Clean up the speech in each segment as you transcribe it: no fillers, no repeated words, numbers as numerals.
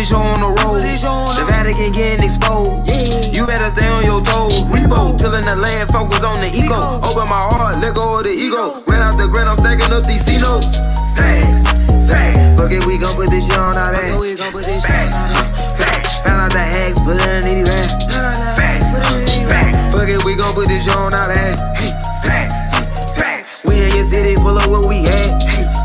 this show on the road. The Vatican getting exposed. You better stay on your toes. Repo, tilling the land, focus on the ego. Open my heart, let go of the ego. Ran out the grind, I'm stacking up these C-notes. Facts, facts. Fuck it, we gon' put this shit on our back. Facts, facts. Found out the hacks, put it in the rap. Facts, facts. Fuck it, we gon' put this shit on our back. Facts, facts. We in your city, pull up where we at.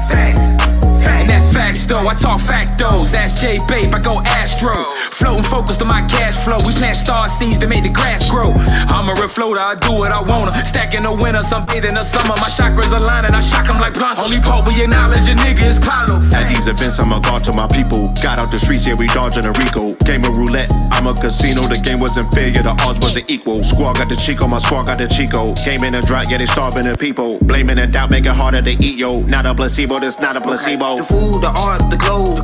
Facts. And that's facts though, I talk factos. Ask J Babe, I go Astro. Floating focused on my cash flow. We plant star seeds to make the grass grow. I'm a real floater, I do what I wanna. Stacking the winter, sunbathing the summer. My chakras align and I shock them like Blanco. Only Pope we acknowledge a nigga is Paulo. At these events, I'm a god to my people. Got out the streets, yeah, we dodging a Rico. Game of roulette, I'm a casino. The game wasn't fair, yeah, the odds wasn't equal. Squad got the Chico, my squad got the Chico. Came in a drought, yeah, they starving the people. Blaming and doubt, make it harder to eat, yo. Not a placebo, this not a placebo. The food, the art, the clothes.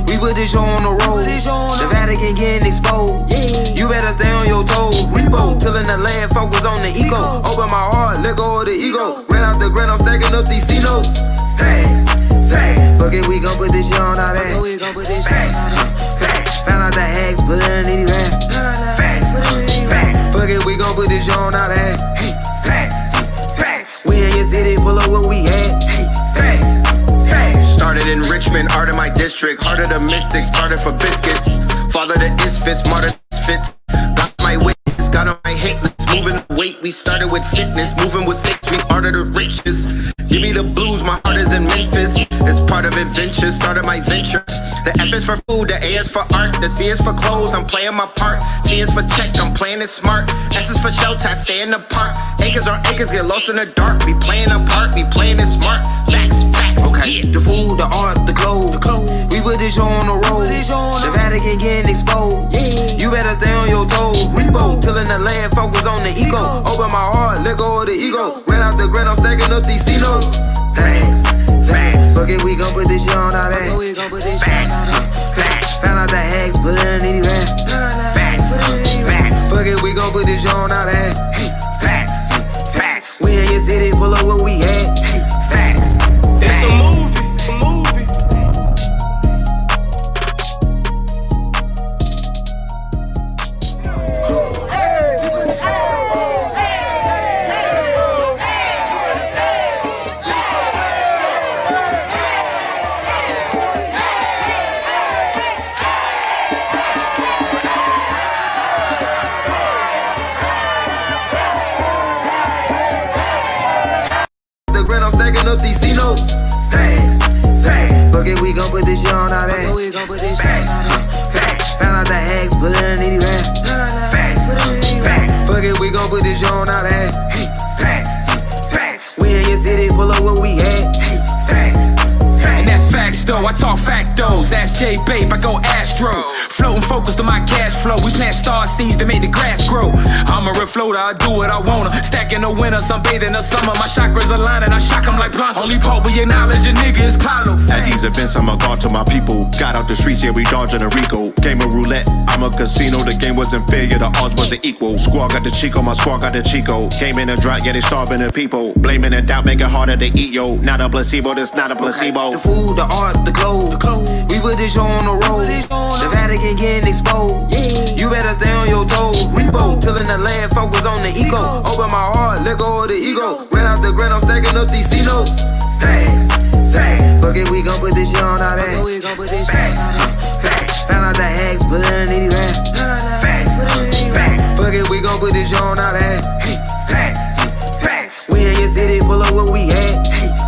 We put this show on the road. The Vatican getting exposed. You better stay on your toes. Repo, tilling the land, focus on the ego. Open my heart, let go of the ego. Ran out the grind, I'm stacking up these C-notes. Facts, facts. Fuck it, we gon' put this shit on our back. Facts, facts. Found out the hacks, put it in the rap. Facts, facts. Fuck it, we gon' put this shit on our back. Facts, facts. We in your city, pull up where we at. Facts, facts. Started in Richmond, art of my district. Heart of the mystics, started for biscuits. Father the isfits, martyr fits. Got my witness, got on my hate list. Moving weight, we started with fitness. Moving with stakes, we art of the richest. Give me the blues, my heart is in Memphis. It's part of adventure, started my venture. The F is for food, the A is for art. The C is for clothes, I'm playing my part. T is for check, I'm playing it smart. S is for shelter, I stay in the park. Acres on acres, get lost in the dark. We playing a part, we playing it smart. Facts, facts, okay. The food, the art, the clothes. We put this show on the road. The Vatican getting exposed. You better stay on your toes. Repo, tilling the land, focus on the ego. Open my heart, let go of the ego. Ran out the grind, I'm stacking up these C-notes. Facts, facts. Fuck it, we gon' put this shit on our back. Facts, facts. Found out the hacks, put it in the rap. Facts, facts. Fuck it, we gon' put this shit on our back. Facts, facts. We in your city, pull up where we at. Facts, facts. It's a movie, it's a movie. Up these C-notes. Facts, facts. Fuck it, we gon' put this shit on our back. Facts, facts. Found out the hacks, put it in the rap. Facts, facts. Fuck it, we gon' put this shit on our back. Facts, facts. We in your city, pull up where we at. Facts, facts. And that's facts though, I talk factos. Ask J Babe, I go Astro. Floating focused on my cash flow. We plant star seeds to make the grass grow. I'm a real floater, I do what I wanna. Stacking the winter, sunbathing the summer. My chakras align and I shock them like Blanco. Only Pope we acknowledge a nigga is Paulo. At these events, I'm a god to my people. Got out the streets, yeah, we dodging a Rico. Game of roulette, I'm a casino. The game wasn't fair, yeah, the odds wasn't equal. Squad got the Chico, my squad got the Chico. Came in a drought, yeah, they starving the people. Blaming and doubt, make it harder to eat, yo. Not a placebo, this not a placebo. The food, the art, the clothes. We put this show on the road. The Vatican getting exposed. You better stay on your toes. Repo, tilling the land, focus on the ego. Open my heart, let go of the ego. Ran out the grind, I'm stacking up these C-notes. Facts, facts. Fuck it, we gon' put this shit on our back. Facts, facts. Found out the hacks, put it in the rap. Facts, facts. Fuck it, we gon' put this shit on our back. Facts, facts. We in your city, pull up where we at.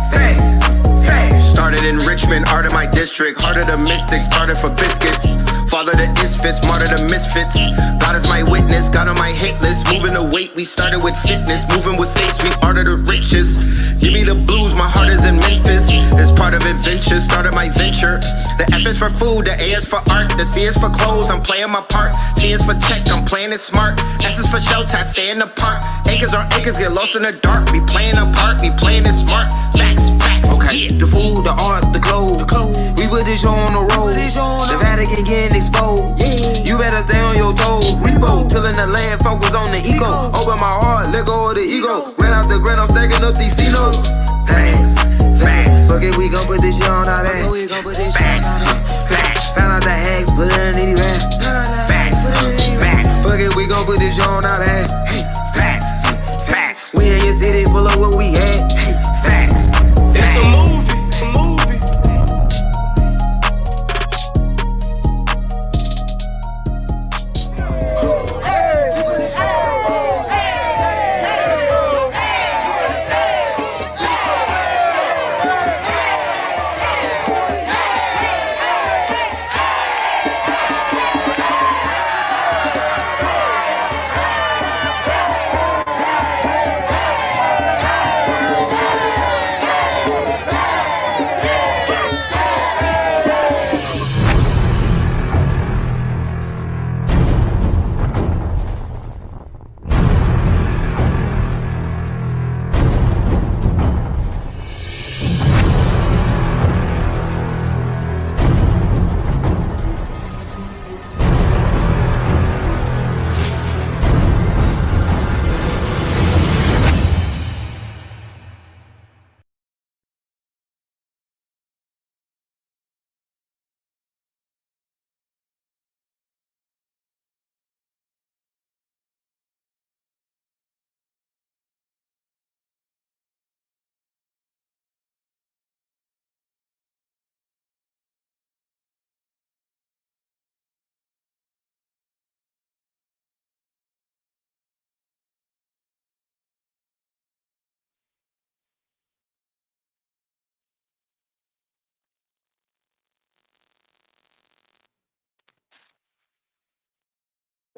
Facts, facts. Started in Richmond, art of my district. Heart of the mystics, started for biscuits. Father the isfits, martyr the misfits. God is my witness, got on my hate list. Moving the weight, we started with fitness. Moving with stakes, we art of the richest. Give me the blues, my heart is in Memphis. It's part of adventure, started my venture. The F is for food, the A is for art. The C is for clothes, I'm playing my part. T is for check, I'm playing it smart. S is for shelter, I stay in the park. Acres on acres, get lost in the dark. We playing a part, we playing it smart. Facts, facts, okay. The food, the art, the clothes. We put this show on the road. The Vatican getting exposed. You better stay on your toes. Repo, tilling the land, focus on the ego. Open my heart, let go of the ego. Ran out the grind, I'm stacking up these C-notes. Facts, facts. Fuck it, we gon' put this shit on our back. Facts, facts. Found out the hacks, put it in the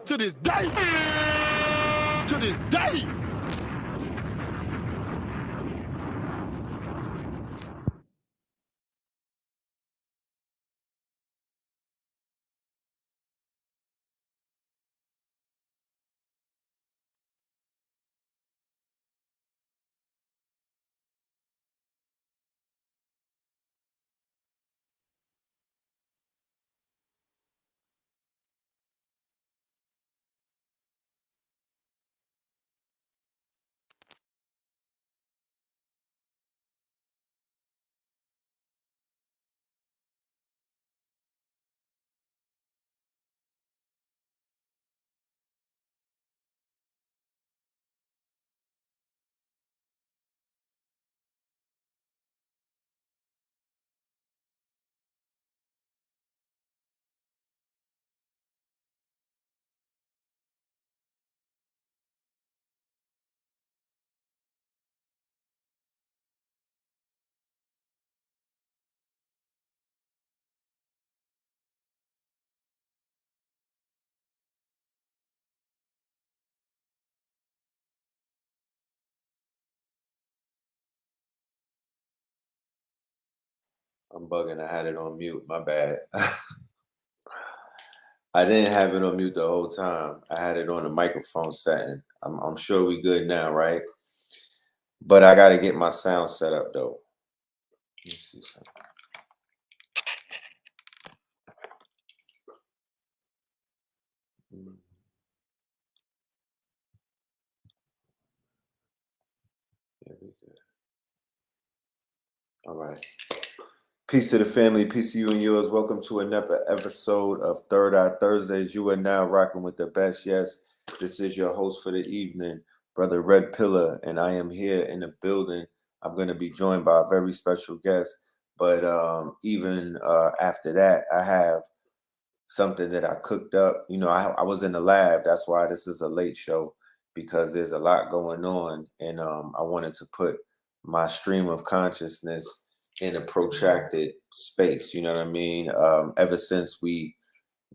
To this day. To this day. I'm bugging. I had it on mute. My bad. I didn't have it on mute the whole time. I had it on the microphone setting. I'm sure we good now, right? But I got to get my sound set up, though. Let me see something. Yeah, we good. All right. Peace to the family, peace to you and yours. Welcome to another episode of Third Eye Thursdays. You are now rocking with the best. Yes, this is your host for the evening, Brother Red Pillar, and I am here in the building. I'm going to be joined by a very special guest, but even after that, I have something that I cooked up. You know, I was in the lab. That's why this is a late show, because there's a lot going on, and I wanted to put my stream of consciousness in a protracted space, you know what I mean? Ever since we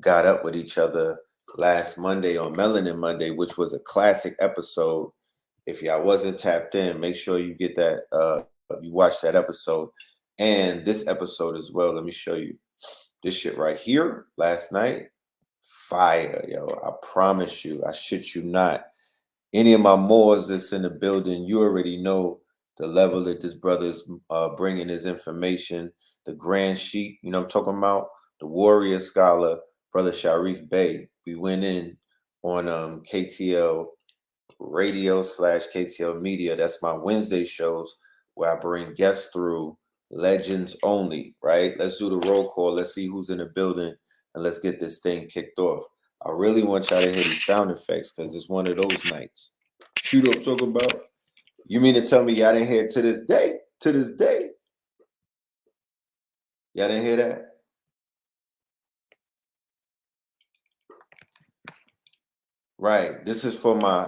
got up with each other last Monday on Melanin Monday, which was a classic episode. If y'all wasn't tapped in, make sure you get that, you watch that episode and this episode as well. Let me show you this shit right here last night. Fire, yo. I promise you, I shit you not. Any of my Moors that's in the building, you already know the level that this brother's bringing his information. The Grand Sheik, you know what I'm talking about? The Warrior Scholar, Brother Sharif Bey. We went in on KTL Radio / KTL Media. That's my Wednesday shows where I bring guests through, legends only, right? Let's do the roll call. Let's see who's in the building, and let's get this thing kicked off. I really want y'all to hear these sound effects because it's one of those nights. Shoot up, talk about. You mean to tell me y'all didn't hear to this day? To this day? Y'all didn't hear that? Right. This is for my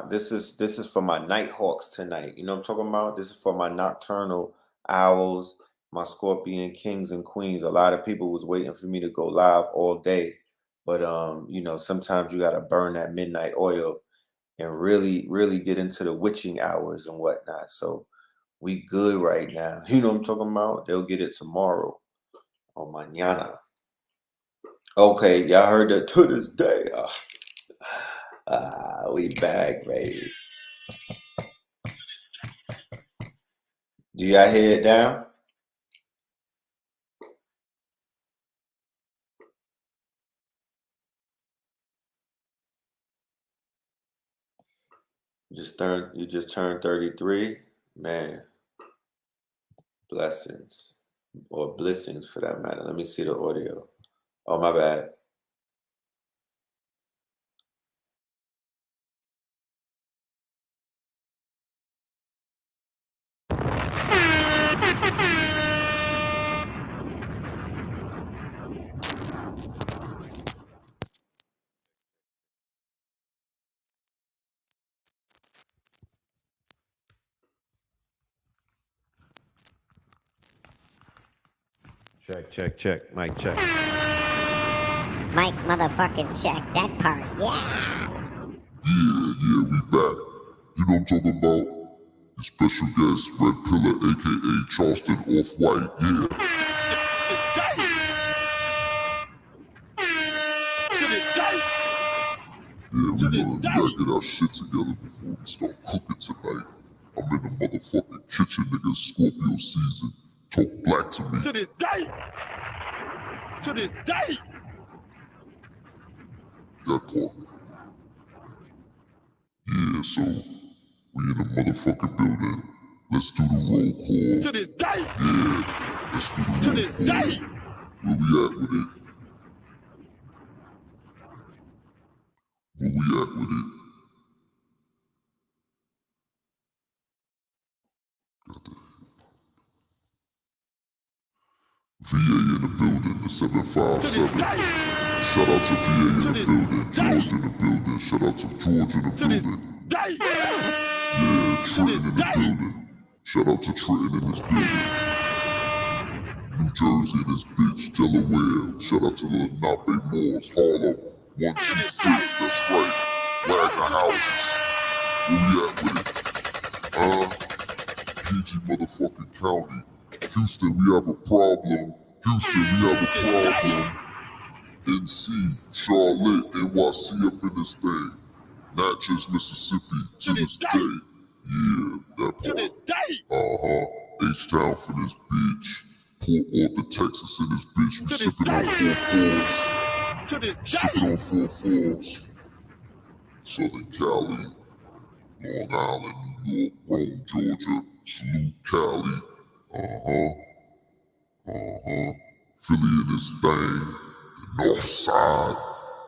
Nighthawks tonight. You know what I'm talking about? This is for my nocturnal owls, my Scorpion kings and queens. A lot of people was waiting for me to go live all day. But you know, sometimes you gotta burn that midnight oil and really, really get into the witching hours and whatnot. So we good right now. You know what I'm talking about? They'll get it tomorrow or mañana. Okay, y'all heard that to this day. We back, baby. Do y'all hear it now? You just turned 33, man. Blessings or blessings for that matter. Let me see the audio. Oh, my bad. Check. Mic check. Mike motherfucking check that part. Yeah. Yeah, we back. You know what I'm talking about? Your special guest, Red Pillar, aka Charleston Off-White. Yeah. Yeah, we gotta get our shit together before we start cooking tonight. I'm in the motherfucking kitchen, nigga. Scorpio season. Talk black to me. To this day! To this day! That part. Yeah, so we in the motherfucking building. Let's do the roll call. To this day! Yeah, let's do the roll call. To this day! Where we at with it? Where we at with it? VA in the building, the 757. Shout out to VA in the building, George in the building. Shout out to George in the building. Yeah, Trenton in the building. Shout out to Trenton in this building. New Jersey in this bitch, Delaware. Shout out to the Nape Moors, Harlem. 126, that's right. Wagner houses. Where we at with it? PG motherfucking County. Houston, we have a problem. Houston, we have a problem. NC, Charlotte, NYC up in this thing. Natchez, Mississippi, to this day. Yeah, that part. To this day. H-Town for this bitch. Port Arthur, Texas in this bitch. We sipping on 4-4s. To this day. Sipping on 4-4s. Southern Cali, Long Island, New York, Rome, Georgia. Salute Cali. Philly in this thing. The North Side.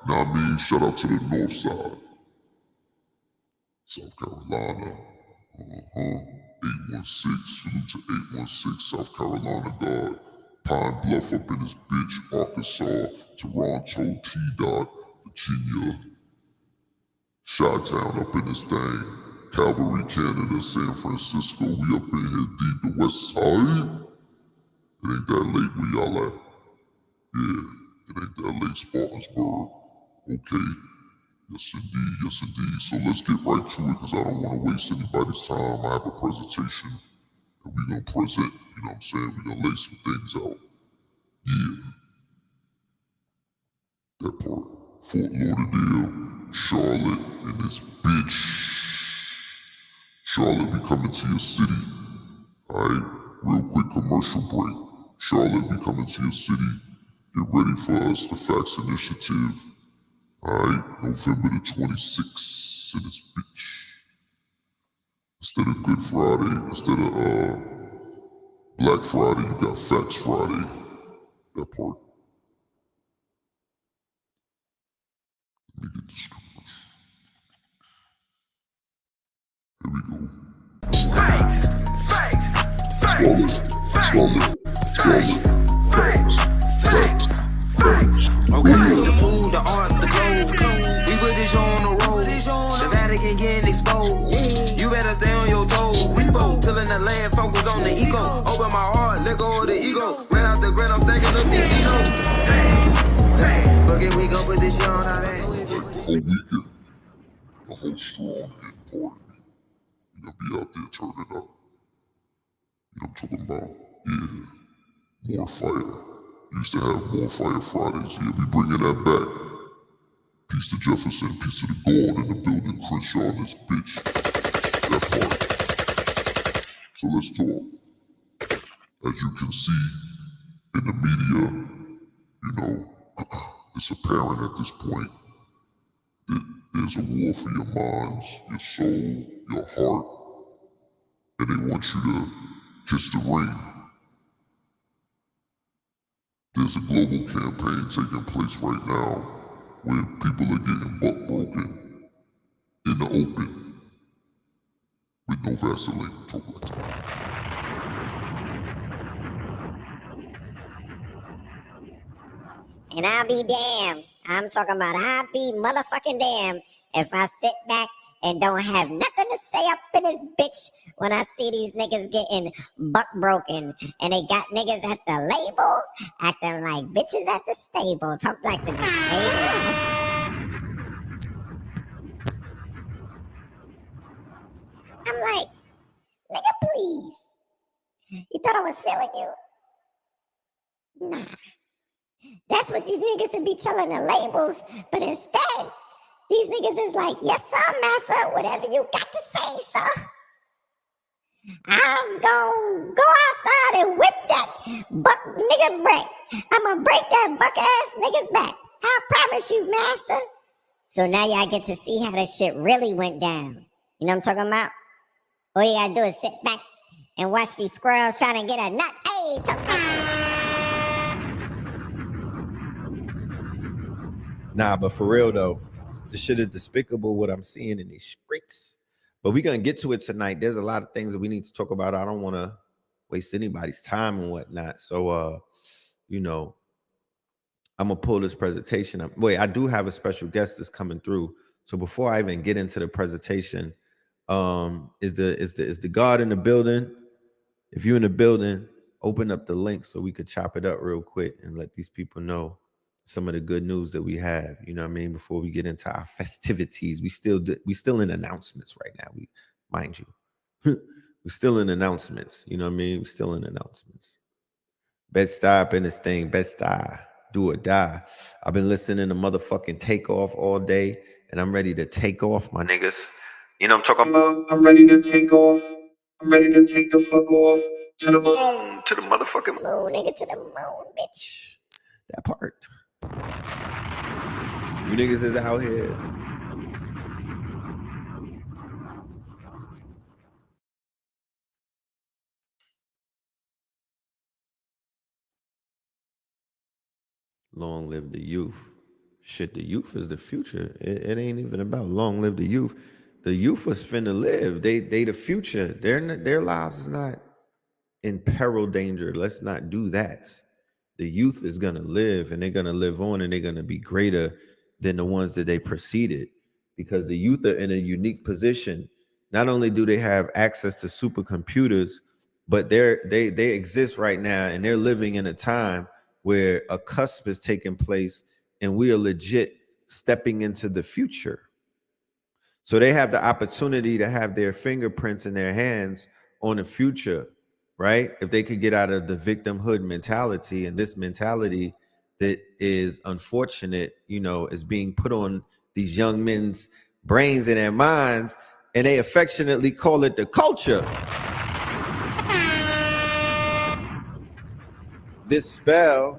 Know what I mean? Shout out to the North Side. South Carolina. 816. Salute to 816. South Carolina guard. Pine Bluff up in this bitch. Arkansas. Toronto. T-Dot. Virginia. Chi-Town up in this thing. Calvary, Canada. San Francisco. We up in here deep. The West Side. It ain't that late where y'all at. Yeah, it ain't that late, Spartansburg. Okay. Yes, indeed. Yes, indeed. So let's get right to it, because I don't want to waste anybody's time. I have a presentation, and we're going to present, you know what I'm saying? We're going to lay some things out. Yeah. That part. Fort Lauderdale, Charlotte, and this bitch. Charlotte, we coming to your city. Alright? Real quick commercial break. Charlotte, we coming to your city. Get ready for us, the Facts Initiative. Alright, November the 26th in this bitch. Instead of Good Friday, instead of Black Friday, you got Facts Friday. That part. Let me get this commercial. Here we go. Facts, facts, facts, facts, Okay, so the food, the art, the clothes. We put this show on the road. The Vatican getting exposed. You better stay on your toes. Repo, tilling the land, focus on the ego. Open my heart, let go of the ego. Ran out the grid, I'm stacking up these egos. Facts. Fuck it, we gon' put this shit on our back. The whole weekend, the whole strong end part of me. You gonna be out there turning up. You know what I'm talking about? Yeah. More fire. Used to have More Fire Fridays. Yeah, we bringing that back. Peace to Jefferson, peace to the God in the building. Crenshaw and this bitch. That part. So let's talk. As you can see in the media, you know, it's apparent at this point that there's a war for your minds, your soul, your heart, and they want you to kiss the ring. There's a global campaign taking place right now where people are getting butt broken in the open with no Vaseline. Talk like that. And I'll be damned. I'm talking about I'll be motherfucking damned if I sit back and don't have nothing to say up in this bitch when I see these niggas getting buck broken and they got niggas at the label acting like bitches at the stable. Talk back to me. I'm like, nigga, please. You thought I was feeling you? Nah. That's what these niggas would be telling the labels, but instead, these niggas is like, yes, sir, massa, whatever you got to say, sir. I was gonna go outside and whip that buck nigga break. I'ma break that buck ass nigga's back. I promise you, master. So now y'all get to see how this shit really went down. You know what I'm talking about? All you gotta do is sit back and watch these squirrels trying to get a nut. Hey, Nah, but for real though, this shit is despicable what I'm seeing in these streets. But we're gonna get to it tonight. There's a lot of things that we need to talk about. I don't want to waste anybody's time and whatnot. So you know, I'm gonna pull this presentation up. Wait, I do have a special guest that's coming through. So before I even get into the presentation, is the God in the building? If you're in the building, open up the link so we could chop it up real quick and let these people know some of the good news that we have. You know what I mean? Before we get into our festivities, we still in announcements right now. We, mind you, we're still in announcements. You know what I mean? We're still in announcements. Best up in this thing. Best die. Do or die. I've been listening to motherfucking Takeoff all day, and I'm ready to take off, my niggas. You know what I'm talking about? I'm ready to take off. I'm ready to take the fuck off to the moon, to the motherfucking moon, nigga, to the moon, bitch. That part. You niggas is out here. Long live the youth. Shit, the youth is the future. It ain't even about long live the youth. The youth was finna live. They the future. Their lives is not in peril danger. Let's not do that. The youth is gonna live, and they're gonna live on, and they're gonna be greater than the ones that they preceded, because the youth are in a unique position. Not only do they have access to supercomputers, but they exist right now, and they're living in a time where a cusp is taking place, and we are legit stepping into the future. So they have the opportunity to have their fingerprints in their hands on the future, right? If they could get out of the victimhood mentality, and this mentality that is unfortunate, you know, is being put on these young men's brains and their minds, and they affectionately call it the culture. This spell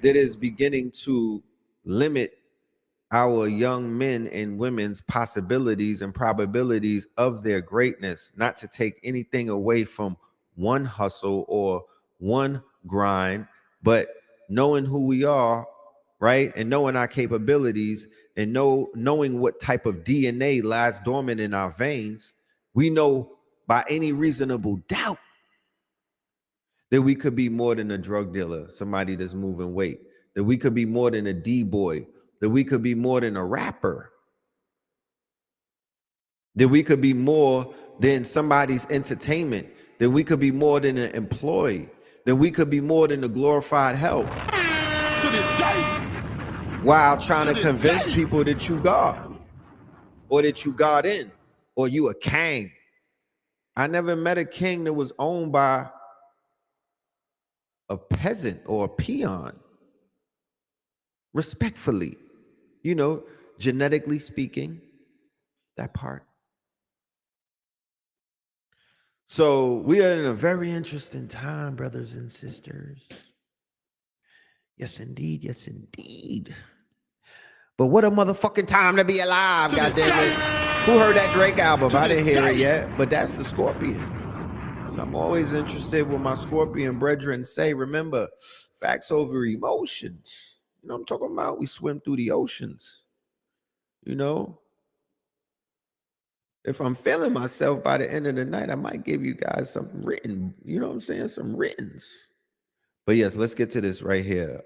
that is beginning to limit our young men and women's possibilities and probabilities of their greatness, not to take anything away from one hustle or one grind, but knowing who we are, right? And knowing our capabilities, and knowing what type of DNA lies dormant in our veins, we know by any reasonable doubt that we could be more than a drug dealer, somebody that's moving weight, that we could be more than a D-boy, that we could be more than a rapper, that we could be more than somebody's entertainment, that we could be more than an employee, that we could be more than a glorified help. To this day. While trying to convince people that you God, or that you got in, or you a king. I never met a king that was owned by a peasant or a peon. Respectfully, you know, genetically speaking, that part. So we are in a very interesting time, brothers and sisters. Yes, indeed. Yes, indeed. But what a motherfucking time to be alive, goddammit. Who heard that Drake album? I didn't hear it yet, but that's the Scorpion. So I'm always interested what my Scorpion brethren say. Remember, facts over emotions. You know what I'm talking about? We swim through the oceans. You know? If I'm feeling myself by the end of the night, I might give you guys something written. You know what I'm saying? Some writtens. But yes, let's get to this right here.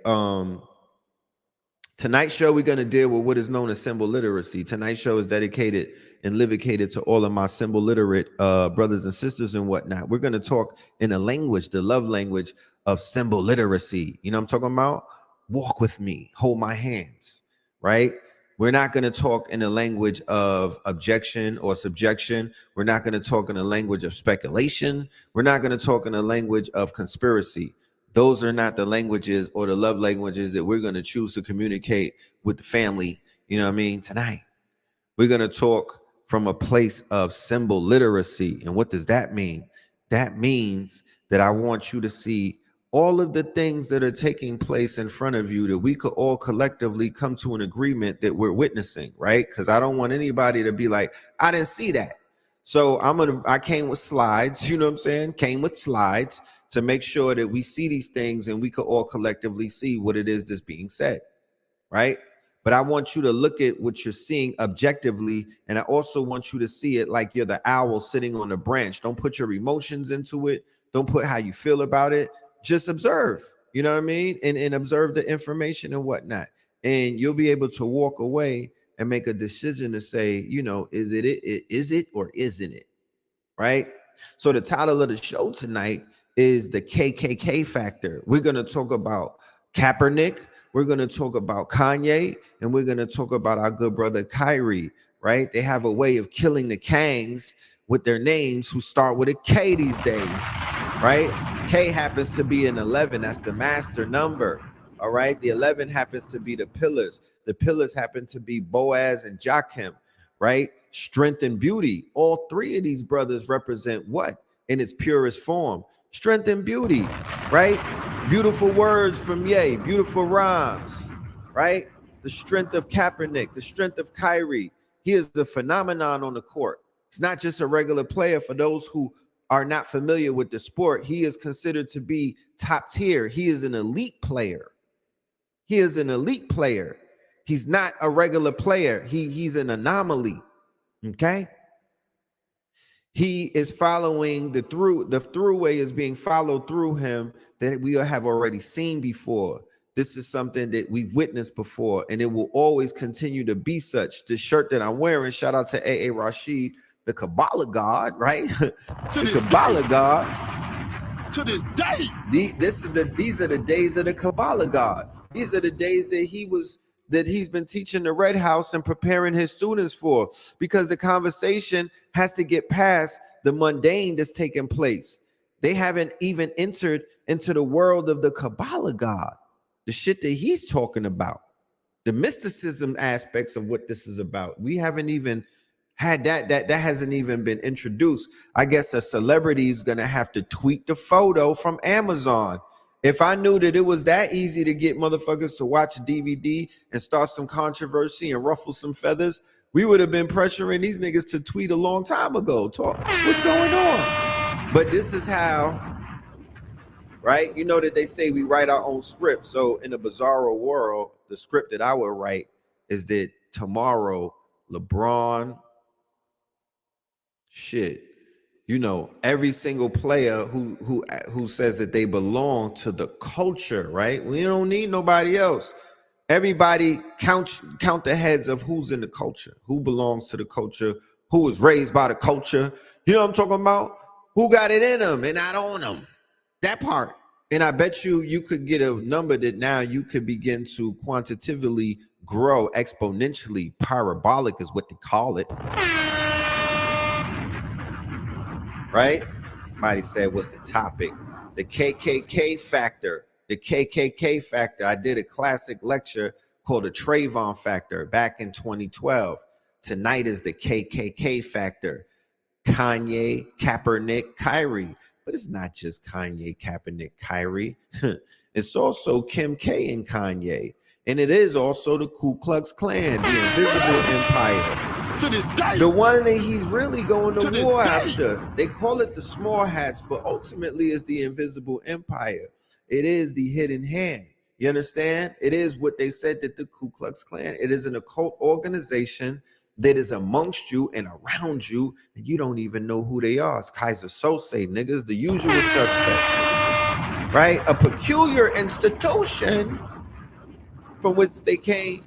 Tonight's show, we're going to deal with what is known as symbol literacy. Tonight's show is dedicated and livicated to all of my symbol literate brothers and sisters and whatnot. We're going to talk in a language, the love language of symbol literacy. You know what I'm talking about? Walk with me, hold my hands, right? We're not going to talk in the language of objection or subjection. We're not going to talk in the language of speculation. We're not going to talk in the language of conspiracy. Those are not the languages or the love languages that we're going to choose to communicate with the family. You know what I mean? Tonight, we're going to talk from a place of symbol literacy. And what does that mean? That means that I want you to see all of the things that are taking place in front of you that we could all collectively come to an agreement that we're witnessing, right? Because I don't want anybody to be like, I didn't see that. So I came with slides, you know what I'm saying? Came with slides to make sure that we see these things and we could all collectively see what it is that's being said, right? But I want you to look at what you're seeing objectively, and I also want you to see it like you're the owl sitting on a branch. Don't put your emotions into it. Don't put how you feel about it. Just observe, you know what I mean? And observe the information and whatnot. And you'll be able to walk away and make a decision to say, you know, is it or isn't it, right? So the title of the show tonight is the KKK factor. We're going to talk about Kaepernick. We're going to talk about Kanye, and we're going to talk about our good brother Kyrie, right? They have a way of killing the KANGS with their names who start with a K these days, right? K happens to be an 11. That's the master number, all right? The 11 happens to be the pillars. The pillars happen to be Boaz and Jachim, right? Strength and beauty. All three of these brothers represent what? In its purest form. Strength and beauty, right? Beautiful words from Ye, beautiful rhymes, right? The strength of Kaepernick, the strength of Kyrie. He is the phenomenon on the court. It's not just a regular player. For those who are not familiar with the sport, he is considered to be top tier. He is an elite player. He is an elite player. He's not a regular player. He's an anomaly, okay? He is following the throughway is being followed through him that we have already seen before. This is something that we've witnessed before, and it will always continue to be such. The shirt that I'm wearing, shout out to A.A. Rashid, the Kabbalah God, right? The Kabbalah God. To this day. These are the days of the Kabbalah God. These are the days that he's been teaching the Red House and preparing his students for, because the conversation has to get past the mundane that's taking place. They haven't even entered into the world of the Kabbalah God, the shit that he's talking about, the mysticism aspects of what this is about. We haven't even had that hasn't even been introduced. I guess a celebrity is going to have to tweet the photo from Amazon. If I knew that it was that easy to get motherfuckers to watch a DVD and start some controversy and ruffle some feathers, we would have been pressuring these niggas to tweet a long time ago. Talk, what's going on? But this is how, right? You know that they say we write our own script. So in a bizarro world, the script that I would write is that tomorrow, LeBron, you know, every single player who says that they belong to the culture, right? We don't need nobody else. Everybody count the heads of who's in the culture, who belongs to the culture, who was raised by the culture. You know what I'm talking about? Who got it in them and not on them. That part. And I bet you could get a number that now you could begin to quantitatively grow exponentially. Parabolic is what they call it. Right? Somebody said, what's the topic? The KKK factor. The KKK factor. I did a classic lecture called the Trayvon factor back in 2012. Tonight is the KKK factor. Kanye, Kaepernick, Kyrie. But it's not just Kanye, Kaepernick, Kyrie. It's also Kim K and Kanye. And it is also the Ku Klux Klan, the invisible empire. To this day. The one that he's really going to war after. They call it the small hats, but ultimately it's the invisible empire. It is the hidden hand. You understand? It is what they said that the Ku Klux Klan, it is an occult organization that is amongst you and around you, and you don't even know who they are. It's Kaiser Sose, niggas, the usual suspects, right? A peculiar institution from which they came.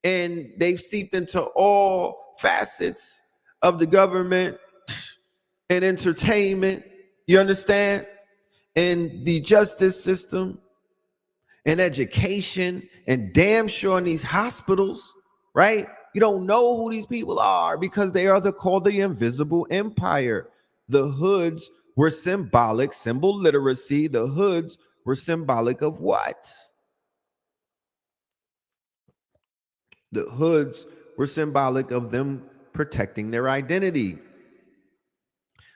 And they've seeped into all facets of the government and entertainment, you understand? And the justice system and education, and damn sure in these hospitals, right? You don't know who these people are because they are called the invisible empire. The hoods were symbolic, symbol literacy. The hoods were symbolic of what? The hoods were symbolic of them protecting their identity.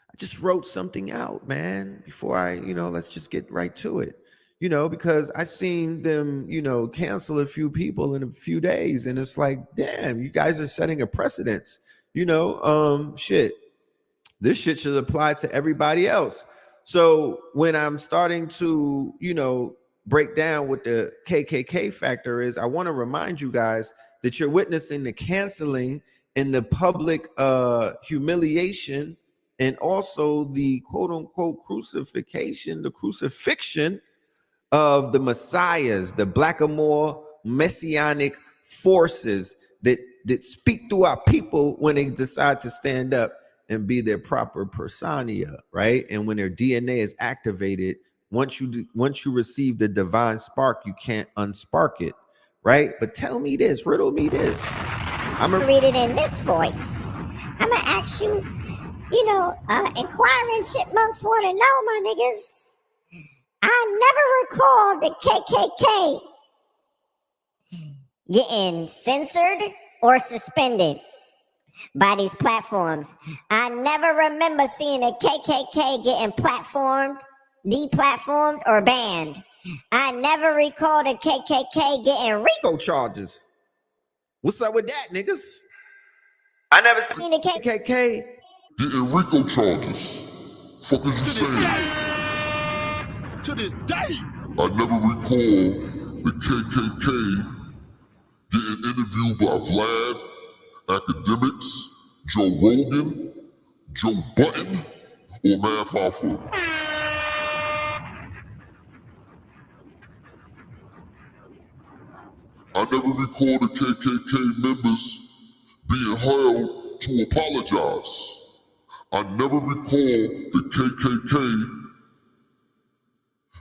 I just wrote something out, man, before let's just get right to it. Because I seen them, cancel a few people in a few days. And it's like, damn, you guys are setting a precedence. Shit. This shit should apply to everybody else. So when I'm starting to, break down what the KKK factor is, I want to remind you guys that you're witnessing the canceling and the public humiliation, and also the quote unquote crucifixion of the messiahs, the BlackaMoor messianic forces that speak through our people when they decide to stand up and be their proper persona, right? And when their DNA is activated, once you receive the divine spark, you can't unspark it, right? But tell me this, riddle me this. I'm gonna read it in this voice. I'm gonna ask you, inquiring chipmunks want to know, my niggas. I never recall the KKK getting censored or suspended by these platforms. I never remember seeing a KKK getting platformed, deplatformed, or banned. I never recall the KKK getting RICO charges. What's up with that, niggas? I never seen the KKK getting RICO charges. Fuck is you saying? To this day, I never recall the KKK getting interviewed by Vlad, academics, Joe Rogan, Joe Button, or Math Hoffa. I never recall the KKK members being held to apologize. I never recall the KKK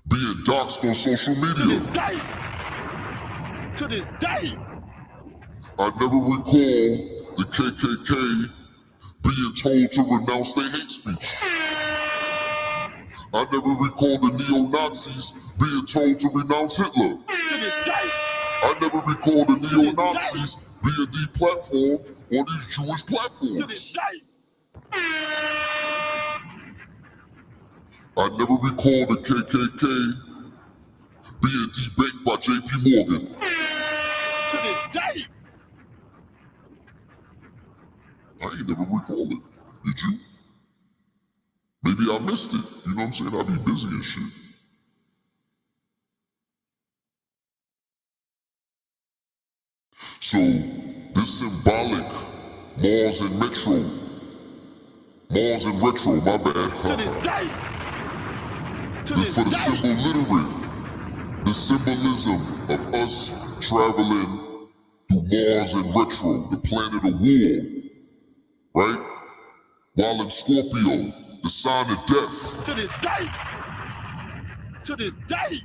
being doxxed on social media. To this day, I never recall the KKK being told to renounce their hate speech. I never recall the neo-Nazis being told to renounce Hitler. to this day, I never recall the neo-Nazis being deplatformed on these Jewish to this platforms. day, I never recall the KKK being debanked by JP Morgan. to this day. I ain't never recall it. Did you? Maybe I missed it. You know what I'm saying? I be busy and shit. So, this symbolic Mars and Retro, my bad. To this day, to This this for the day, symbol literate. The symbolism of us traveling through Mars and Retro, the planet of war, right? While in Scorpio, the sign of death. to this day, to this day,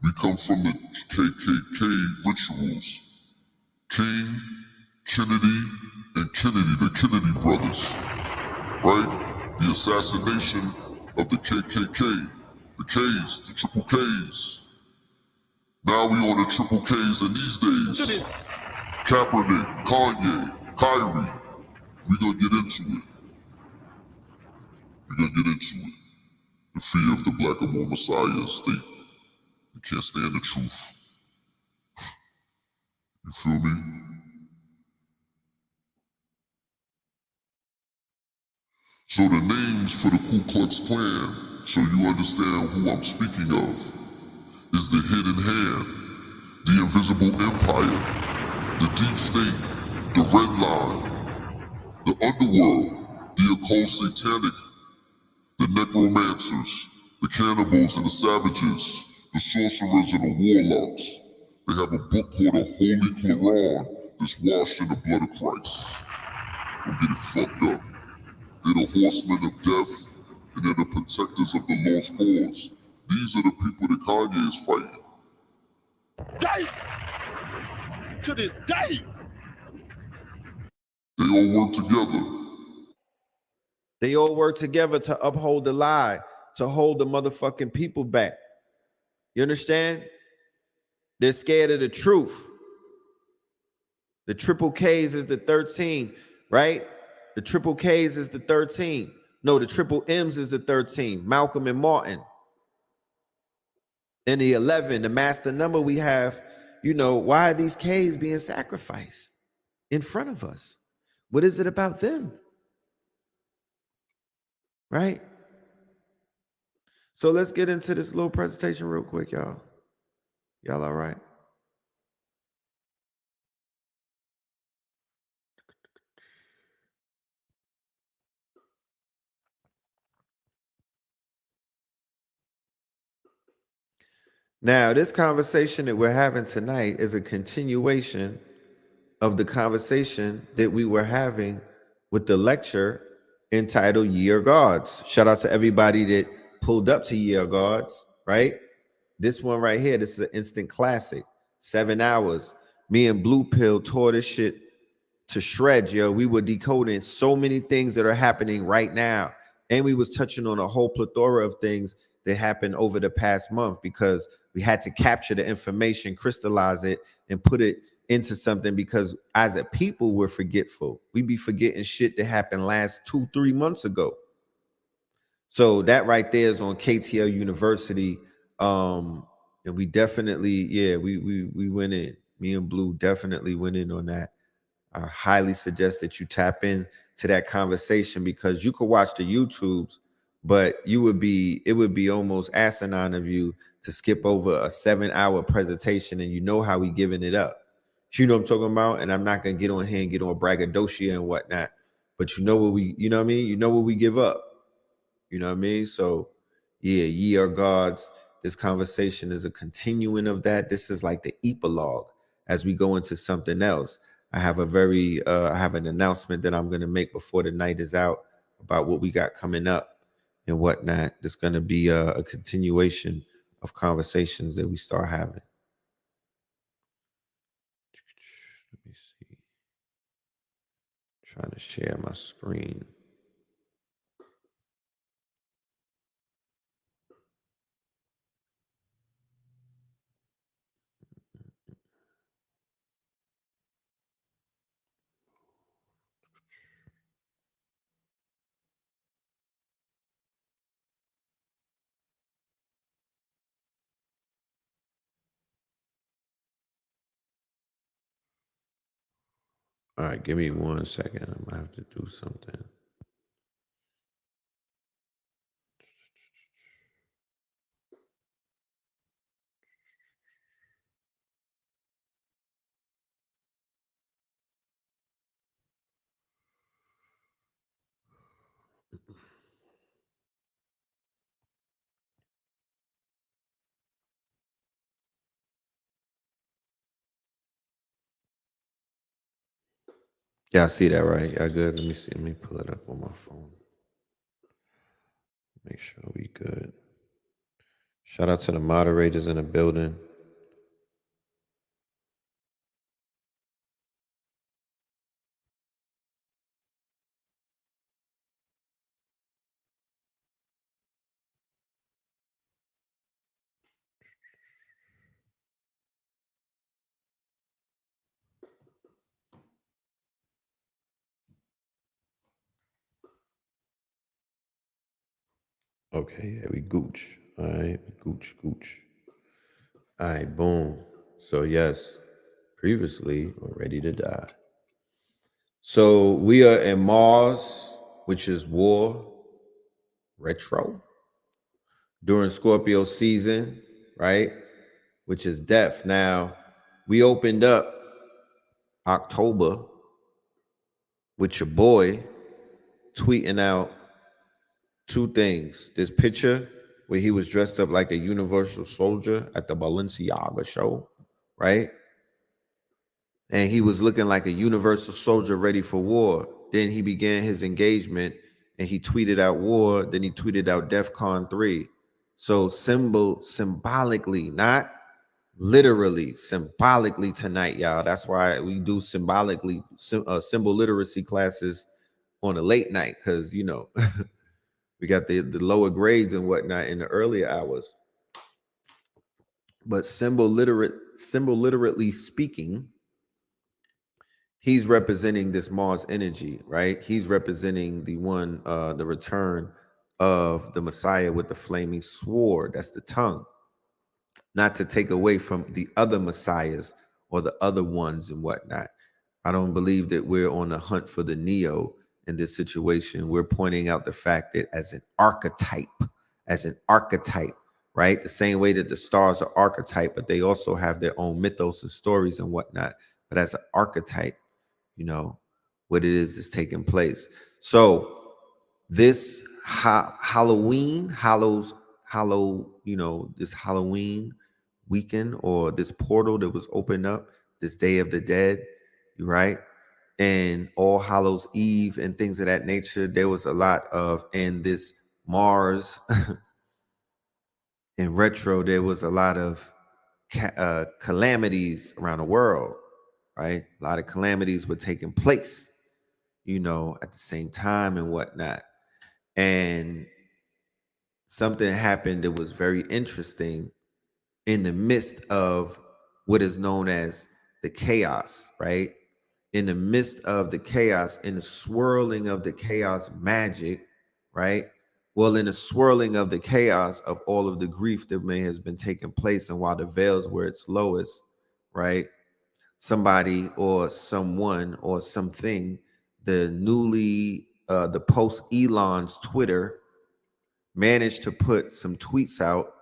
We come from the KKK rituals. King, Kennedy, and Kennedy, the Kennedy brothers, right? The assassination of the KKK, the Ks, the triple Ks. Now we on the triple Ks in these to days. this, Kaepernick, Kanye, Kyrie. We gonna get into it. We gonna get into it. The fear of the BlackaMoor Messiah state. You can't stand the truth. You feel me? So the names for the Ku Klux Klan, so you understand who I'm speaking of, is the hidden hand, the invisible empire, the deep state, the red line, the underworld, the occult satanic, the necromancers, The cannibals and the savages, the sorcerers and the warlocks. They have a book called a Holy Kloran that's washed in the blood of Christ. Don't get it fucked up. They're the horsemen of death, and they're the protectors of the lost cause. These are the people that Kanye is fighting. Day! To this day! They all work together. They all work together to uphold the lie, to hold the motherfucking people back. You understand? They're scared of the truth. The triple K's is the 13, right? The triple K's is the 13. No, the triple M's is the 13. Malcolm and Martin. And the 11, the master number we have, you know, why are these K's being sacrificed in front of us? What is it about them? Right? So let's get into this little presentation real quick, y'all. Y'all all right? Now, this conversation that we're having tonight is a continuation of the conversation that we were having with the lecture entitled Ye Are Gods. Shout out to everybody that pulled up to Ye Are Gods, right? This one right here, this is an instant classic. 7 hours. Me and Blue Pill tore this shit to shreds, yo. We were decoding so many things that are happening right now. And we was touching on a whole plethora of things that happened over the past month because we had to capture the information, crystallize it, and put it into something because as a people, we're forgetful. We be forgetting shit that happened last 2-3 months ago. So that right there is on KTL University. And we definitely, yeah, we went in. Me and Blue definitely went in on that. I highly suggest that you tap in to that conversation because you could watch the YouTubes, but it would be almost asinine of you to skip over a 7-hour presentation and you know how we giving it up. You know what I'm talking about? And I'm not gonna get on here and get on braggadocio and whatnot, but you know what we, you know what I mean? You know what we give up. You know what I mean? So yeah, Ye Are Gods. This conversation is a continuing of that. This is like the epilogue as we go into something else. I have I have an announcement that I'm going to make before the night is out about what we got coming up and whatnot. There's going to be a continuation of conversations that we start having. Let me see. Trying to share my screen. All right, give me 1 second. I'm gonna have to do something. Y'all see that, right? Y'all good? Let me see. Let me pull it up on my phone. Make sure we good. Shout out to the moderators in the building. Okay, yeah, we gooch. All right, gooch. All right, boom. So yes, previously or Ready to Die. So we are in Mars, which is war, retro, during Scorpio season, right? Which is death. Now, we opened up October with your boy tweeting out 2 things. This picture where he was dressed up like a Universal Soldier at the Balenciaga show, right? And he was looking like a Universal Soldier ready for war. Then he began his engagement and he tweeted out war. Then he tweeted out DEFCON 3. So symbolically, not literally, symbolically tonight, y'all. That's why we do symbolically, symbol literacy classes on a late night, because, you know, we got the lower grades and whatnot in the earlier hours. But symbol literately speaking, he's representing this Mars energy, right? He's representing the one, the return of the Messiah with the flaming sword. That's the tongue. Not to take away from the other messiahs or the other ones and whatnot. I don't believe that we're on the hunt for the Neo in this situation. We're pointing out the fact that as an archetype, right? The same way that the stars are archetype, but they also have their own mythos and stories and whatnot. But as an archetype, you know, what it is that's taking place. So this Halloween, you know, this Halloween weekend, or this portal that was opened up, this Day of the Dead, right? And All Hallows Eve and things of that nature. There was a lot of, in this Mars in retro, there was a lot of calamities around the world, right? A lot of calamities were taking place, you know, at the same time and whatnot. And something happened that was very interesting in the midst of what is known as the chaos, right? In the midst of the chaos, in the swirling of the chaos magic, right? Well, in the swirling of the chaos of all of the grief that may has been taking place, and while the veils were its lowest, right? Somebody or someone or something, the post Elon's Twitter managed to put some tweets out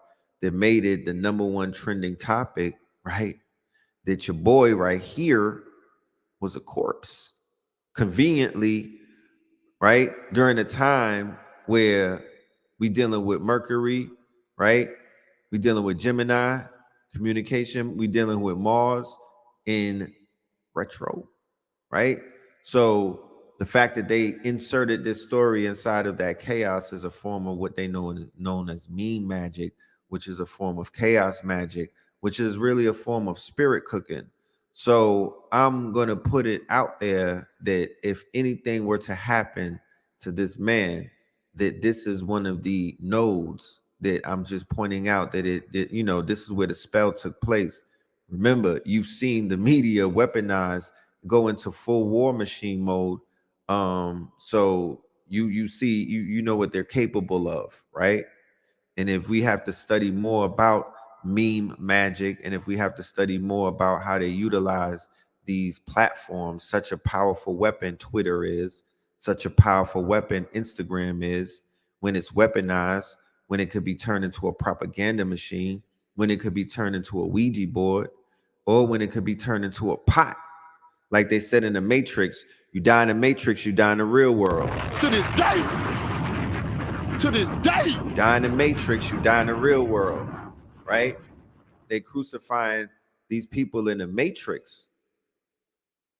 that made it the #1 trending topic, right? That your boy right here was a corpse. Conveniently, right? During a time where we dealing with Mercury, right? We dealing with Gemini communication. We dealing with Mars in retro, right? So the fact that they inserted this story inside of that chaos is a form of what they known as meme magic, which is a form of chaos magic, which is really a form of spirit cooking. So I'm going to put it out there that if anything were to happen to this man, that this is one of the nodes that I'm just pointing out, that you know, this is where the spell took place. Remember, you've seen the media weaponize, go into full war machine mode. So you see, you know what they're capable of, right? And if we have to study more about meme magic, and if we have to study more about how they utilize these platforms, such a powerful weapon Twitter is, such a powerful weapon Instagram is, when it's weaponized, when it could be turned into a propaganda machine, when it could be turned into a Ouija board, or when it could be turned into a pot. Like they said in the Matrix, you die in the Matrix, you die in the real world. To this day. You die in the Matrix, you die in the real world, right? They crucifying these people in the Matrix,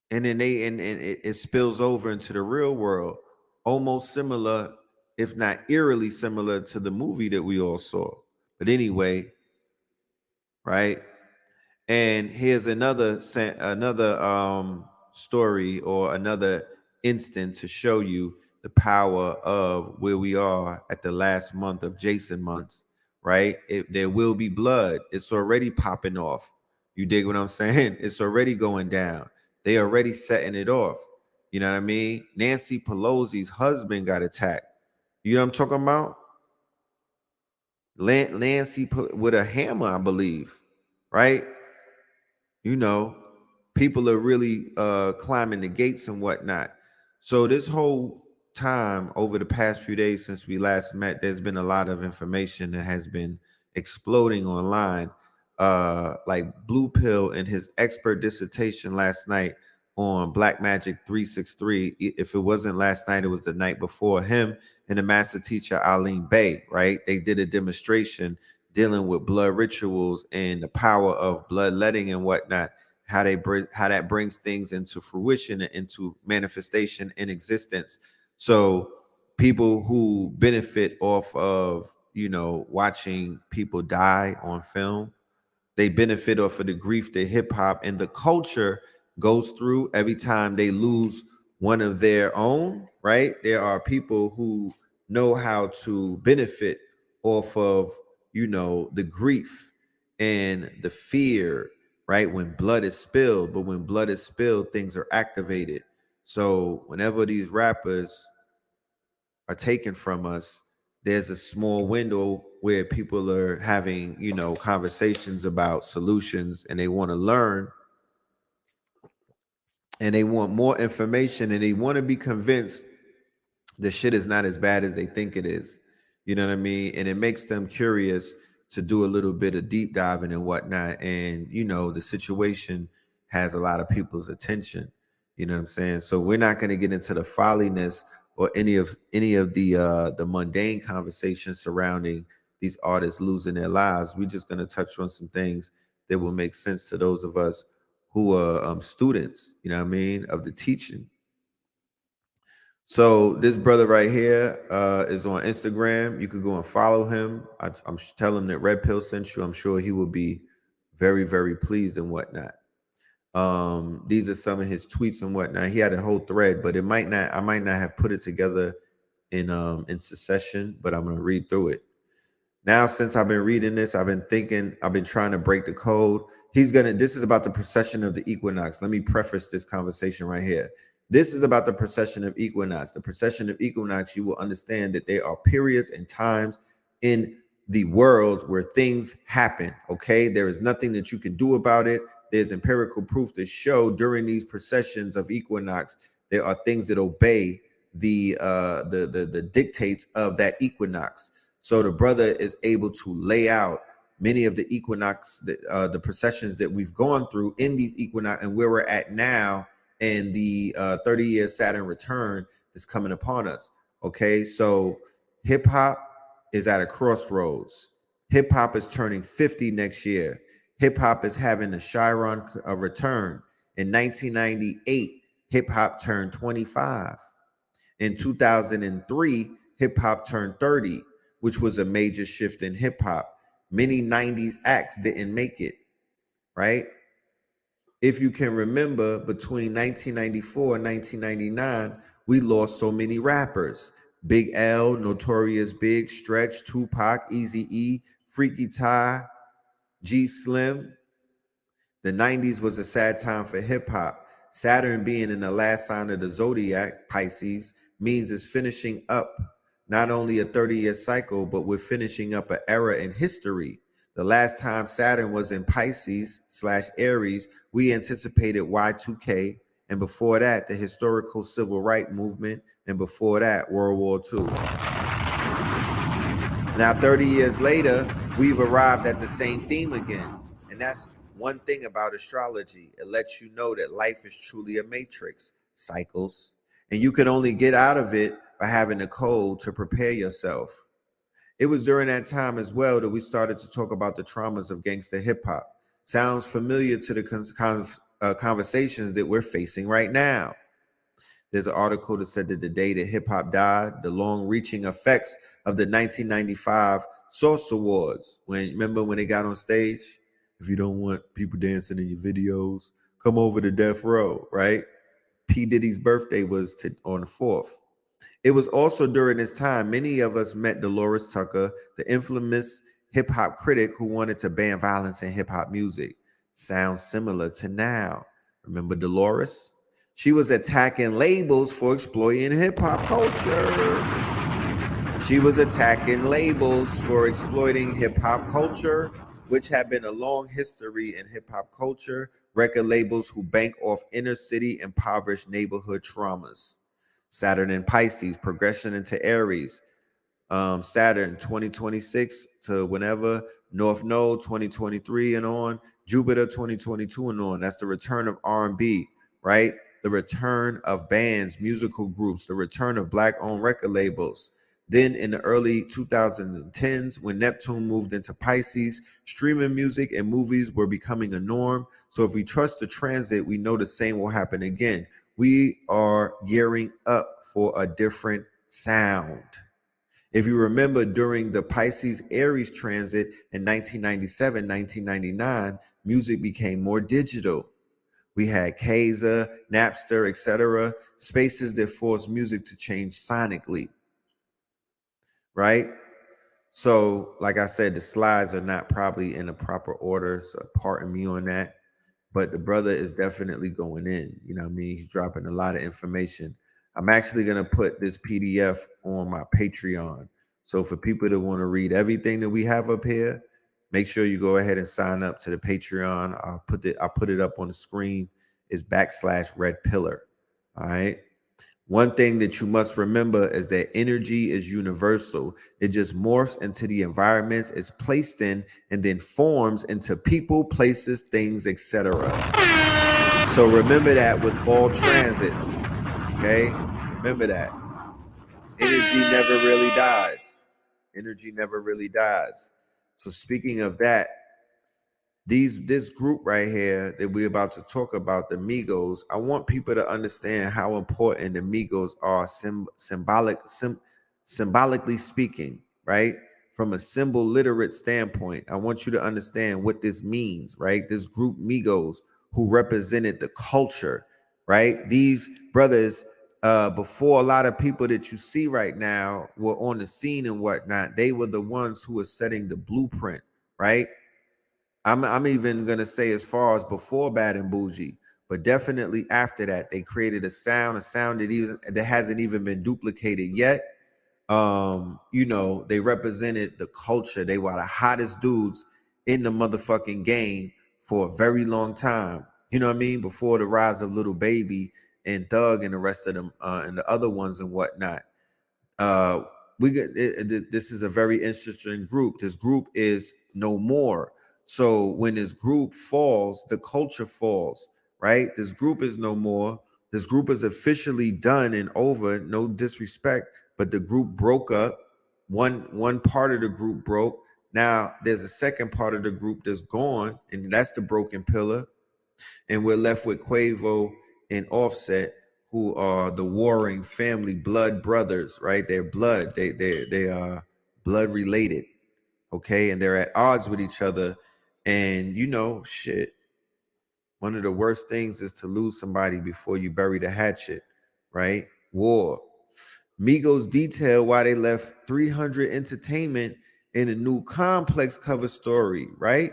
and then it spills over into the real world, almost similar, if not eerily similar, to the movie that we all saw. But anyway, right? And here's another story, or another instance to show you the power of where we are at the last month of Jason months, right? There will be blood. It's already popping off. You dig what I'm saying? It's already going down. They already setting it off. You know what I mean? Nancy Pelosi's husband got attacked. You know what I'm talking about? Nancy with a hammer, I believe, right? You know, people are really climbing the gates and whatnot. So this whole time, over the past few days since we last met, there's been a lot of information that has been exploding online. Like Blue Pill in his expert dissertation last night on Black Magic 363. If it wasn't last night, it was the night before. Him and the master teacher Aline Bay, right? They did a demonstration dealing with blood rituals and the power of bloodletting and whatnot. How that brings things into fruition and into manifestation in existence. So people who benefit off of, you know, watching people die on film, they benefit off of the grief that hip hop and the culture goes through every time they lose one of their own, right? There are people who know how to benefit off of, you know, the grief and the fear, right? When blood is spilled, but when blood is spilled, things are activated. So whenever these rappers are taken from us, there's a small window where people are having, you know, conversations about solutions, and they want to learn and they want more information, and they want to be convinced the shit is not as bad as they think it is. You know what I mean? And it makes them curious to do a little bit of deep diving and whatnot. And, you know, the situation has a lot of people's attention. You know what I'm saying? So we're not going to get into the folliness or any of the mundane conversations surrounding these artists losing their lives. We're just going to touch on some things that will make sense to those of us who are students, you know what I mean, of the teaching. So this brother right here is on Instagram. You could go and follow him. I'm telling him that Red Pill sent you. I'm sure he will be very, very pleased and whatnot. These are some of his tweets and whatnot. He had a whole thread, but I might not have put it together in succession, but I'm gonna read through it. Now, since I've been reading this, I've been trying to break the code. This is about the procession of the equinox. Let me preface this conversation right here. This is about the procession of equinox. The procession of equinox, you will understand that there are periods and times in the world where things happen, okay? There is nothing that you can do about it. There's empirical proof to show during these processions of equinox, there are things that obey the dictates of that equinox. So the brother is able to lay out many of the equinox, the processions that we've gone through in these equinox and where we're at now, and the 30-year Saturn return is coming upon us. Okay, so hip hop is at a crossroads. Hip hop is turning 50 next year. Hip hop is having a Chiron return. In 1998, hip hop turned 25. In 2003, hip hop turned 30, which was a major shift in hip hop. Many 90s acts didn't make it, right? If you can remember, between 1994 and 1999, we lost so many rappers. Big L, Notorious Big, Stretch, Tupac, Eazy-E, Freaky Ty, G Slim. The 90s was a sad time for hip hop. Saturn being in the last sign of the zodiac, Pisces, means it's finishing up not only a 30-year cycle, but we're finishing up an era in history. The last time Saturn was in Pisces/Aries, we anticipated Y2K, and before that, the historical civil rights movement, and before that, World War II. Now, 30 years later, we've arrived at the same theme again, and that's one thing about astrology. It lets you know that life is truly a matrix, cycles, and you can only get out of it by having a code to prepare yourself. It was during that time as well that we started to talk about the traumas of gangster hip hop. Sounds familiar to the conversations that we're facing right now. There's an article that said that the day that hip hop died, the long-reaching effects of the 1995 Source Awards. Remember when they got on stage? If you don't want people dancing in your videos, come over to Death Row, right? P. Diddy's birthday was on the 4th. It was also during this time, many of us met Dolores Tucker, the infamous hip hop critic who wanted to ban violence in hip hop music. Sounds similar to now. Remember Dolores? She was attacking labels for exploiting hip hop culture. She was attacking labels for exploiting hip hop culture, which had been a long history in hip hop culture, record labels who bank off inner city impoverished neighborhood traumas. Saturn in Pisces, progression into Aries. Saturn 2026 to whenever, North Node 2023 and on, Jupiter 2022 and on. That's the return of R&B, right? The return of bands, musical groups, the return of Black-owned record labels. Then in the early 2010s, when Neptune moved into Pisces, streaming music and movies were becoming a norm. So if we trust the transit, we know the same will happen again. We are gearing up for a different sound. If you remember, during the Pisces Aries transit in 1997, 1999, music became more digital. We had Kaiser, Napster, etc., spaces that forced music to change sonically, right? So, like I said, the slides are not probably in the proper order, so pardon me on that. But the brother is definitely going in. You know what I mean? He's dropping a lot of information. I'm actually going to put this PDF on my Patreon. So for people that want to read everything that we have up here, make sure you go ahead and sign up to the Patreon. I'll put it up on the screen. It's /Red Pillar. All right. One thing that you must remember is that energy is universal. It just morphs into the environments it's placed in and then forms into people, places, things, etc. So remember that with all transits, okay? Remember that. Energy never really dies. Energy never really dies. So speaking of that, this group right here that we're about to talk about, the Migos, I want people to understand how important the Migos are symbolically speaking, right? From a symbol literate standpoint, I want you to understand what this means, right? This group Migos who represented the culture, right? These brothers, before a lot of people that you see right now were on the scene and whatnot, they were the ones who were setting the blueprint, right? I'm even gonna say as far as before Bad and Bougie, but definitely after that, they created a sound that hasn't even been duplicated yet. You know, they represented the culture. They were the hottest dudes in the motherfucking game for a very long time. You know what I mean? Before the rise of Little Baby and Thug and the rest of them and the other ones and whatnot. This is a very interesting group. This group is no more. So when this group falls, the culture falls, right? This group is no more. This group is officially done and over. No disrespect, but the group broke up. One part of the group broke. Now there's a second part of the group that's gone, and that's the broken pillar. And we're left with Quavo and Offset, who are the warring family blood brothers, right? They're blood. They are blood related, okay? And they're at odds with each other. And you know, shit, one of the worst things is to lose somebody before you bury the hatchet, right? War. Migos detail why they left 300 Entertainment in a new Complex cover story, right?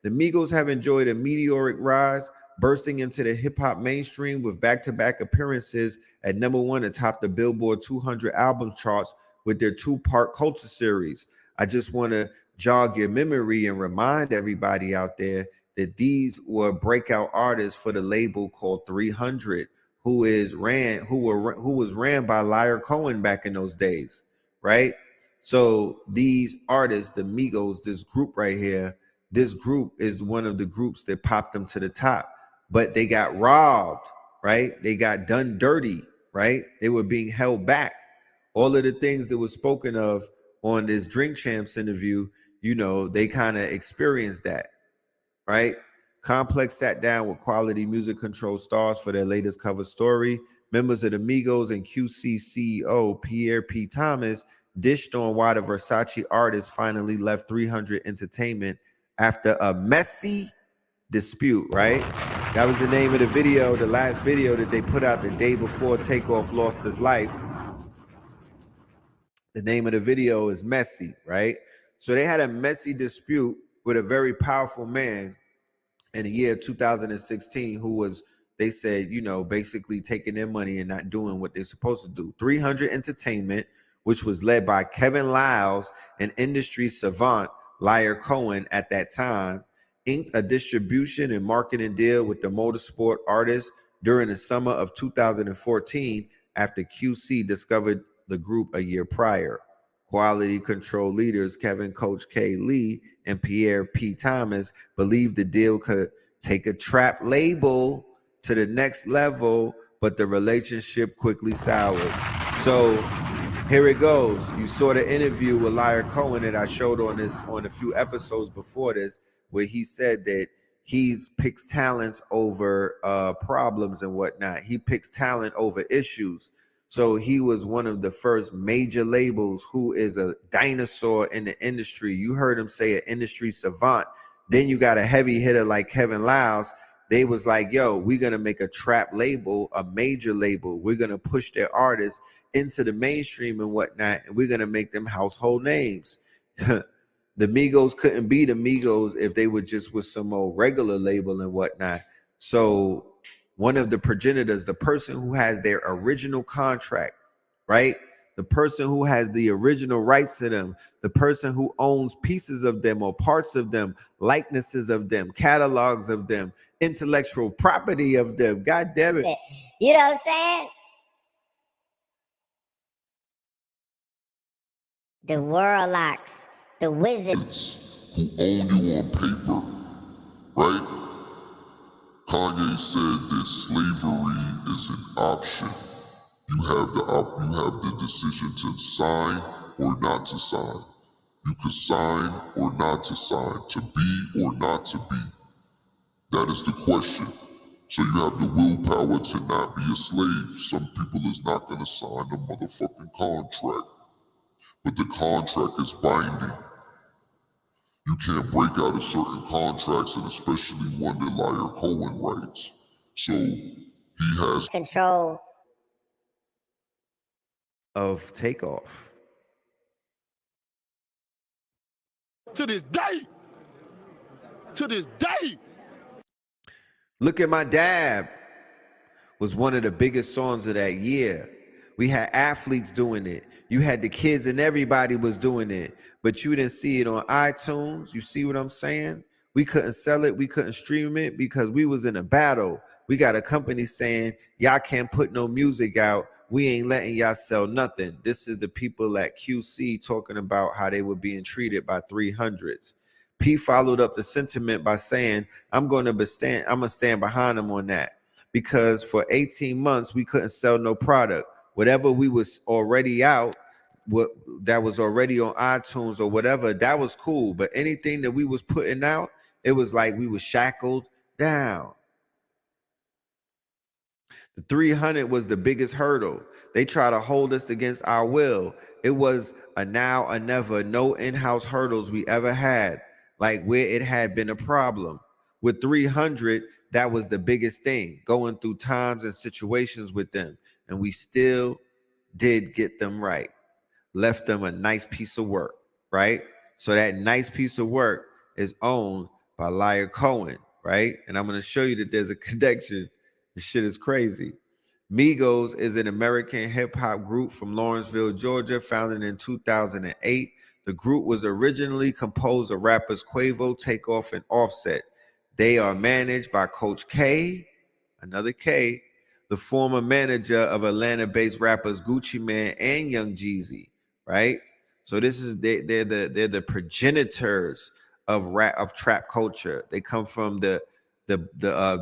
The Migos have enjoyed a meteoric rise, bursting into the hip-hop mainstream with back-to-back appearances at #1 atop the Billboard 200 album charts with their two-part Culture series. I just want to jog your memory and remind everybody out there that these were breakout artists for the label called 300, who was ran by Liar Cohen back in those days, right? So these artists, the Migos, this group right here, this group is one of the groups that popped them to the top, but they got robbed, right? They got done dirty, right? They were being held back. All of the things that was spoken of on this Drink Champs interview, you know, they kind of experienced that, right? Complex sat down with Quality Music Control stars for their latest cover story. Members of the Migos and QC CEO Pierre P. Thomas dished on why the Versace artist finally left 300 Entertainment after a messy dispute, right? That was the name of the video, the last video that they put out the day before Takeoff lost his life. The name of the video is Messy, right? So they had a messy dispute with a very powerful man in the year 2016 who was, they said, you know, basically taking their money and not doing what they're supposed to do. 300 Entertainment, which was led by Kevin Liles, an industry savant, Liar Cohen at that time, inked a distribution and marketing deal with the motorsport artist during the summer of 2014 after QC discovered the group a year prior. Quality Control leaders Kevin Coach K. Lee and Pierre P. Thomas believed the deal could take a trap label to the next level, but the relationship quickly soured. So here it goes. You saw the interview with Liar Cohen that I showed on a few episodes before this, where he said that he's picks talents over problems and whatnot. He picks talent over issues. So he was one of the first major labels who is a dinosaur in the industry. You heard him say an industry savant. Then you got a heavy hitter like Kevin Liles. They was like, yo, we're going to make a trap label, a major label. We're going to push their artists into the mainstream and whatnot, and we're going to make them household names. The Migos couldn't be the Migos if they were just with some old regular label and whatnot. So one of the progenitors, the person who has their original contract, right? The person who has the original rights to them, the person who owns pieces of them or parts of them, likenesses of them, catalogs of them, intellectual property of them. God damn it. You know what I'm saying? The warlocks, the wizards. Who own you on paper, right? Kanye said that slavery is an option. You have the decision to sign or not to sign. You could sign or not to sign, to be or not to be. That is the question. So you have the willpower to not be a slave. Some people is not gonna sign a motherfucking contract. But the contract is binding. You can't break out of certain contracts, and especially one that Liar Cohen writes. So he has control of Takeoff. To this day. To this day. Look at My Dab was one of the biggest songs of that year. We had athletes doing it. You had the kids and everybody was doing it, but you didn't see it on iTunes. You see what I'm saying? We couldn't sell it. We couldn't stream it because we was in a battle. We got a company saying, y'all can't put no music out. We ain't letting y'all sell nothing. This is the people at QC talking about how they were being treated by 300s. P followed up the sentiment by saying, I'm going to stand behind him on that, because for 18 months, we couldn't sell no product. Whatever we was already out, what that was already on iTunes or whatever, that was cool. But anything that we was putting out, it was like we was shackled down. The 300 was the biggest hurdle. They try to hold us against our will. It was a now or never, no in-house hurdles we ever had, like where it had been a problem. With 300, that was the biggest thing, going through times and situations with them. And we still did get them right. Left them a nice piece of work, right? So that nice piece of work is owned by Liar Cohen, right? And I'm going to show you that there's a connection. This shit is crazy. Migos is an American hip-hop group from Lawrenceville, Georgia, founded in 2008. The group was originally composed of rappers Quavo, Takeoff, and Offset. They are managed by Coach K, another K, the former manager of Atlanta-based rappers Gucci Mane and Young Jeezy, right? So this is they're the progenitors of trap culture. They come from the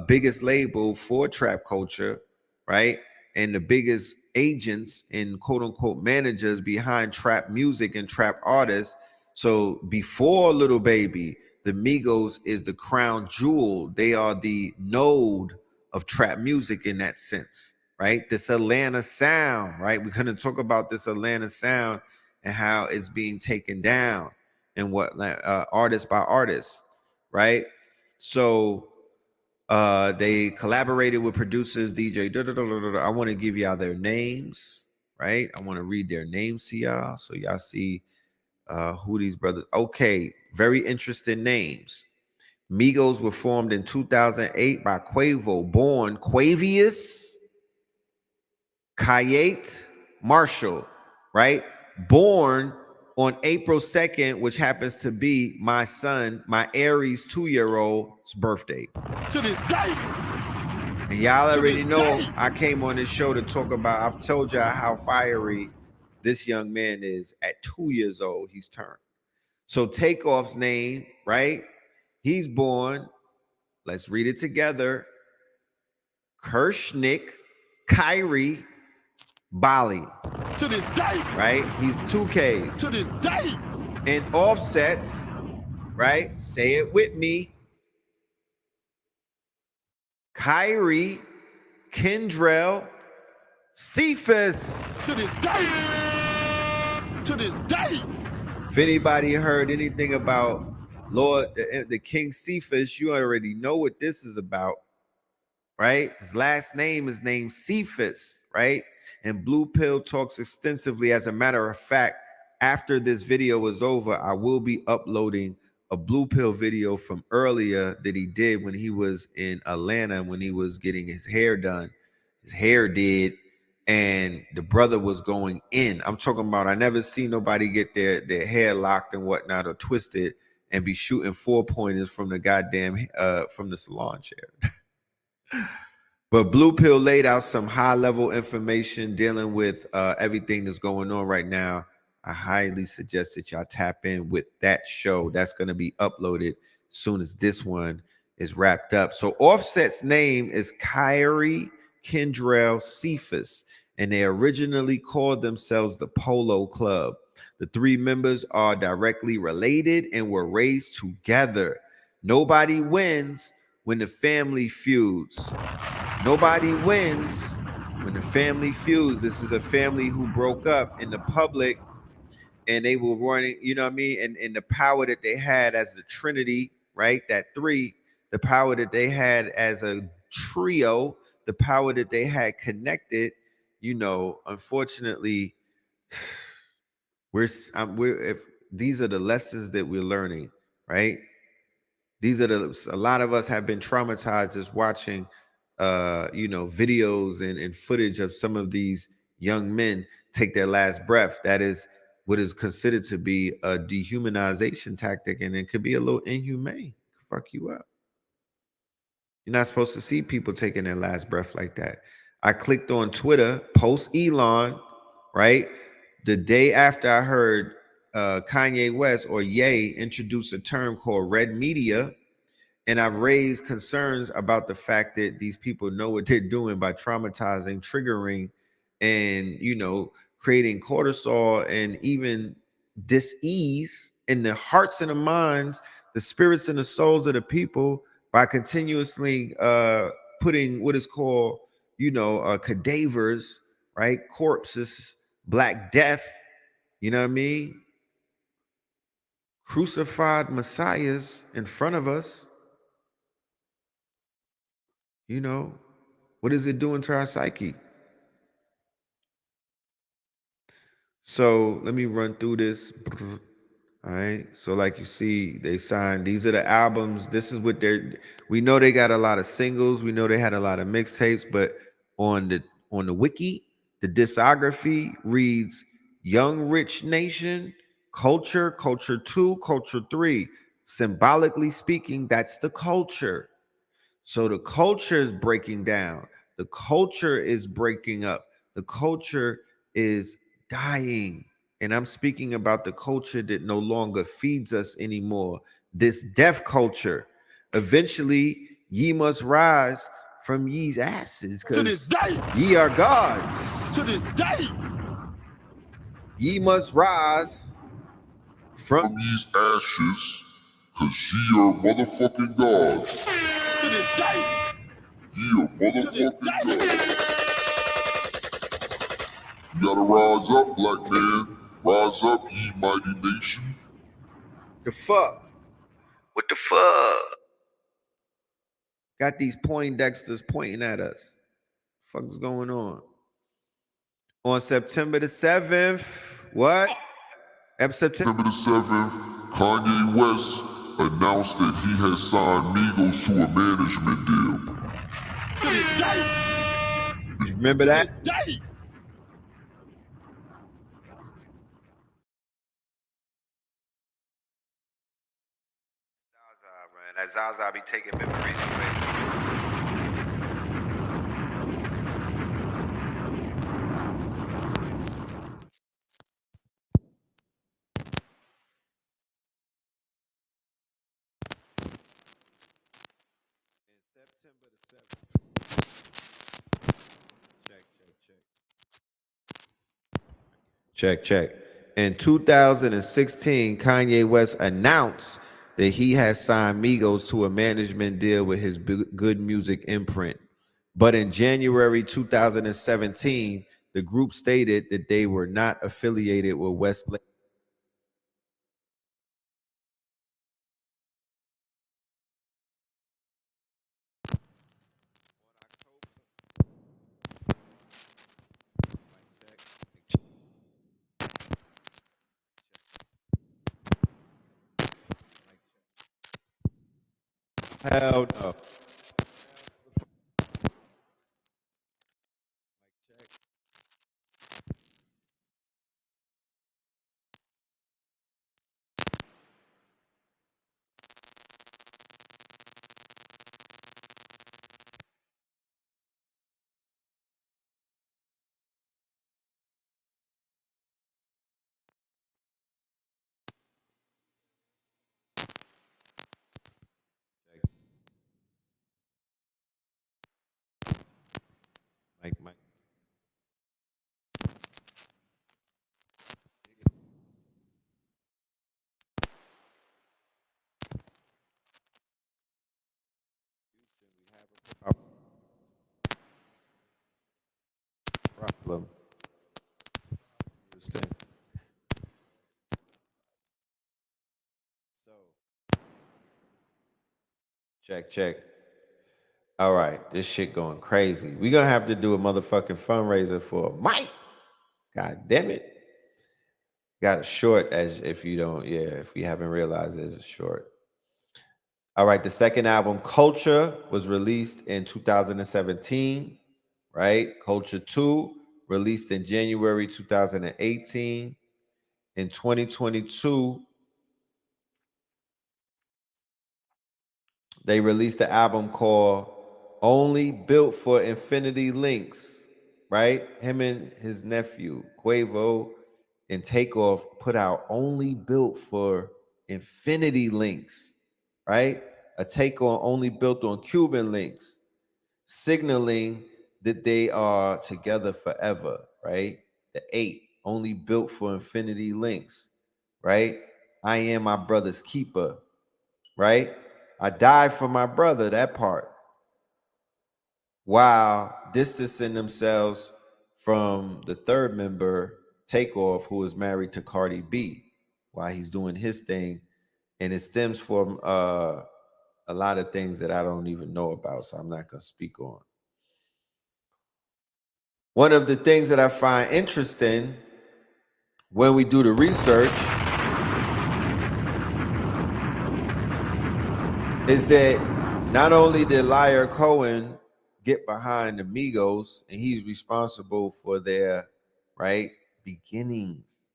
biggest label for trap culture, right? And the biggest agents and quote unquote managers behind trap music and trap artists. So before Little Baby, the Migos is the crown jewel. They are the node of trap music in that sense, right? This Atlanta sound, right? We're going to talk about this Atlanta sound and how it's being taken down and what artist by artist, right? So they collaborated with producers, DJ. I want to give y'all their names, right? I want to read their names to y'all so y'all see who these brothers. Okay, very interesting names. Migos were formed in 2008 by Quavo, born Quavius Kayate Marshall, right? Born on April 2nd, which happens to be my son, my Aries 2-year-old's birthday. To this day. And y'all already know I came on this show to talk about, I've told y'all how fiery this young man is. At 2 years old, he's turned. So Takeoff's name, right? He's born, let's read it together, Kirshnik, Kyrie, Bali. To this day. Right? He's 2Ks. To this day. And offsets, right? Say it with me. Kyrie, Kendrell, Cephas. To this day. To this day. If anybody heard anything about Lord, the King Cephas, you already know what this is about, right? His last name is named Cephas, right? And Blue Pill talks extensively. As a matter of fact, after this video is over, I will be uploading a Blue Pill video from earlier that he did when he was in Atlanta, when he was getting his hair done. His hair did, and the brother was going in. I'm talking about, I never seen nobody get their hair locked and whatnot or twisted and be shooting 4-pointers from the goddamn from the salon chair. But Blue Pill laid out some high-level information dealing with everything that's going on right now. I highly suggest that y'all tap in with that show. That's going to be uploaded as soon as this one is wrapped up. So Offset's name is Kyrie Kendrell Cephas, and they originally called themselves the Polo Club. The three members are directly related and were raised together. Nobody wins when the family feuds. Nobody wins when the family feuds. This is a family who broke up in the public, and they were running, you know what I mean? And the power that they had as the Trinity, right? That three, the power that they had as a trio, the power that they had connected, you know, unfortunately, if these are the lessons that we're learning, right? These are a lot of us have been traumatized just watching you know, videos and footage of some of these young men take their last breath. That is what is considered to be a dehumanization tactic, and it could be a little inhumane. Fuck you up. You're not supposed to see people taking their last breath like that. I clicked on Twitter, post Elon, right? The day after I heard Kanye West, or Ye, introduce a term called red media. And I've raised concerns about the fact that these people know what they're doing by traumatizing, triggering, and, you know, creating cortisol and even dis-ease in the hearts and the minds, the spirits and the souls of the people by continuously putting what is called, you know, cadavers, right? Corpses, Black Death, you know what I mean? Crucified messiahs in front of us. You know, what is it doing to our psyche? So let me run through this. All right. So like you see, they signed, these are the albums. This is what we know they got a lot of singles. We know they had a lot of mixtapes, but on the wiki, the discography reads Young Rich Nation, Culture, Culture 2, Culture 3. Symbolically speaking, that's the culture. So the culture is breaking down. The culture is breaking up. The culture is dying. And I'm speaking about the culture that no longer feeds us anymore. This deaf culture. Eventually, ye must rise from ye's asses, because ye are gods. To this day. Ye must rise from ye's ashes, because ye are motherfucking gods. To this day. Ye are motherfucking gods. You gotta rise up, black man. Rise up, ye mighty nation. The fuck? What the fuck? Got these Poindexters pointing at us. What the fuck is going on? On September the 7th, what? September the 7th, Kanye West announced that he has signed Migos to a management deal. To this day. You remember that? To this day. That Zaza be taking memories away. September the 7th. Check, check. In 2016, Kanye West announced that he has signed Migos to a management deal with his Good Music imprint. But in January 2017, the group stated that they were not affiliated with West. Hell no. Mike. Problem. Understand? So, check. All right, this shit going crazy. We're gonna have to do a motherfucking fundraiser for Mike. God damn it. Got a short, as if you don't, if you haven't realized there's a short. All right, the second album, Culture, was released in 2017, right? Culture 2, released in January 2018. In 2022, they released an album called Only Built for Infinity Links, right? Him and his nephew, Quavo, and Takeoff put out Only Built for Infinity Links, right? A take on Only Built on Cuban links, signaling that they are together forever, right? The 8, Only Built for Infinity Links, right? I am my brother's keeper, right? I died for my brother, that part, while distancing themselves from the third member, Takeoff, who is married to Cardi B, while he's doing his thing. And it stems from a lot of things that I don't even know about, so I'm not going to speak on. One of the things that I find interesting when we do the research is that not only did Liar Cohen get behind the Migos, and he's responsible for their, right, beginnings,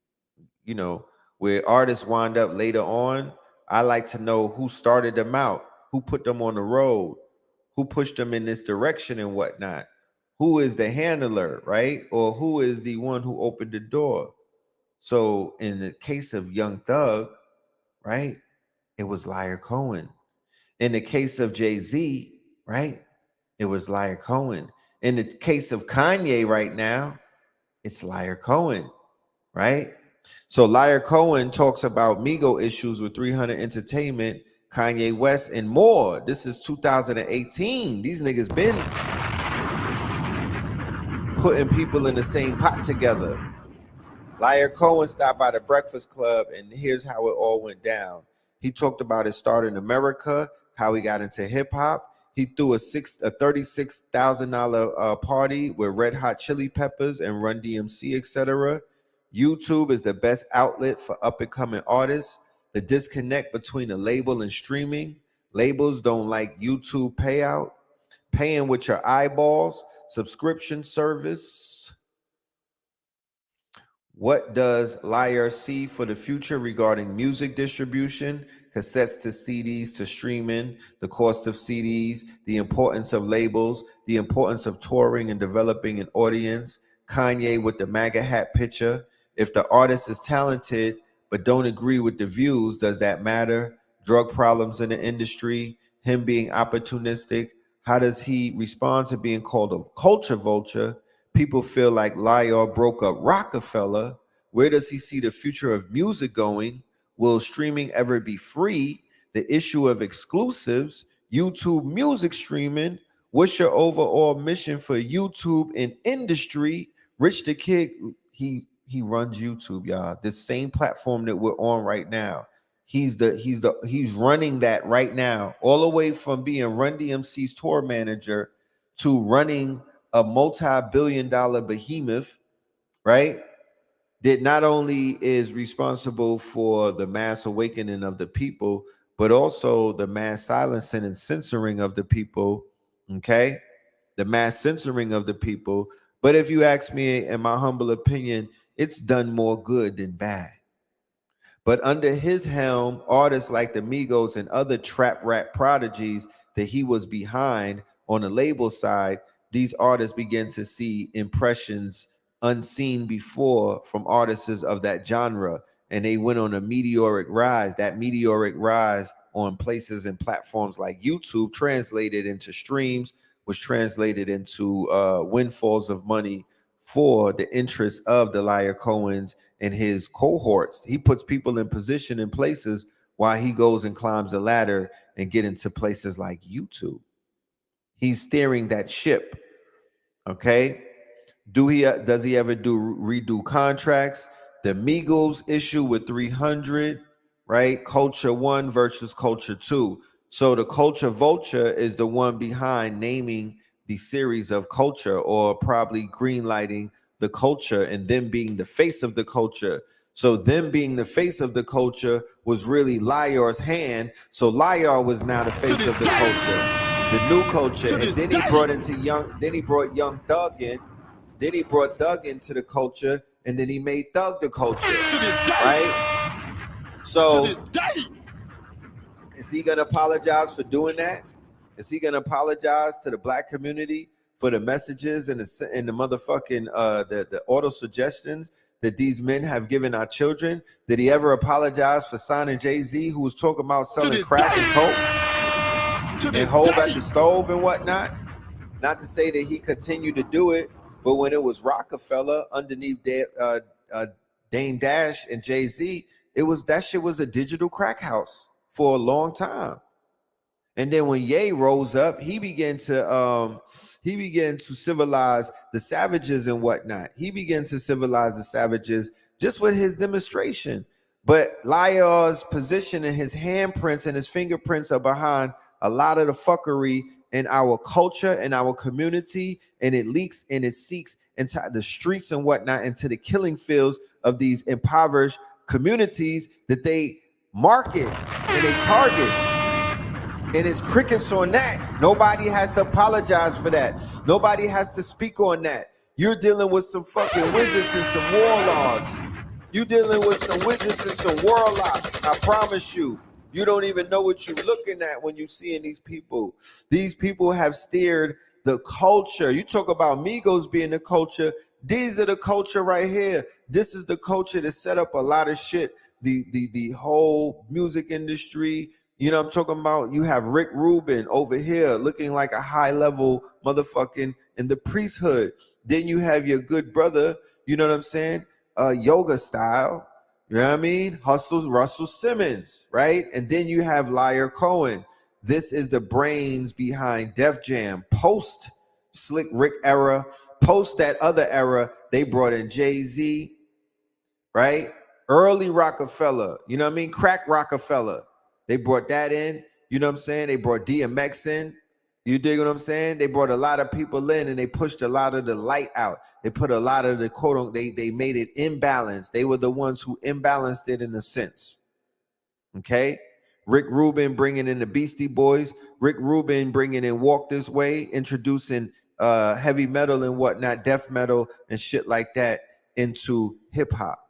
you know, where artists wind up later on. I like to know who started them out, who put them on the road, who pushed them in this direction and whatnot. Who is the handler, right? Or who is the one who opened the door? So in the case of Young Thug, right, it was Liar Cohen. In the case of Jay-Z, right, it was Liar Cohen. In the case of Kanye right now, it's Liar Cohen, right? So Liar Cohen talks about Migo issues with 300 Entertainment, Kanye West, and more. This is 2018. These niggas been putting people in the same pot together. Liar Cohen stopped by the Breakfast Club, and here's how it all went down. He talked about his start in America, how he got into hip hop. He threw a $36,000 party with Red Hot Chili Peppers and Run DMC, etc. YouTube is the best outlet for up-and-coming artists. The disconnect between the label and streaming. Labels don't like YouTube payout. Paying with your eyeballs. Subscription service. What does Liar see for the future regarding music distribution, cassettes to CDs to streaming, the cost of CDs, the importance of labels, the importance of touring and developing an audience, Kanye with the MAGA hat picture? If the artist is talented but don't agree with the views, does that matter? Drug problems in the industry, him being opportunistic, how does he respond to being called a culture vulture? People feel like Liar broke up Rockefeller. Where does he see the future of music going? Will streaming ever be free? The issue of exclusives, YouTube music streaming. What's your overall mission for YouTube and industry? Rich the Kid, he runs YouTube, y'all. This same platform that we're on right now. He's running that right now, all the way from being Run DMC's tour manager to running a multi-billion-dollar behemoth, right? That not only is responsible for the mass awakening of the people, but also the mass silencing and censoring of the people, okay? The mass censoring of the people. But if you ask me, in my humble opinion, it's done more good than bad. But under his helm, artists like the Migos and other trap rap prodigies that he was behind on the label side, these artists began to see impressions unseen before from artists of that genre. And they went on a meteoric rise. That meteoric rise on places and platforms like YouTube translated into streams, was translated into windfalls of money for the interests of the Liar Cohens and his cohorts. He puts people in position in places while he goes and climbs the ladder and get into places like YouTube. He's steering that ship. Okay. Does he ever redo contracts? The Migos issue with 300, right? Culture 1 versus Culture 2. So the Culture Vulture is the one behind naming the series of Culture, or probably greenlighting the Culture and them being the face of the Culture. So them being the face of the Culture was really Liar's hand. So Liar was now the face of the Culture, the new Culture. And then he brought Young Thug in. Then he brought Thug into the Culture, and then he made Thug the Culture, right? So is he gonna apologize for doing that? Is he gonna apologize to the black community for the messages and the motherfucking the auto suggestions that these men have given our children? Did he ever apologize for signing Jay-Z, who was talking about selling crack and coke and Hove at the stove and whatnot? Not to say that he continued to do it, but when it was Rockefeller underneath Dame Dash and Jay-Z, that shit was a digital crack house for a long time. And then when Ye rose up, he began to civilize the savages and whatnot. He began to civilize the savages just with his demonstration. But Liar's position and his handprints and his fingerprints are behind a lot of the fuckery in our culture and our community, and it leaks and it seeks into the streets and whatnot, into the killing fields of these impoverished communities that they market and they target. And it's crickets on that. Nobody has to apologize for that. Nobody has to speak on that. You're dealing with some fucking wizards and some warlords. You're dealing with some wizards and some warlocks. I promise you. You don't even know what you're looking at when you're seeing these people. These people have steered the culture. You talk about Migos being the culture. These are the culture right here. This is the culture that set up a lot of shit. The whole music industry. You know what I'm talking about? You have Rick Rubin over here looking like a high-level motherfucking in the priesthood. Then you have your good brother, you know what I'm saying? Yoga style. You know what I mean? Russell Simmons, right? And then you have Liar Cohen. This is the brains behind Def Jam. Post Slick Rick era, post that other era, they brought in Jay-Z, right? Early Rockefeller, you know what I mean? Crack Rockefeller. They brought that in, you know what I'm saying? They brought DMX in. You dig what I'm saying? They brought a lot of people in and they pushed a lot of the light out. They put a lot of the quote, they made it imbalanced. They were the ones who imbalanced it in a sense. Okay? Rick Rubin bringing in the Beastie Boys. Rick Rubin bringing in Walk This Way, introducing heavy metal and whatnot, death metal and shit like that into hip hop.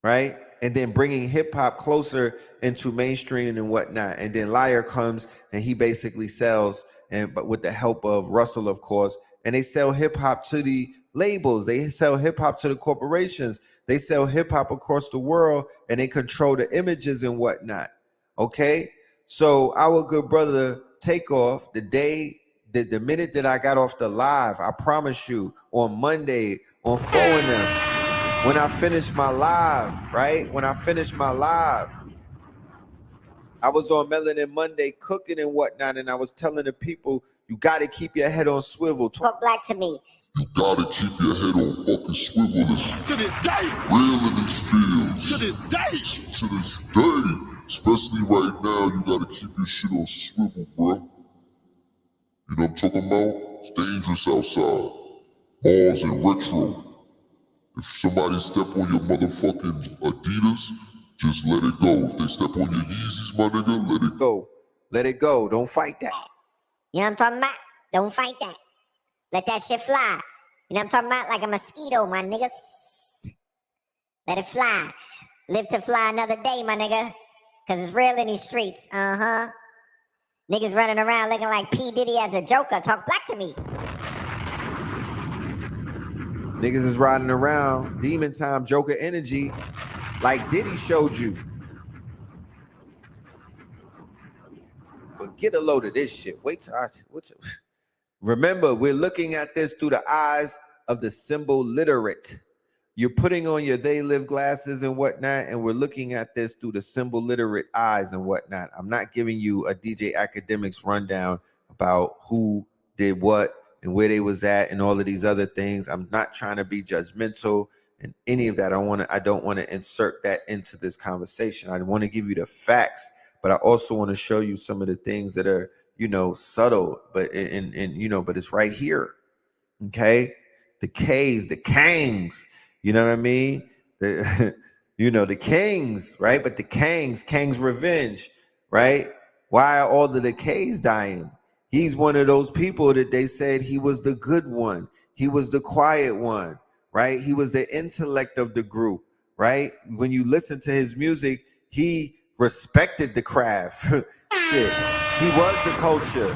Right? And then bringing hip hop closer into mainstream and whatnot. And then Liar comes and he basically sells, but with the help of Russell, of course, and they sell hip hop to the labels. They sell hip hop to the corporations. They sell hip hop across the world, and they control the images and whatnot. Okay. So our good brother Takeoff, the day the minute that I got off the live, I promise you, on Monday, on phone them, when I finished my live, right? When I finished my live, I was on Melanin Monday cooking and whatnot, and I was telling the people, you got to keep your head on swivel. Talk black to me. You gotta keep your head on fucking swivel. To this day. Real in these fields. To this day. To this day. Especially right now, you gotta keep your shit on swivel, bro. You know what I'm talking about? It's dangerous outside. Balls and retro. If somebody step on your motherfucking Adidas, just let it go. If they step on your Yeezys, my nigga, let it go. Let it go. Don't fight that. You know what I'm talking about? Don't fight that. Let that shit fly. You know what I'm talking about? Like a mosquito, my niggas. Let it fly. Live to fly another day, my nigga. Cause it's real in these streets. Uh-huh. Niggas running around looking like P. Diddy as a joker. Talk black to me. Niggas is riding around demon time Joker energy like Diddy showed you. But get a load of this shit. Wait till remember, we're looking at this through the eyes of the symbol literate. You're putting on your they live glasses and whatnot, and we're looking at this through the symbol literate eyes and whatnot. I'm not giving you a DJ Academics rundown about who did what and where they was at and all of these other things. I'm not trying to be judgmental and any of that. I don't want to insert that into this conversation. I want to give you the facts, but I also want to show you some of the things that are, you know, subtle, but but it's right here. Okay, the K's, the KANGS, you know what I mean? The the Kings, right? But the KANGS revenge, right? Why are all of the K's dying? He's one of those people that they said he was the good one. He was the quiet one, right? He was the intellect of the group, right? When you listen to his music, he respected the craft. Shit. He was the culture.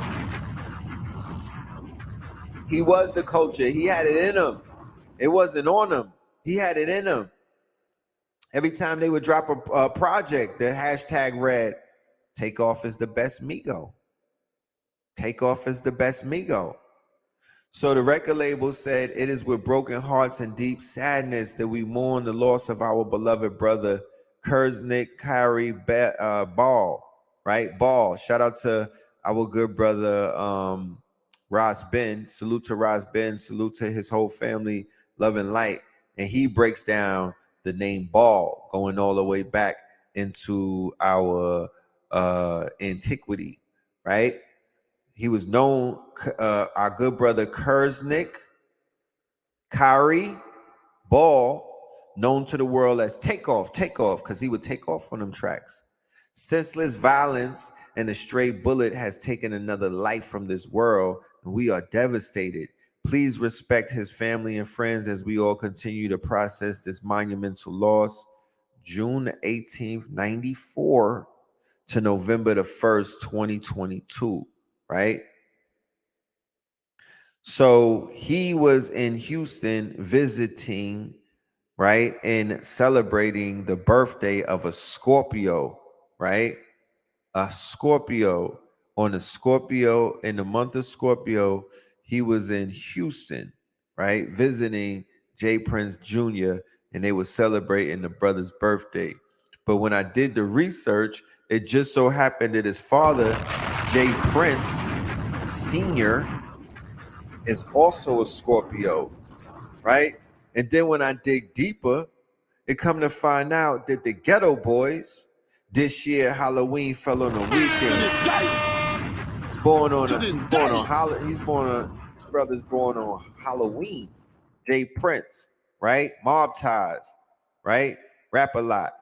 He was the culture. He had it in him. It wasn't on him. He had it in him. Every time they would drop a project, the hashtag read, Takeoff is the best Migo. Takeoff is the best Migo. So the record label said, it is with broken hearts and deep sadness that we mourn the loss of our beloved brother, Kirshnik, Kyrie, Ball, right? Ball. Shout out to our good brother, Ross Ben. Salute to Ross Ben. Salute to his whole family, love and light. And he breaks down the name Ball, going all the way back into our antiquity, right? He was known, our good brother Kirshnik, Khari, Ball, known to the world as Takeoff, because he would take off on them tracks. Senseless violence and a stray bullet has taken another life from this world, and we are devastated. Please respect his family and friends as we all continue to process this monumental loss. June 18th, 94 to November the 1st, 2022. Right? So he was in Houston visiting, right, and celebrating the birthday of a Scorpio, right? A Scorpio. On a Scorpio, in the month of Scorpio, he was in Houston, right, visiting Jay Prince Jr., and they were celebrating the brother's birthday. But when I did the research, it just so happened that his father, Jay Prince Sr., is also a Scorpio, right? And then when I dig deeper, it come to find out that the Ghetto Boys, this year Halloween fell on a weekend. His brother's born on Halloween. Jay Prince, right? Mob ties, right? Rap a lot.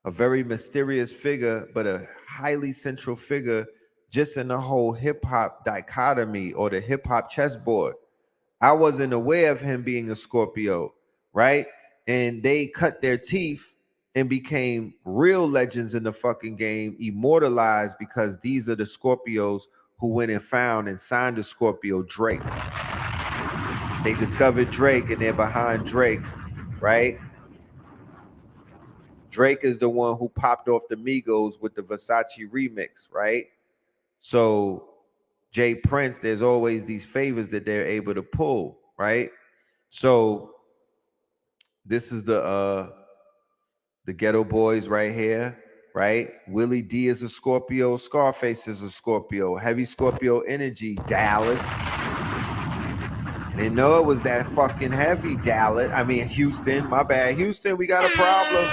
A very mysterious figure, but a highly central figure just in the whole hip-hop dichotomy or the hip-hop chessboard. I wasn't aware of him being a Scorpio, right? And they cut their teeth and became real legends in the fucking game, immortalized, because these are the Scorpios who went and found and signed a Scorpio, Drake. They discovered Drake and they're behind Drake, right? Drake is the one who popped off the Migos with the Versace remix, right? So Jay Prince, there's always these favors that they're able to pull, right? So this is the Ghetto Boys right here, right? Willie D is a Scorpio. Scarface is a Scorpio. Heavy Scorpio energy. Dallas. I didn't know it was that fucking heavy, Dallas. I mean, Houston. My bad. Houston, we got a problem.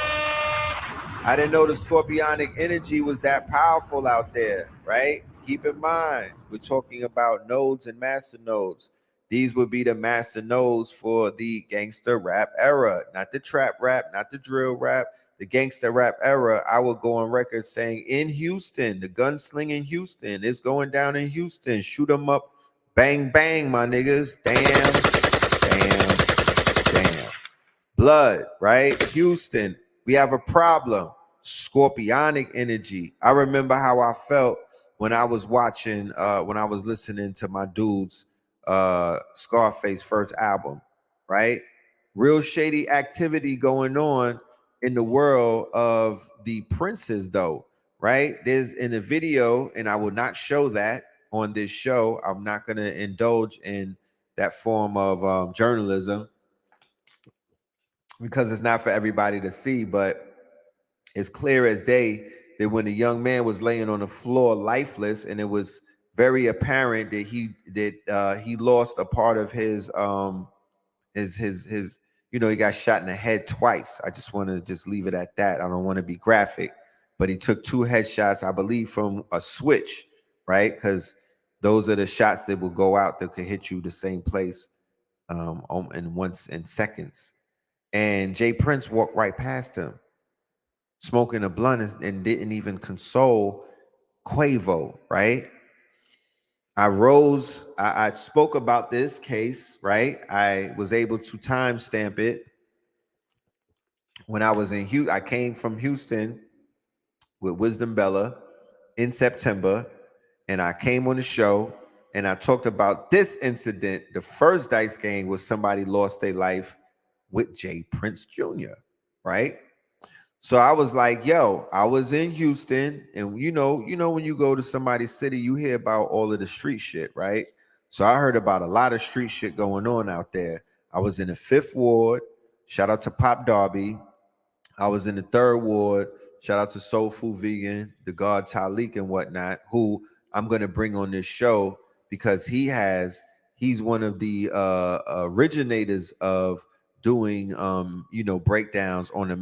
I didn't know the scorpionic energy was that powerful out there, right? Keep in mind, we're talking about nodes and master nodes. These would be the master nodes for the gangster rap era, not the trap rap, not the drill rap, the gangster rap era. I would go on record saying in Houston, the gunsling in Houston, it's going down in Houston. Shoot them up, bang, bang, my niggas. Damn, damn, damn. Blood, right? Houston, we have a problem. Scorpionic energy. I remember how I felt when I was watching, when I was listening to my dude's Scarface first album, right? Real shady activity going on in the world of the princes, though, right? There's in the video, and I will not show that on this show. I'm not going to indulge in that form of journalism because it's not for everybody to see, but it's clear as day that when the young man was laying on the floor lifeless, and it was very apparent that he lost a part of his you know, he got shot in the head twice. I just want to just leave it at that. I don't want to be graphic, but he took 2 headshots, I believe, from a switch, right? Because those are the shots that will go out that could hit you the same place in seconds. And Jay Prince walked right past him, smoking a blunt, and didn't even console Quavo, right? I spoke about this case, right? I was able to timestamp it when I was in Houston. I came from Houston with Wisdom Bella in September, and I came on the show and I talked about this incident. The first dice game was somebody lost their life with Jay Prince Jr., right? So I was like, yo, I was in Houston, and you know, when you go to somebody's city, you hear about all of the street shit, right? So I heard about a lot of street shit going on out there. I was in the 5th Ward. Shout out to Pop Darby. I was in the 3rd Ward. Shout out to Soul Food Vegan, the God Talik and whatnot, who I'm going to bring on this show because he's one of the originators of doing you know, breakdowns on the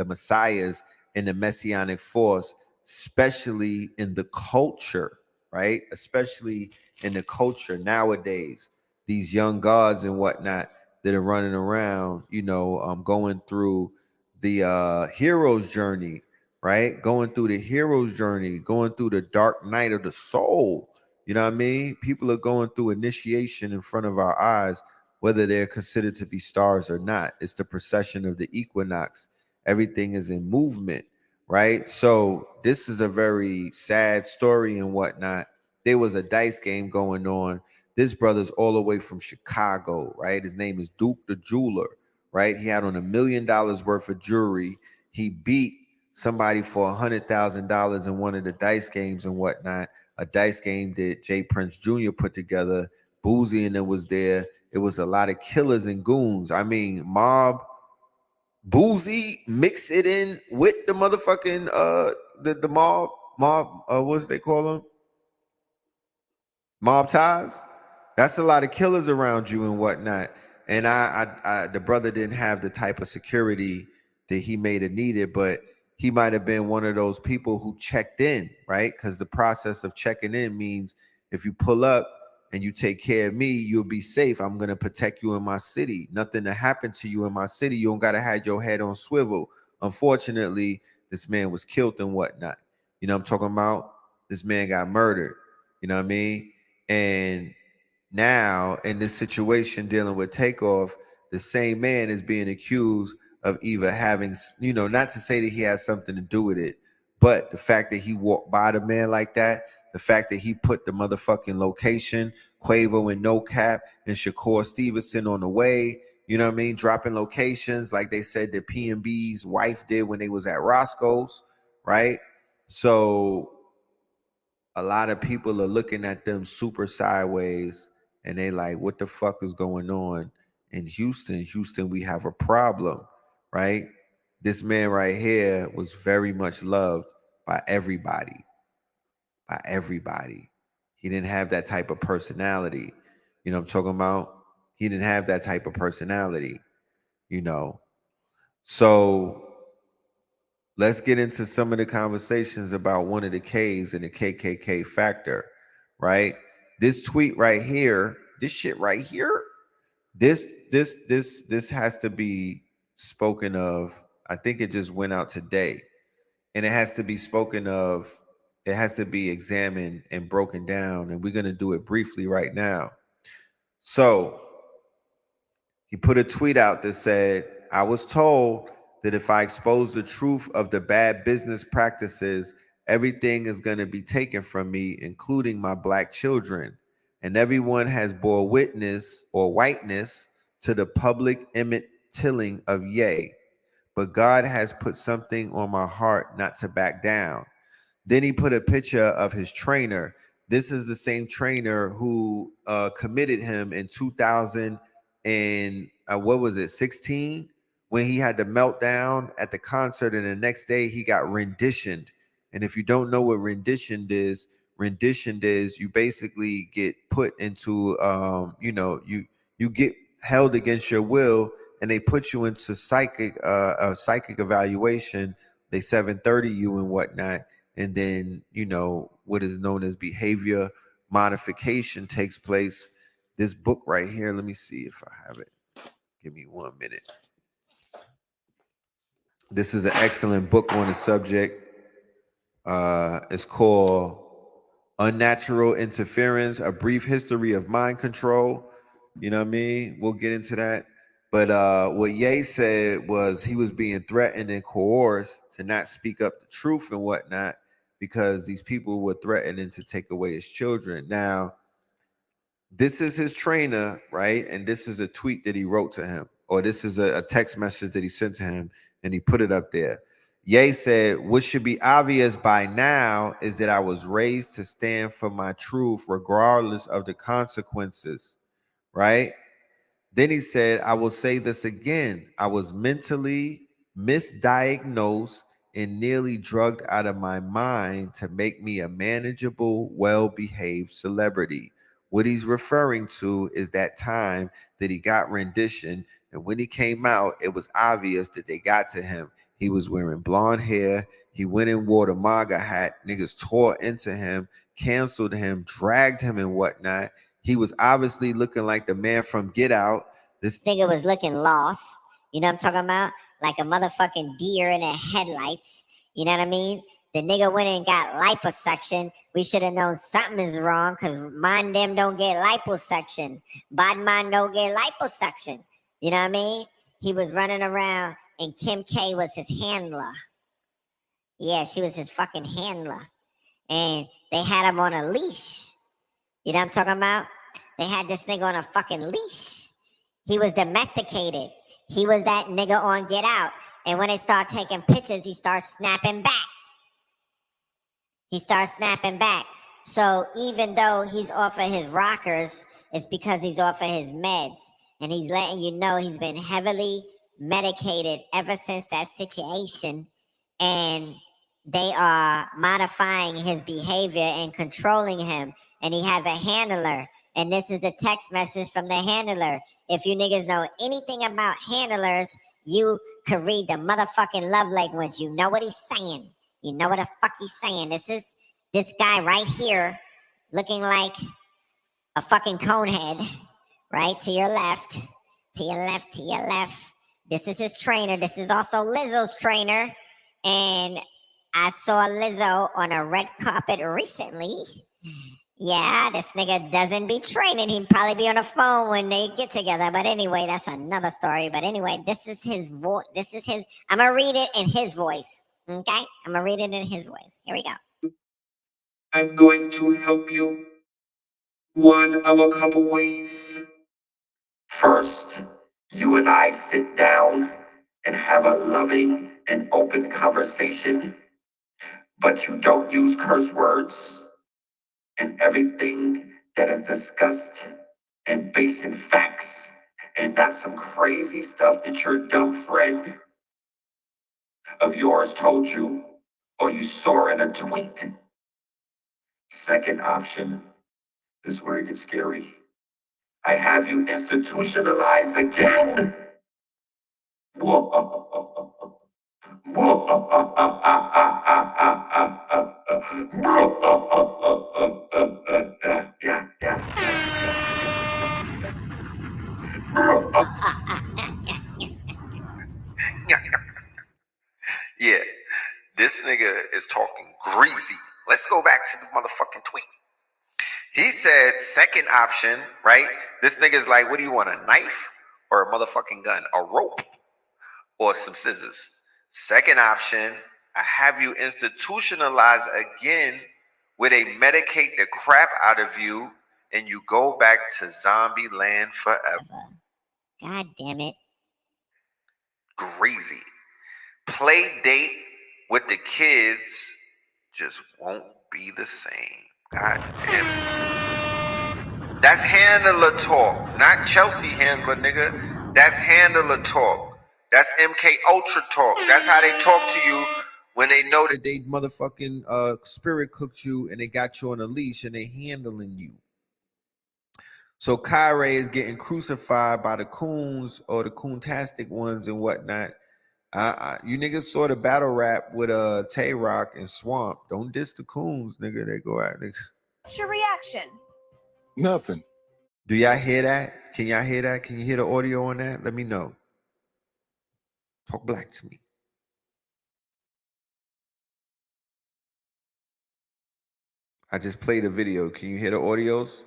messiahs and the messianic force, especially in the culture, right? Especially in the culture nowadays, these young gods and whatnot that are running around, you know, going through the hero's journey, right? Going through the hero's journey, going through the dark night of the soul. You know what I mean? People are going through initiation in front of our eyes, whether they're considered to be stars or not. It's the precession of the equinox. Everything is in movement, right? So this is a very sad story and whatnot. There was a dice game going on. This brother's all the way from Chicago, right? His name is Duke the Jeweler, right? He had on $1 million worth of jewelry. He beat somebody for $100,000 in one of the dice games and whatnot. A dice game that Jay Prince Jr. put together. Boozy and it was there. It was a lot of killers and goons. I mean, Mob, Boozy, mix it in with the motherfucking the mob, what's they call them? Mob ties. That's a lot of killers around you and whatnot. And I the brother didn't have the type of security that he made it needed, but he might have been one of those people who checked in, right? Because the process of checking in means if you pull up and you take care of me, you'll be safe. I'm going to protect you in my city. Nothing to happen to you in my city. You don't got to have your head on swivel. Unfortunately, this man was killed and whatnot. You know what I'm talking about? This man got murdered. You know what I mean? And now in this situation dealing with Takeoff, the same man is being accused of either having, you know, not to say that he has something to do with it, but the fact that he walked by the man like that, the fact that he put the motherfucking location, Quavo and No Cap and Shakur Stevenson on the way, you know what I mean? Dropping locations like they said that P&B's wife did when they was at Roscoe's, right? So a lot of people are looking at them super sideways, and they like, what the fuck is going on in Houston? Houston, we have a problem, right? This man right here was very much loved by everybody, by everybody. He didn't have that type of personality. You know what I'm talking about? He didn't have that type of personality, you know. So let's get into some of the conversations about one of the K's and the KKK factor, right? This tweet right here, this shit right here, this has to be spoken of. I think it just went out today, and it has to be spoken of. It has to be examined and broken down, and we're gonna do it briefly right now. So he put a tweet out that said, I was told that if I expose the truth of the bad business practices, everything is going to be taken from me, including my black children. And everyone has bore witness or whiteness to the public image tilling of Ye. But God has put something on my heart not to back down. Then he put a picture of his trainer. This is the same trainer who committed him in 2000 and what was it, 16, when he had the meltdown at the concert, and the next day he got renditioned. And if you don't know what renditioned is you basically get put into you get held against your will, and they put you into psychic evaluation. They 730 you and whatnot, and then what is known as behavior modification takes place. This book right here, let me see if I have it. Give me 1 minute. This is an excellent book on the subject. It's called Unnatural Interference, A Brief History of Mind Control. You know what I mean? We'll get into that. But what Ye said was he was being threatened and coerced to not speak up the truth and whatnot, because these people were threatening to take away his children. Now, this is his trainer, right? And this is a tweet that he wrote to him, or this is a text message that he sent to him, and he put it up there. Ye said, what should be obvious by now is that I was raised to stand for my truth regardless of the consequences, right? Then he said, I will say this again. I was mentally misdiagnosed and nearly drugged out of my mind to make me a manageable, well-behaved celebrity. What he's referring to is that time that he got rendition, and when he came out, it was obvious that they got to him. He was wearing blonde hair. He went and wore the MAGA hat. Niggas tore into him, canceled him, dragged him and whatnot. He was obviously looking like the man from Get Out. This Nigga was looking lost. You know what I'm talking about? Like a motherfucking deer in the headlights. You know what I mean? The nigga went and got liposuction. We should have known something is wrong, because mine them don't get liposuction. Bad man don't get liposuction. You know what I mean? He was running around, and Kim K was his handler. Yeah, she was his fucking handler. And they had him on a leash. You know what I'm talking about? They had this nigga on a fucking leash. He was domesticated. He was that nigga on Get Out. And when they start taking pictures, he starts snapping back. So even though he's off of his rockers, it's because he's off of his meds. And he's letting you know he's been heavily medicated ever since that situation. And they are modifying his behavior and controlling him. And he has a handler. And this is the text message from the handler. If you niggas know anything about handlers, you could read the motherfucking love language. You know what he's saying. You know what the fuck he's saying. This is this guy right here looking like a fucking conehead. Right? To your left. To your left. To your left. This is his trainer. This is also Lizzo's trainer. And I saw Lizzo on a red carpet recently. Yeah, this nigga doesn't be training. He'd probably be on the phone when they get together. But anyway, that's another story. But anyway, this is his voice. I'm going to read it in his voice. Okay? I'm going to read it in his voice. Here we go. I'm going to help you one of a couple ways. First, you and I sit down and have a loving and open conversation, but you don't use curse words. and everything that is discussed and based in facts and not some crazy stuff that your dumb friend of yours told you or you saw in a tweet. Second option is where it gets scary. I have you institutionalized again. Yeah, this nigga is talking greasy. Let's go back to the motherfucking tweet. He said, second option, right? This nigga's like, what do you want, a knife or a motherfucking gun? A rope or some scissors? Second option, I have you institutionalized again where they medicate the crap out of you and you go back to zombie land forever. God damn it. Crazy. Play date with the kids just won't be the same. God damn it. That's handler talk, not Chelsea handler, nigga. That's handler talk. That's MK Ultra talk. That's how they talk to you when they know that they motherfucking spirit cooked you and they got you on a leash and they handling you. So Kyrie is getting crucified by the coons or the coontastic ones and whatnot. You niggas saw the battle rap with Tay Rock and Swamp. Don't diss the coons, nigga. They go out. Nigga. What's your reaction? Nothing. Do y'all hear that? Can y'all hear that? Can you hear the audio on that? Let me know. Talk black to me. I just played a video. Can you hear the audios?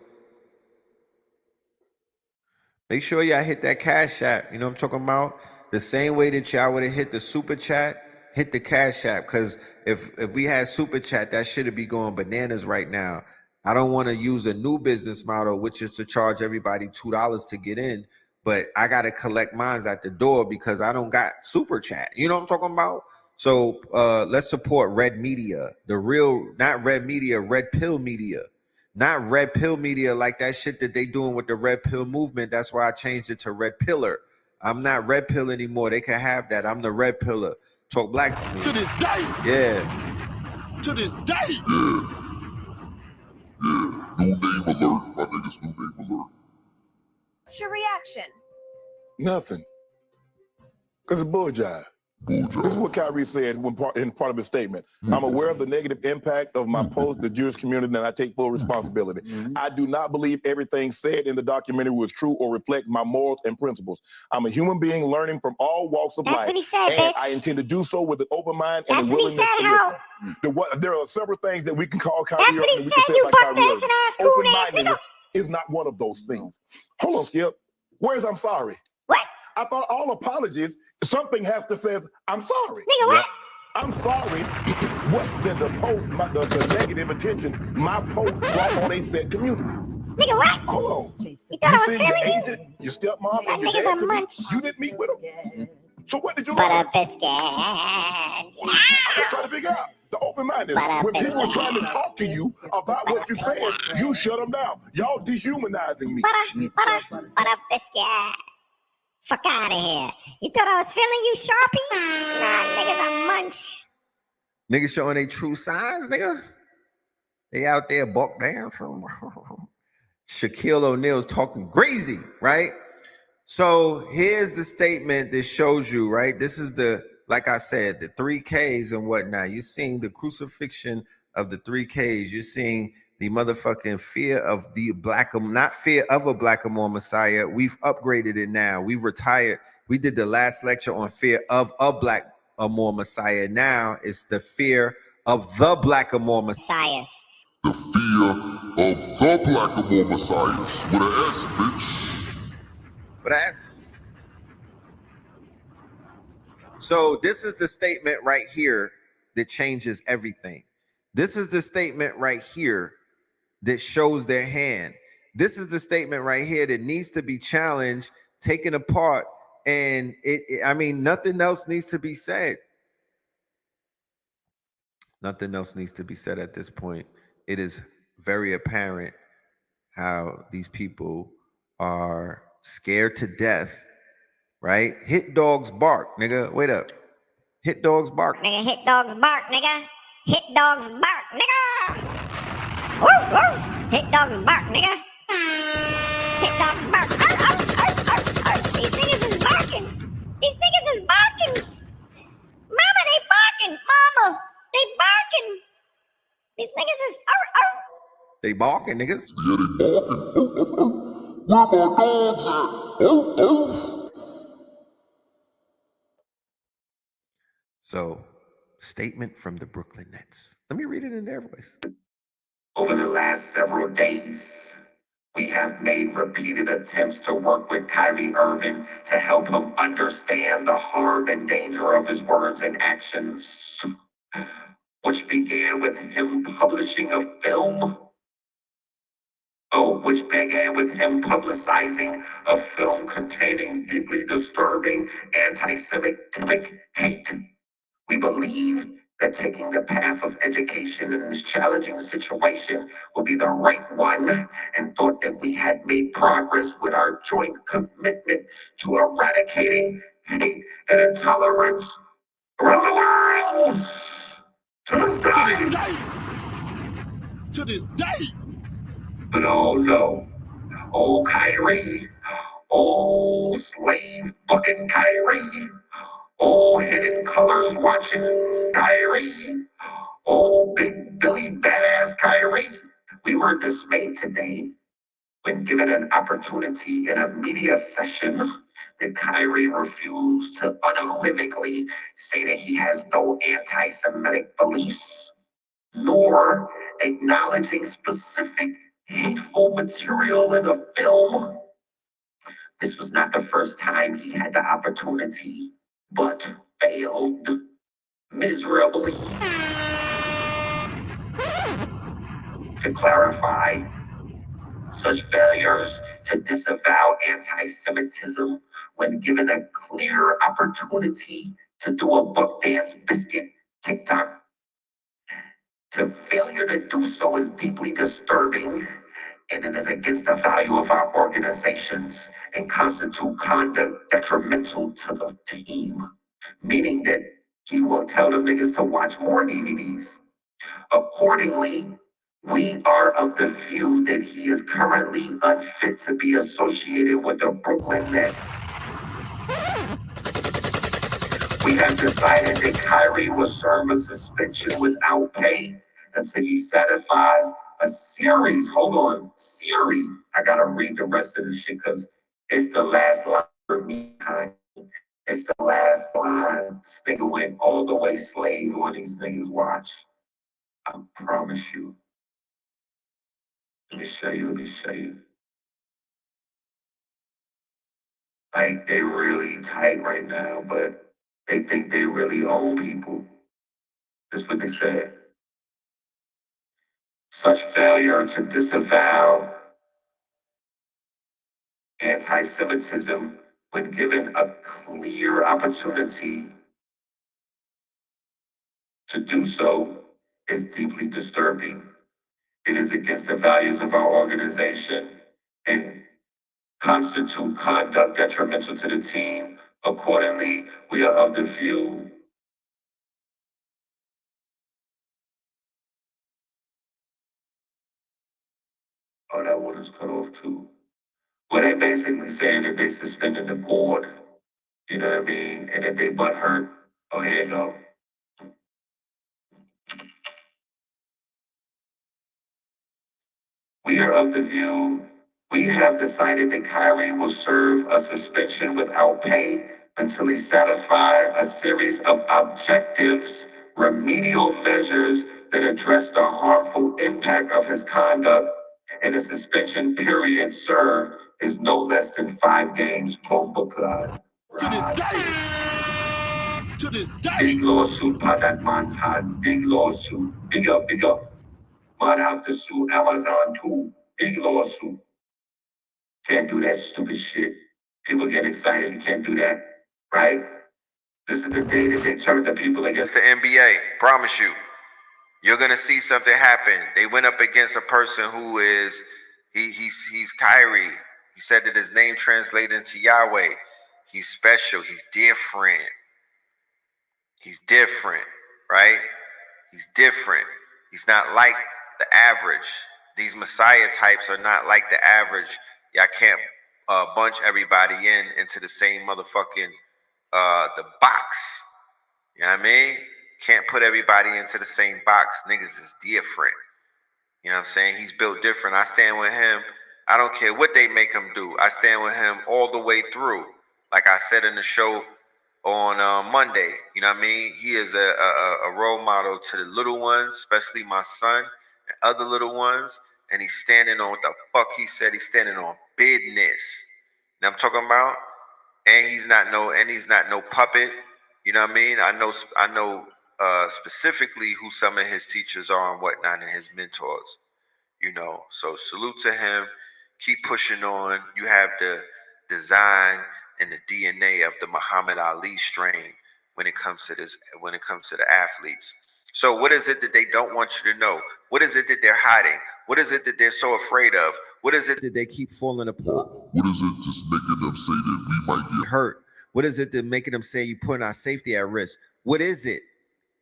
Make sure y'all hit that Cash App. You know what I'm talking about? The same way that y'all would have hit the Super Chat, hit the Cash App. Because if we had Super Chat, that should be going bananas right now. I don't want to use a new business model, which is to charge everybody $2 to get in. But I got to collect mines at the door because I don't got Super Chat. You know what I'm talking about? So let's support Red Media. The real, not Red Media, Red Pill Media. Not Red Pill Media like that shit that they doing with the Red Pill movement. That's why I changed it to Red Pillar. I'm not Red Pill anymore. They can have that. I'm the Red Pillar. Talk black to me. To this day. Yeah. To this day. Yeah. New name alert, my niggas. New name alert. What's your reaction? Nothing. Because it's bull jive. This is what Kyrie said in part of his statement. I'm aware of the negative impact of my post, the Jewish community, and I take full responsibility. I do not believe everything said in the documentary was true or reflect my morals and principles. I'm a human being learning from all walks of life. That's what he said, and bitch. I intend to do so with an open mind and That's a what he willingness said, to listen. There are several things that we can call Kyrie. That's what he said, you butt-ass ass Open-mindedness is not one of those things. Hold on, Skip. Where's I'm sorry? What? I thought all apologies, something has to say, I'm sorry. Nigga, what? I'm sorry. What did the post, the negative attention my post brought on a said community? Nigga, what? Hold on. You thought I was feeling you? Agent, your stepmom, That and your nigga's dad a munch. you didn't meet with him. So what did you Butter learn? biscuit. I'm just trying to figure out the open-mindedness. Butter When people are biscuit. trying to talk to you about what you're saying, you shut them down. Y'all dehumanizing me. Butter biscuit. Fuck out of here. You thought I was feeling you, Sharpie? Nah, niggas a munch. Niggas showing their true signs, nigga. They out there buck down. Shaquille O'Neal's talking crazy, right? So here's the statement that shows you, right? This is the, like I said, the 3Ks and whatnot. You're seeing the crucifixion of the 3Ks. You're seeing the motherfucking fear of the not fear of a BlackaMoor Messiah. We've upgraded it now. We've retired. We did the last lecture on fear of a BlackaMoor Messiah. Now it's the fear of the BlackaMoor Messiahs. The fear of the BlackaMoor Messiahs. With an S, bitch. But that's so this is the statement right here that changes everything. This is the statement right here that shows their hand. This is the statement right here that needs to be challenged, taken apart, and I mean, nothing else needs to be said. Nothing else needs to be said at this point. It is very apparent how these people are scared to death, right? Hit dogs bark, nigga. Wait up. Hit dogs bark. Nigga, hit dogs bark, nigga. Hit dogs bark, nigga. Woof, woof. Hit dogs bark, nigga. Hit dogs bark. Arr, arr, arr, arr, arr. These niggas is barking. These niggas is barking. Mama, they barking. Mama, they barking. These niggas is arr, arr. They barking, niggas. Yeah, they barking. Where my dogs at? Oof, oof. So, statement from the Brooklyn Nets. Let me read it in their voice. Over the last several days, we have made repeated attempts to work with Kyrie Irving to help him understand the harm and danger of his words and actions, which began with him publishing a film. Which began with him publicizing a film containing deeply disturbing anti-Semitic hate. We believe that taking the path of education in this challenging situation would be the right one, and thought that we had made progress with our joint commitment to eradicating hate and intolerance around the world. To this day. But oh no, oh Kyrie, oh slave fucking Kyrie, oh hidden colors watching Kyrie, oh big Billy badass Kyrie. We were dismayed today when given an opportunity in a media session that Kyrie refused to unequivocally say that he has no anti-Semitic beliefs, nor acknowledging specific hateful material in a film. This was not the first time he had the opportunity, but failed miserably. To clarify, such failures to disavow anti-Semitism when given a clear opportunity to do a buck dance biscuit TikTok, to failure to do so is deeply disturbing, and it is against the value of our organizations and constitute conduct detrimental to the team, meaning that he will tell the niggas to watch more DVDs. Accordingly, we are of the view that he is currently unfit to be associated with the Brooklyn Nets. We have decided that Kyrie will serve a suspension without pay until he satisfies a series. Hold on, Siri. I gotta read the rest of this shit because it's the last line for me, Kanye. It's the last line. This nigga went all the way slave on these niggas. Watch. I promise you. Let me show you. Like, they really tight right now, but they think they really own people. That's what they said. Such failure to disavow anti-Semitism when given a clear opportunity to do so is deeply disturbing. It is against the values of our organization and constitute conduct detrimental to the team. Accordingly, we are of the view that one is cut off too. Well, they basically saying that they suspended the board, you know what I mean? And that they butt hurt. Oh, here you go. We are of the view, we have decided that Kyrie will serve a suspension without pay until he satisfies a series of objectives, remedial measures that address the harmful impact of his conduct, and the suspension period served is no less than 5 games. Bomba Clyde. To this day. Big lawsuit by that man's hand. Big lawsuit. Big up. Man have to sue Amazon too. Big lawsuit. Can't do that stupid shit. People get excited. You can't do that. Right? This is the day that they turn the people against the NBA. Promise you. You're gonna see something happen. They went up against a person who is he's Kyrie. He said that his name translated into Yahweh. He's special. He's different. He's different, right? He's different. He's not like the average. These Messiah types are not like the average. Y'all can't bunch everybody into the same motherfucking the box. You know what I mean? Can't put everybody into the same box. Niggas is different. You know what I'm saying? He's built different. I stand with him. I don't care what they make him do. I stand with him all the way through. Like I said in the show on Monday, you know what I mean? He is a role model to the little ones, especially my son and other little ones. And he's standing on what the fuck he said. He's standing on business. You know what I'm talking about? And he's not no puppet. You know what I mean? I know specifically who some of his teachers are and whatnot and his mentors. You know, so salute to him. Keep pushing on. You have the design and the DNA of the Muhammad Ali strain when it comes to this, when it comes to the athletes. So what is it that they don't want you to know? What is it that they're hiding? What is it that they're so afraid of? What is it that they keep falling apart? What is it just making them say that we might get hurt? What is it that making them say you putting our safety at risk? What is it?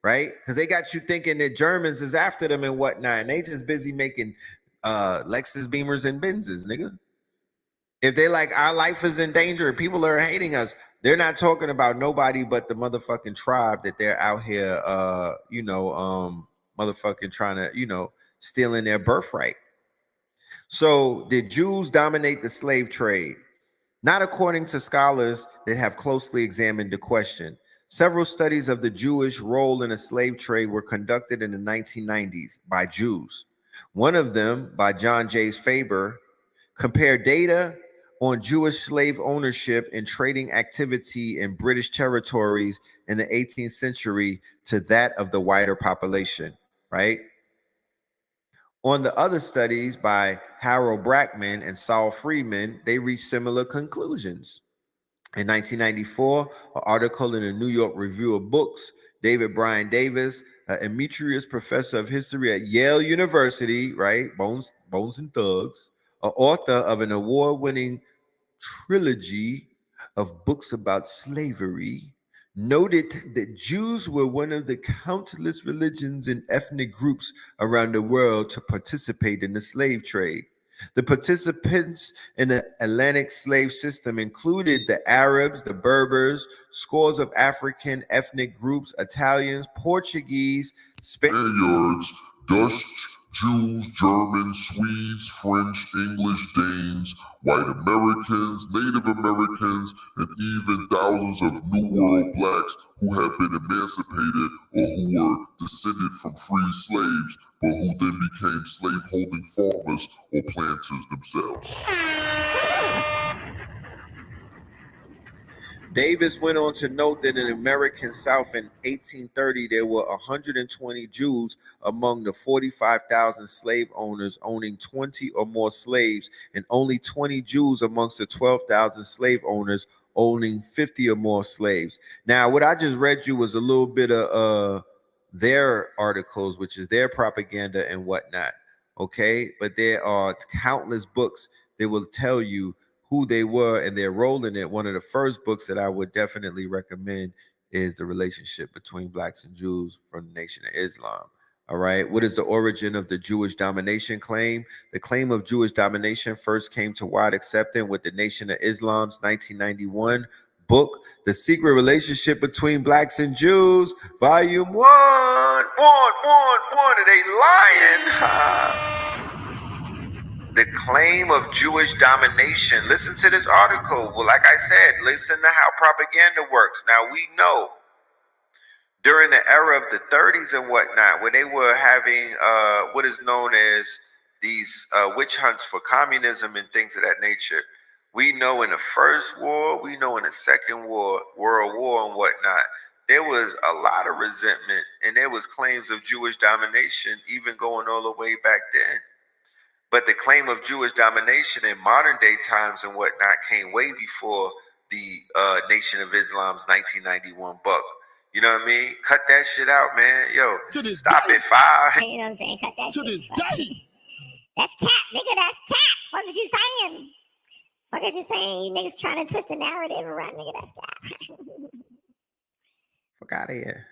Right? Because they got you thinking that Germans is after them and whatnot, and they just busy making Lexus, Beamers, and Benzes, nigga. If they like our life is in danger, people are hating us. They're not talking about nobody but the motherfucking tribe that they're out here, motherfucking trying to, stealing their birthright. So did Jews dominate the slave trade? Not according to scholars that have closely examined the question. Several studies of the Jewish role in the slave trade were conducted in the 1990s by Jews. One of them, by John J. Faber, compared data on Jewish slave ownership and trading activity in British territories in the 18th century to that of the wider population, right? On the other studies by Harold Brackman and Saul Friedman, they reached similar conclusions. In 1994, an article in the New York Review of Books, David Bryan Davis, an emeritus professor of history at Yale University, right? Bones and Thugs, an author of an award-winning trilogy of books about slavery, noted that Jews were one of the countless religions and ethnic groups around the world to participate in the slave trade. The participants in the Atlantic slave system included the Arabs, the Berbers, scores of African ethnic groups, Italians, Portuguese, Spaniards, Dutch, Jews, Germans, Swedes, French, English, Danes, white Americans, Native Americans, and even thousands of New World blacks who had been emancipated or who were descended from free slaves, but who then became slave-holding farmers or planters themselves. Davis went on to note that in the American South in 1830, there were 120 Jews among the 45,000 slave owners owning 20 or more slaves, and only 20 Jews amongst the 12,000 slave owners owning 50 or more slaves. Now, what I just read you was a little bit of their articles, which is their propaganda and whatnot, okay? But there are countless books that will tell you who they were and their role in it. One of the first books that I would definitely recommend is The Relationship Between Blacks and Jews from the Nation of Islam. All right. What is the origin of the Jewish domination claim? The claim of Jewish domination first came to wide acceptance with the Nation of Islam's 1991 book, The Secret Relationship Between Blacks and Jews, Volume 1. Are they lying? The claim of Jewish domination. Listen to this article. Well, like I said, listen to how propaganda works. Now, we know during the era of the 30s and whatnot, where they were having what is known as these witch hunts for communism and things of that nature. We know in the First War, we know in the Second War, World War and whatnot, there was a lot of resentment and there was claims of Jewish domination even going all the way back then. But the claim of Jewish domination in modern day times and whatnot came way before the Nation of Islam's 1991 book. You know what I mean? Cut that shit out, man. Yo, stop it, You know what I'm saying? Cut that shit. That's cap, nigga. That's cap. What is you saying? What are you saying? You niggas trying to twist the narrative around, nigga. That's cap. Fuck out of here.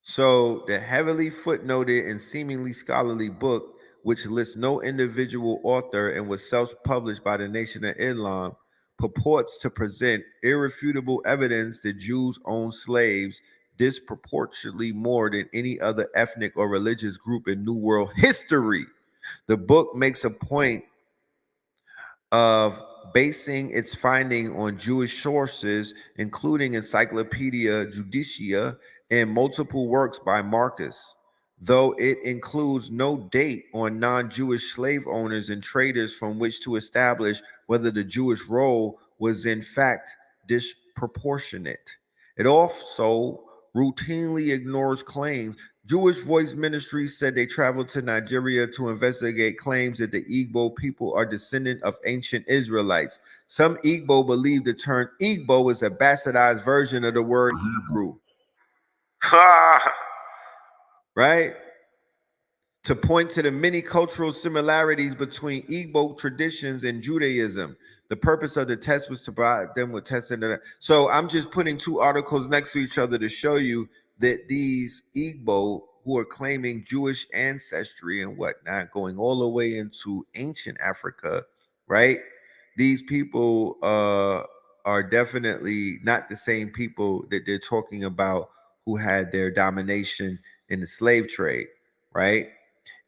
So the heavily footnoted and seemingly scholarly book, which lists no individual author and was self-published by the Nation of Islam, purports to present irrefutable evidence that Jews owned slaves disproportionately more than any other ethnic or religious group in New World history. The book makes a point of basing its finding on Jewish sources, including Encyclopedia Judicia and multiple works by Marcus, though it includes no date on non-Jewish slave owners and traders from which to establish whether the Jewish role was in fact disproportionate. It also routinely ignores claims. Jewish Voice Ministries said they traveled to Nigeria to investigate claims that the Igbo people are descendant of ancient Israelites. Some Igbo believe the term Igbo is a bastardized version of the word Hebrew. Right? To point to the many cultural similarities between Igbo traditions and Judaism. The purpose of the test was to provide them with testing. So I'm just putting two articles next to each other to show you that these Igbo who are claiming Jewish ancestry and whatnot, going all the way into ancient Africa, right? These people are definitely not the same people that they're talking about who had their domination in the slave trade, right?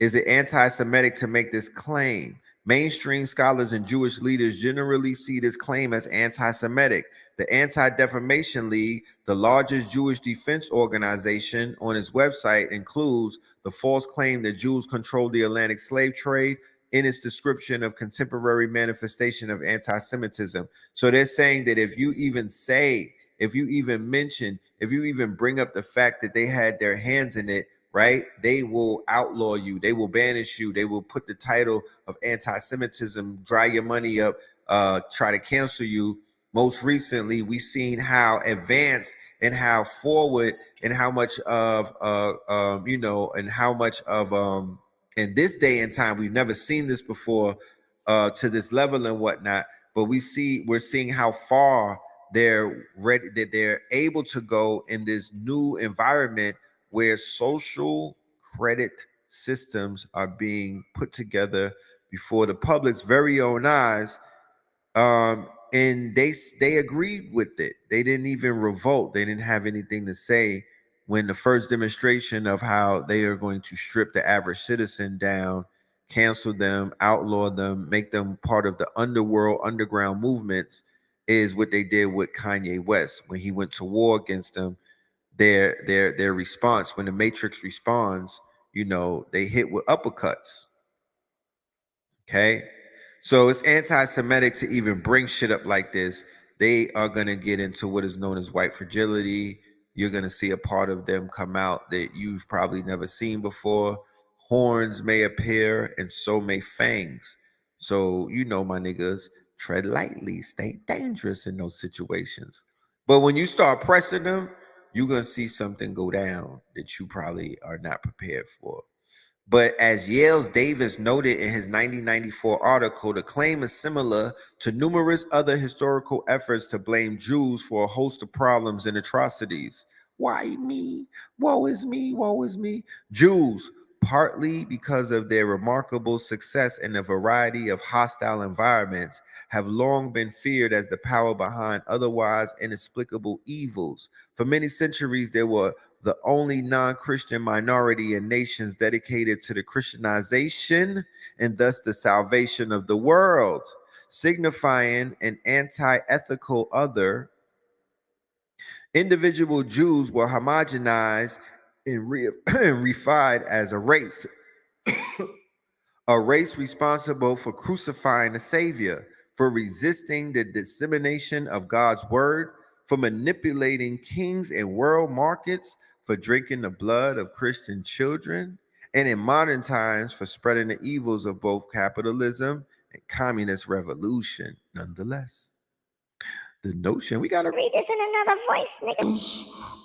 Is it anti-Semitic to make this claim? Mainstream scholars and Jewish leaders generally see this claim as anti-Semitic. The Anti-Defamation League, the largest Jewish defense organization, on its website includes the false claim that Jews controlled the Atlantic slave trade in its description of contemporary manifestation of anti-Semitism. So they're saying that if you even say, if you even mention, if you even bring up the fact that they had their hands in it, right, they will outlaw you, they will banish you, they will put the title of anti-Semitism, dry your money up, try to cancel you. Most recently, we've seen how advanced and how forward and how much of you know, and how much of in this day and time, we've never seen this before to this level and whatnot. But we're seeing how far they're ready, that they're able to go in this new environment where social credit systems are being put together before the public's very own eyes. And they agreed with it. They didn't even revolt. They didn't have anything to say when the first demonstration of how they are going to strip the average citizen down, cancel them, outlaw them, make them part of the underground movements is what they did with Kanye West when he went to war against them. Their response, when the Matrix responds, you know, they hit with uppercuts. Okay, so it's anti-Semitic to even bring shit up like this. They are gonna get into what is known as white fragility. You're gonna see a part of them come out that you've probably never seen before. Horns may appear, and so may fangs. So you know, my niggas, tread lightly, stay dangerous in those situations. But when you start pressing them, you're gonna see something go down that you probably are not prepared for. But as Yale's Davis noted in his 1994 article, the claim is similar to numerous other historical efforts to blame Jews for a host of problems and atrocities. Why me? Woe is me, woe is me. Jews, partly because of their remarkable success in a variety of hostile environments, have long been feared as the power behind otherwise inexplicable evils. For many centuries, there were the only non-Christian minority in nations dedicated to the Christianization and thus the salvation of the world, signifying an anti-ethical other. Individual Jews were homogenized and reified as a race responsible for crucifying the Savior, for resisting the dissemination of God's word, for manipulating kings and world markets, for drinking the blood of Christian children, and in modern times for spreading the evils of both capitalism and communist revolution, nonetheless. The notion. We gotta Read this in another voice, nigga.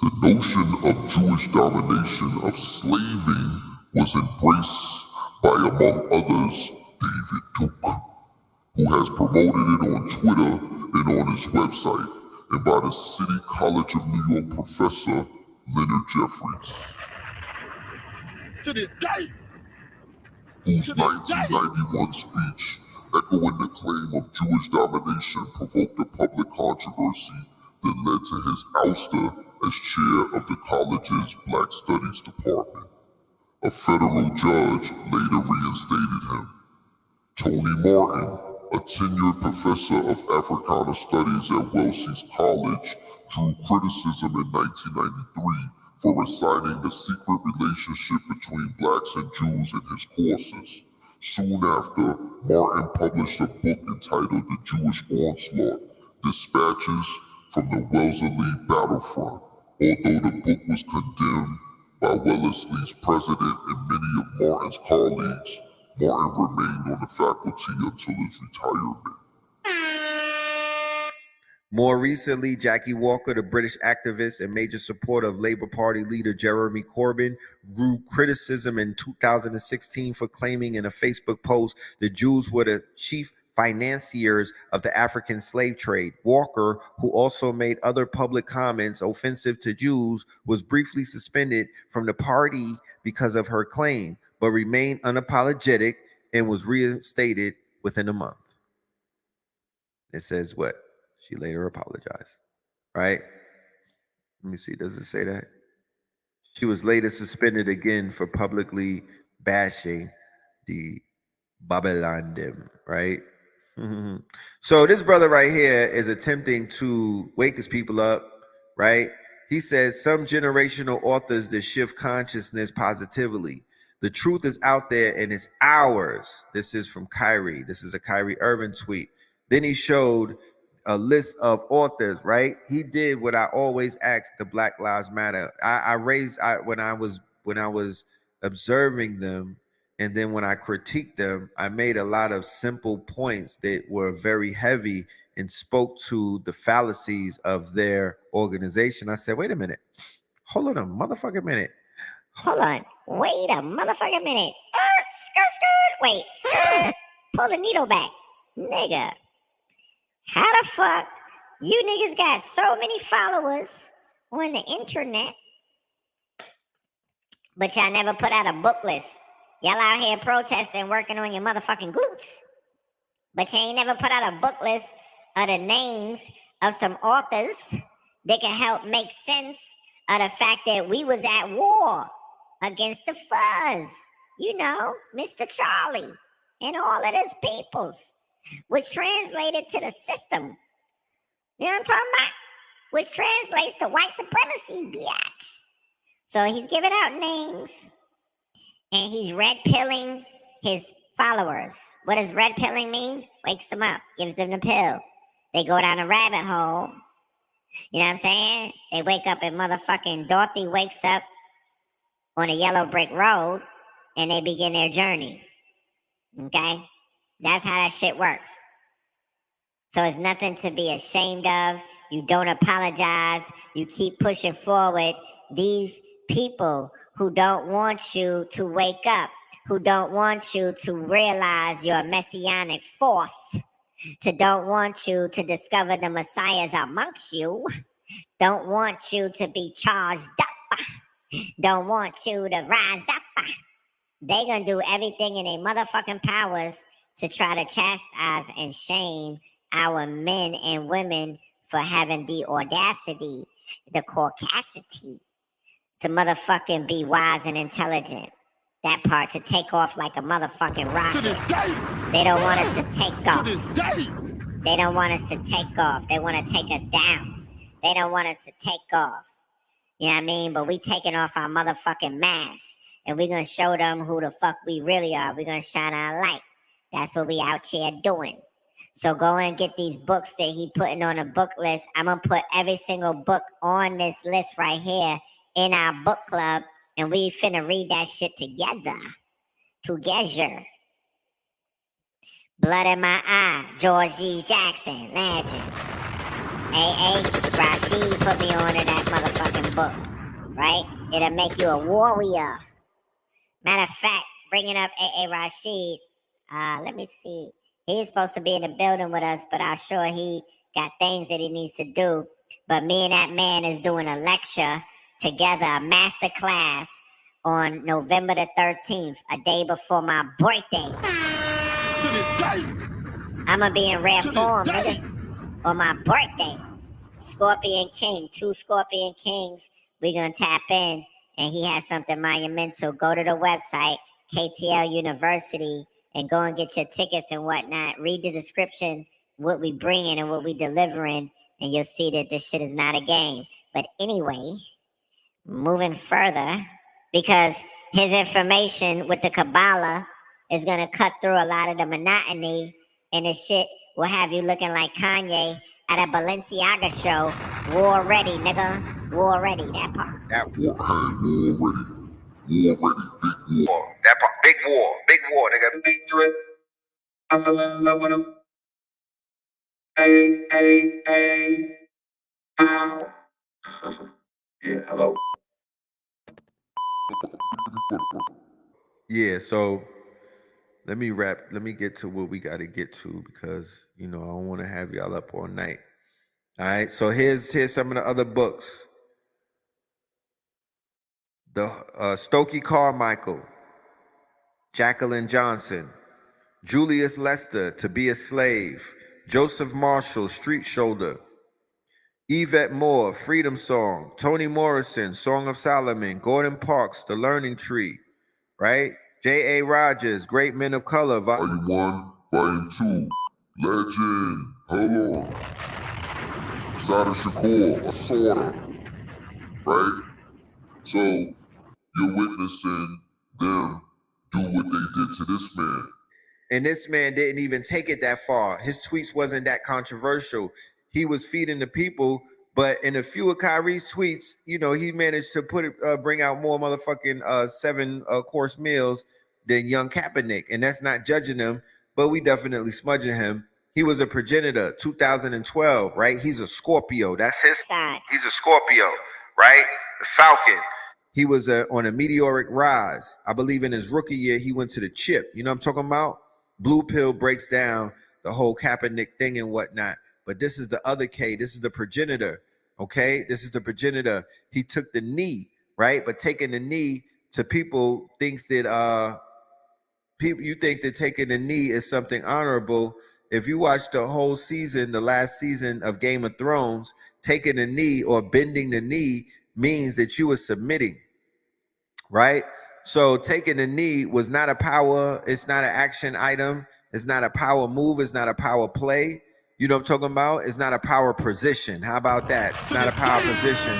The notion of Jewish domination, of slaving, was embraced by, among others, David Duke, who has promoted it on Twitter and on his website, and by the City College of New York professor Leonard Jeffries. To this day! Whose 1991 speech, echoing the claim of Jewish domination, provoked a public controversy that led to his ouster as chair of the college's Black Studies Department. A federal judge later reinstated him. Tony Martin, a tenured professor of Africana Studies at Wellesley College, drew criticism in 1993 for assigning the secret relationship between blacks and Jews in his courses. Soon after, Martin published a book entitled The Jewish Onslaught, Dispatches from the Wellesley Battlefront. Although the book was condemned by Wellesley's president and many of Martin's colleagues, Martin remained on the faculty until his retirement. More recently, Jackie Walker, the British activist and major supporter of Labour Party leader Jeremy Corbyn, grew criticism in 2016 for claiming in a Facebook post the Jews were the chief financiers of the African slave trade. Walker, who also made other public comments offensive to Jews, was briefly suspended from the party because of her claim, but remained unapologetic and was reinstated within a month. It says what? She later apologized, right? Let me see, does it say that? She was later suspended again for publicly bashing the Babylon, right? So this brother right here is attempting to wake his people up, right? He says some generational authors that shift consciousness positively. The truth is out there and it's ours. This is from Kyrie. This is a Kyrie Irving tweet. Then he showed a list of authors, right? He did what I always asked the Black Lives Matter. When I was observing them, and then when I critiqued them, I made a lot of simple points that were very heavy and spoke to the fallacies of their organization. I said, wait a minute. Hold on a motherfucking minute. Hold on. Wait a motherfucking minute. Skirt. Wait, skirt. Pull the needle back. Nigga. How the fuck you niggas got so many followers on the internet, but y'all never put out a book list? Y'all out here protesting, working on your motherfucking glutes, but you ain't never put out a book list of the names of some authors that can help make sense of the fact that we was at war against the fuzz. You know, Mr. Charlie and all of his peoples, which translated to the system. You know what I'm talking about? Which translates to white supremacy, biatch. So he's giving out names, and he's red-pilling his followers. What does red-pilling mean? Wakes them up, gives them the pill. They go down a rabbit hole. You know what I'm saying? They wake up and motherfucking Dorothy wakes up on a yellow brick road, and they begin their journey. Okay? That's how that shit works. So it's nothing to be ashamed of. You don't apologize. You keep pushing forward. These people who don't want you to wake up, who don't want you to realize your messianic force, to don't want you to discover the messiahs amongst you, don't want you to be charged up, don't want you to rise up. They gonna do everything in their motherfucking powers to try to chastise and shame our men and women for having the audacity, the caucasity, to motherfucking be wise and intelligent. That part, to take off like a motherfucking rocket. To this day! They don't want us to take off. To this day! They don't want us to take off. They want to take us down. They don't want us to take off. You know what I mean? But we taking off our motherfucking masks, and we gonna show them who the fuck we really are. We gonna shine our light. That's what we out here doing. So go and get these books that he putting on a book list. I'm going to put every single book on this list right here in our book club, and we finna read that shit together. Together. Blood in My Eye, George G. Jackson, legend. AA Rashid put me on to that motherfucking book, right? It'll make you a warrior. Matter of fact, bringing up AA Rashid, let me see. He's supposed to be in the building with us, but I'm sure he got things that he needs to do. But me and that man is doing a lecture together, a master class on November the 13th, a day before my birthday. To this day. I'm gonna be in rare form, niggas, on my birthday. Scorpion King, 2 Scorpion Kings. We gonna tap in, and he has something monumental. Go to the website, KTL University, and go and get your tickets and whatnot. Read the description, what we bringing and what we delivering, and you'll see that this shit is not a game. But anyway, moving further, because his information with the Kabbalah is gonna cut through a lot of the monotony, and the shit will have you looking like Kanye at a Balenciaga show. War ready, nigga. War ready, that part. That war. War ready. War ready. Big war. That part. Big war. Big war, nigga. Big drip. I fell in love with him. Hey. Ow. Yeah, hello. Yeah, so let me get to what we got to get to, because I don't want to have y'all up all night. All right, so here's some of the other books. The Stokely Carmichael, Jacqueline Johnson, Julius Lester, To Be a Slave, Joseph Marshall, Street Shoulder, Yvette Moore, Freedom Song, Toni Morrison, Song of Solomon, Gordon Parks, The Learning Tree, right? J.A. Rogers, Great Men of Color, Volume 1, Volume 2, Legend, hold on. Sada Shakur, Assorta, right? So, you're witnessing them do what they did to this man. And this man didn't even take it that far. His tweets wasn't that controversial. He was feeding the people, but in a few of Kyrie's tweets, he managed to bring out more motherfucking 7-course meals than young Kaepernick. And that's not judging him, but we definitely smudging him. He was a progenitor, 2012, right? He's a Scorpio. That's his sign. He's a Scorpio, right? The Falcon. He was on a meteoric rise. I believe in his rookie year, he went to the chip. You know what I'm talking about? Blue Pill breaks down the whole Kaepernick thing and whatnot. But this is the other K. This is the progenitor, okay? This is the progenitor. He took the knee, right? But taking the knee to people thinks that you think that taking the knee is something honorable. If you watch the whole season, the last season of Game of Thrones, taking the knee or bending the knee means that you were submitting, right? So taking the knee was not a power, it's not an action item, it's not a power move, it's not a power play. You know what I'm talking about? It's not a power position. How about that? It's not a power position.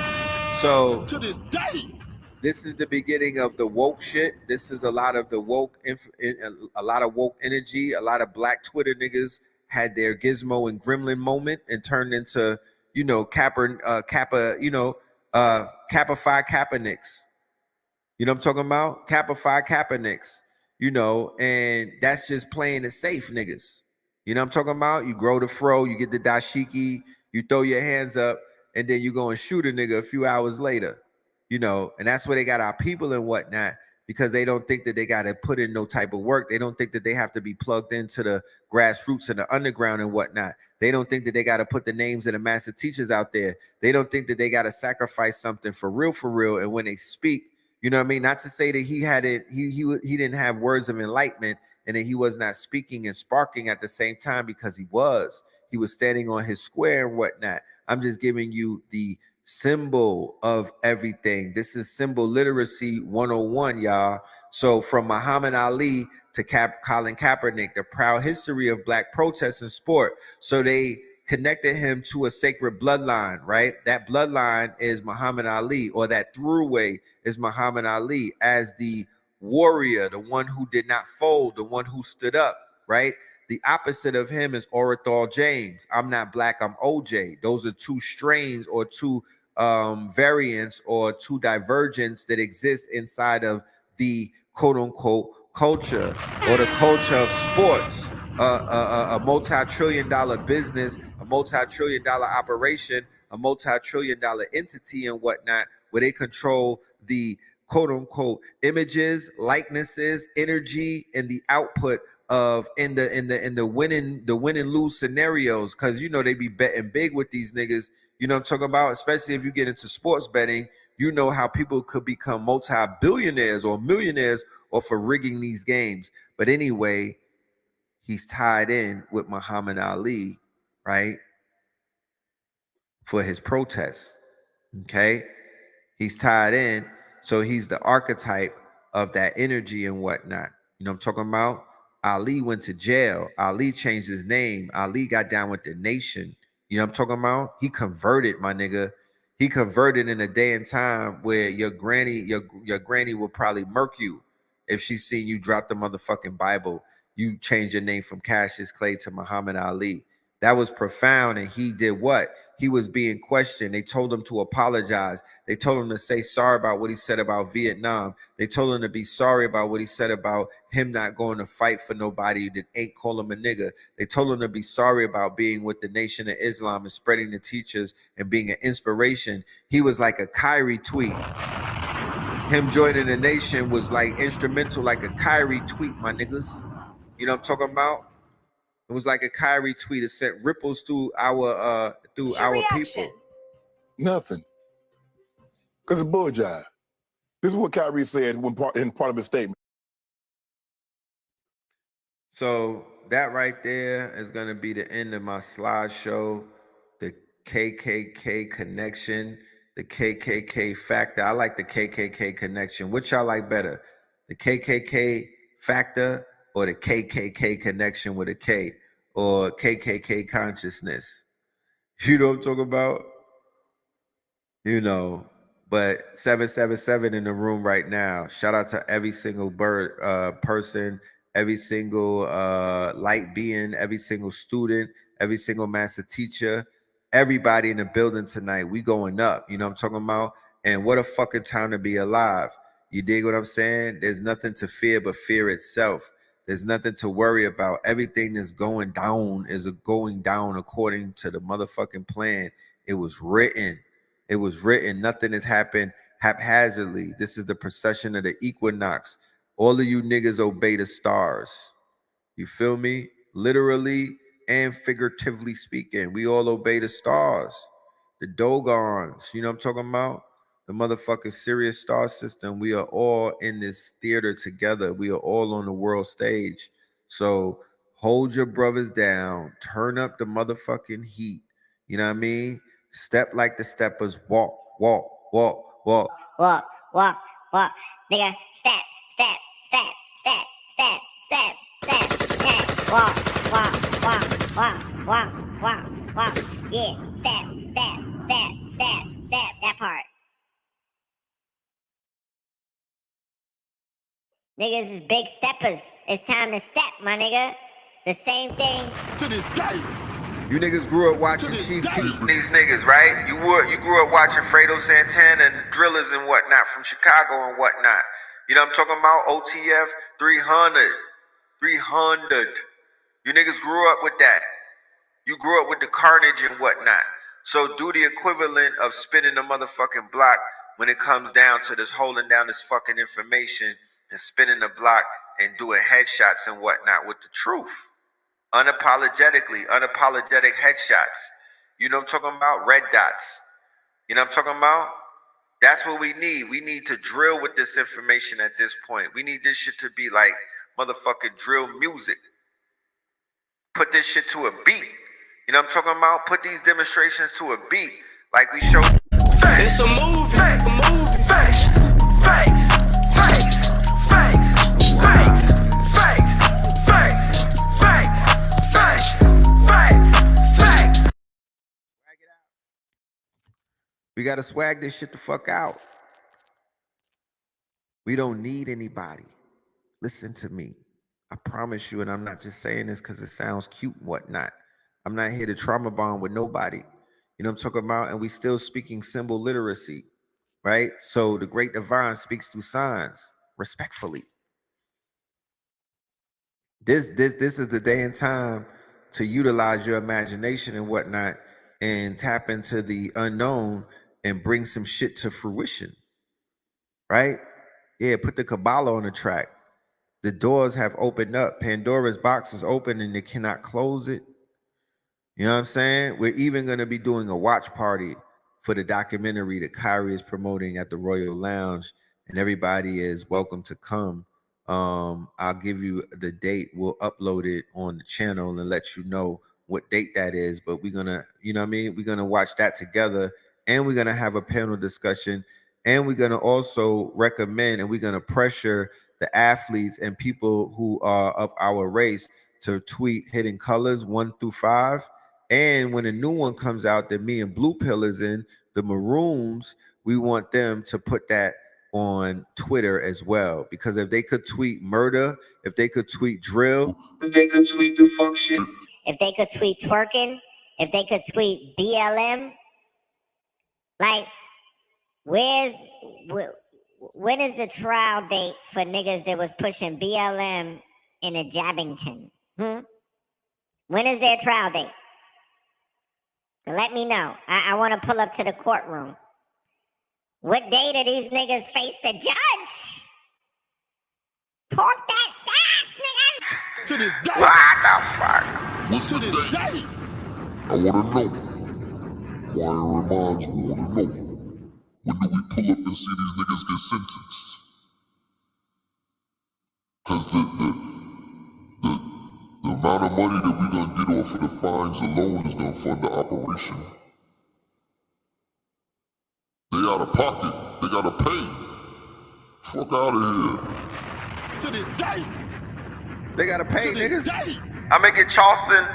So To this day. this is the beginning of the woke shit. This is a lot of the woke, a lot of woke energy. A lot of black Twitter niggas had their Gizmo and Gremlin moment and turned into, Kappa, Kappa-Phi Kaepernicks. You know what I'm talking about? Kappa-Phi Kaepernicks, and that's just playing it safe, niggas. You know what I'm talking about? You grow the fro, you get the dashiki, you throw your hands up, and then you go and shoot a nigga a few hours later. And that's where they got our people and whatnot, because they don't think that they got to put in no type of work. They don't think that they have to be plugged into the grassroots and the underground and whatnot. They don't think that they got to put the names of the master teachers out there. They don't think that they got to sacrifice something for real. And when they speak, you know what I mean? Not to say that he didn't have words of enlightenment and that he was not speaking and sparking at the same time, because he was standing on his square and whatnot. I'm just giving you the symbol of everything. This is symbol literacy 101, y'all. So from Muhammad Ali to Colin Kaepernick, the proud history of black protests in sport. So they connected him to a sacred bloodline, right? That bloodline is Muhammad Ali, or that throughway is Muhammad Ali as the warrior, the one who did not fold, the one who stood up, right? The opposite of him is Orenthal James. I'm not black, I'm OJ. Those are two strains or two variants or two divergence that exist inside of the quote unquote culture or the culture of sports, a multi-trillion-dollar business, a multi-trillion-dollar operation, a multi-trillion-dollar entity and whatnot, where they control the quote-unquote images, likenesses, energy, and the output of in the win and lose scenarios. Because you know they be betting big with these niggas. You know what I'm talking about? Especially if you get into sports betting, you know how people could become multi-billionaires or millionaires off of rigging these games. But anyway, he's tied in with Muhammad Ali, right? For his protests. Okay. He's tied in. So he's the archetype of that energy and whatnot. You know what I'm talking about? Ali went to jail. Ali changed his name. Ali got down with the nation. You know what I'm talking about? He converted, my nigga. He converted in a day and time where your granny will probably murk you if she seen you drop the motherfucking Bible. You change your name from Cassius Clay to Muhammad Ali. That was profound. And he did what? He was being questioned. They told him to apologize. They told him to say sorry about what he said about Vietnam. They told him to be sorry about what he said about him not going to fight for nobody that ain't call him a nigga. They told him to be sorry about being with the Nation of Islam and spreading the teachers and being an inspiration. He was like a Kyrie tweet. Him joining the nation was like instrumental, like a Kyrie tweet, my niggas. You know what I'm talking about? It was like a Kyrie tweet. It sent ripples through our people. Nothing. Because it's bull jive. This is what Kyrie said in part of his statement. So that right there is going to be the end of my slideshow. The KKK connection, the KKK factor. I like the KKK connection. Which y'all like better? The KKK factor or the KKK connection with a K, or KKK consciousness? You know what I'm talking about? You know, but 777 in the room right now. Shout out to every single person, every single light being, every single student, every single master teacher, everybody in the building tonight. We going up. You know what I'm talking about? And what a fucking time to be alive. You dig what I'm saying? There's nothing to fear but fear itself. There's nothing to worry about. Everything that's going down is going down according to the motherfucking plan. It was written. It was written. Nothing has happened haphazardly. This is the procession of the equinox. All of you niggas obey the stars. You feel me? Literally and figuratively speaking, we all obey the stars. The Dogons, you know what I'm talking about? The motherfucking Sirius star system. We are all in this theater together. We are all on the world stage. So hold your brothers down. Turn up the motherfucking heat. You know what I mean? Step like the steppers. Walk, walk, walk, walk. Walk, walk, walk. Nigga, step, step, step, step, step, step, step, step. Walk, walk, walk, walk, walk, walk, walk. Yeah, step, step, step, step, step. That part. Niggas is big steppers. It's time to step, my nigga. The same thing. To this day. You niggas grew up watching Chief Keef. These niggas, right? You grew up watching Fredo Santana and Drillers and whatnot from Chicago and whatnot. You know what I'm talking about? OTF 300. 300. You niggas grew up with that. You grew up with the carnage and whatnot. So do the equivalent of spinning the motherfucking block when it comes down to this holding down this fucking information and spinning the block and doing headshots and whatnot with the truth. Unapologetic headshots. You know what I'm talking about? Red dots. You know what I'm talking about? That's what we need. We need to drill with this information at this point. We need this shit to be like motherfucking drill music. Put this shit to a beat. You know what I'm talking about? Put these demonstrations to a beat. Like we showed. It's a movie. Facts. Facts. Facts. Facts. Facts. Facts. Facts. Facts. Facts. We gotta swag this shit the fuck out. We don't need anybody. Listen to me. I promise you, and I'm not just saying this because it sounds cute and whatnot. I'm not here to trauma bond with nobody. You know what I'm talking about? And we still speaking symbol literacy, right? So the great divine speaks through signs, respectfully. This is the day and time to utilize your imagination and whatnot and tap into the unknown and bring some shit to fruition, right? Yeah, put the Kabbalah on the track. The doors have opened up. Pandora's box is open and they cannot close it. You know what I'm saying? We're even going to be doing a watch party for the documentary that Kyrie is promoting at the Royal Lounge, and everybody is welcome to come. I'll give you the date. We'll upload it on the channel and let you know what date that is. But we're gonna, you know what I mean? We're gonna watch that together, and we're gonna have a panel discussion, and we're gonna also recommend and we're gonna pressure the athletes and people who are of our race to tweet Hidden Colors 1 through 5. And when a new one comes out that me and Blue Pill is in, the Maroons, we want them to put that on Twitter as well. Because if they could tweet murder, if they could tweet drill, If they could tweet the function, If they could tweet twerking, if they could tweet BLM, like, when is the trial date for niggas that was pushing BLM in a Jabbington? When is their trial date? Let me know. I want to pull up to the courtroom. What day do these niggas face the judge? Talk that sass, niggas! To this day. What the fuck? What's To the this date? day. I wanna know. Inquiring minds wanna know. When do we pull up and see these niggas get sentenced? Cause the amount of money that we gonna get off of the fines alone is gonna fund the operation. They out of pocket. They gotta pay. Fuck out of here. To this day. they gotta pay, To this niggas. day. I make it Charleston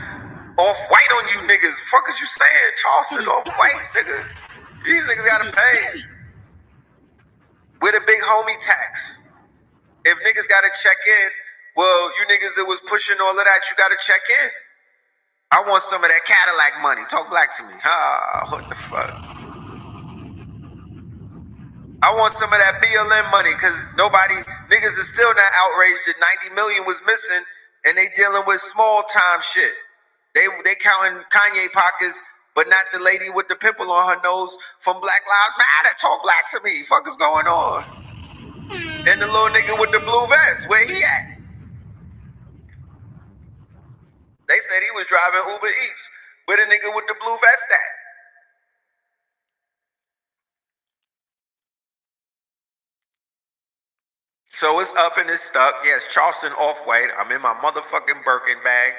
off-white on you niggas. Fuck is you saying? Charleston off-white, nigga. These niggas gotta pay. We're the big homie tax. If niggas gotta check in, well, you niggas that was pushing all of that, you gotta check in. I want some of that Cadillac money. Talk black to me. What the fuck? I want some of that BLM money, because niggas is still not outraged that 90 million was missing and they dealing with small time shit. They counting Kanye pockets, but not the lady with the pimple on her nose from Black Lives Matter. Talk black to me. Fuck is going on? And the little nigga with the blue vest, where he at? They said he was driving Uber Eats. Where the nigga with the blue vest at? So it's up and it's stuck. Yes, Charleston off-white. I'm in my motherfucking Birkin bag.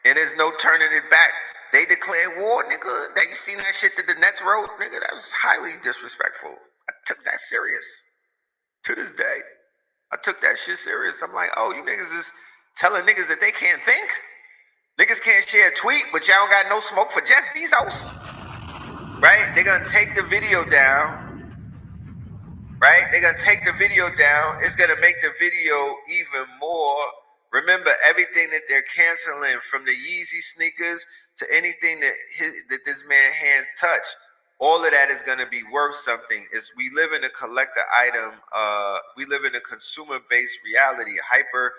And there's no turning it back. They declared war, nigga. That you seen that shit that the Nets wrote? Nigga, that was highly disrespectful. I took that serious. To this day. I took that shit serious. I'm like, oh, you niggas is telling niggas that they can't think? Niggas can't share a tweet, but y'all don't got no smoke for Jeff Bezos. Right? They're gonna take the video down. Right? They're gonna take the video down. It's gonna make the video even more. Remember, everything that they're canceling, from the Yeezy sneakers to anything that this man's hands touch, all of that is gonna be worth something. We live in a collector item. We live in a consumer-based reality, hyper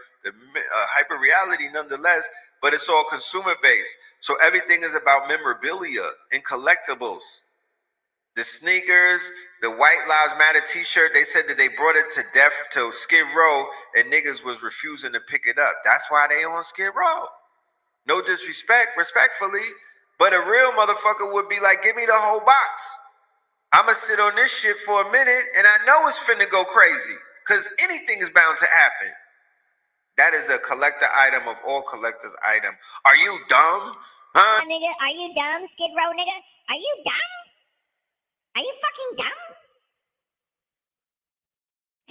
reality nonetheless, but it's all consumer-based. So everything is about memorabilia and collectibles. The sneakers, the White Lives Matter t-shirt, they said that they brought it to Skid Row and niggas was refusing to pick it up. That's why they on Skid Row. No disrespect, respectfully, but a real motherfucker would be like, give me the whole box. I'ma sit on this shit for a minute and I know it's finna go crazy, because anything is bound to happen. That is a collector item of all collectors' item. Are you dumb? Huh? Nigga, are you dumb, Skid Row nigga? Are you dumb? Are you fucking dumb?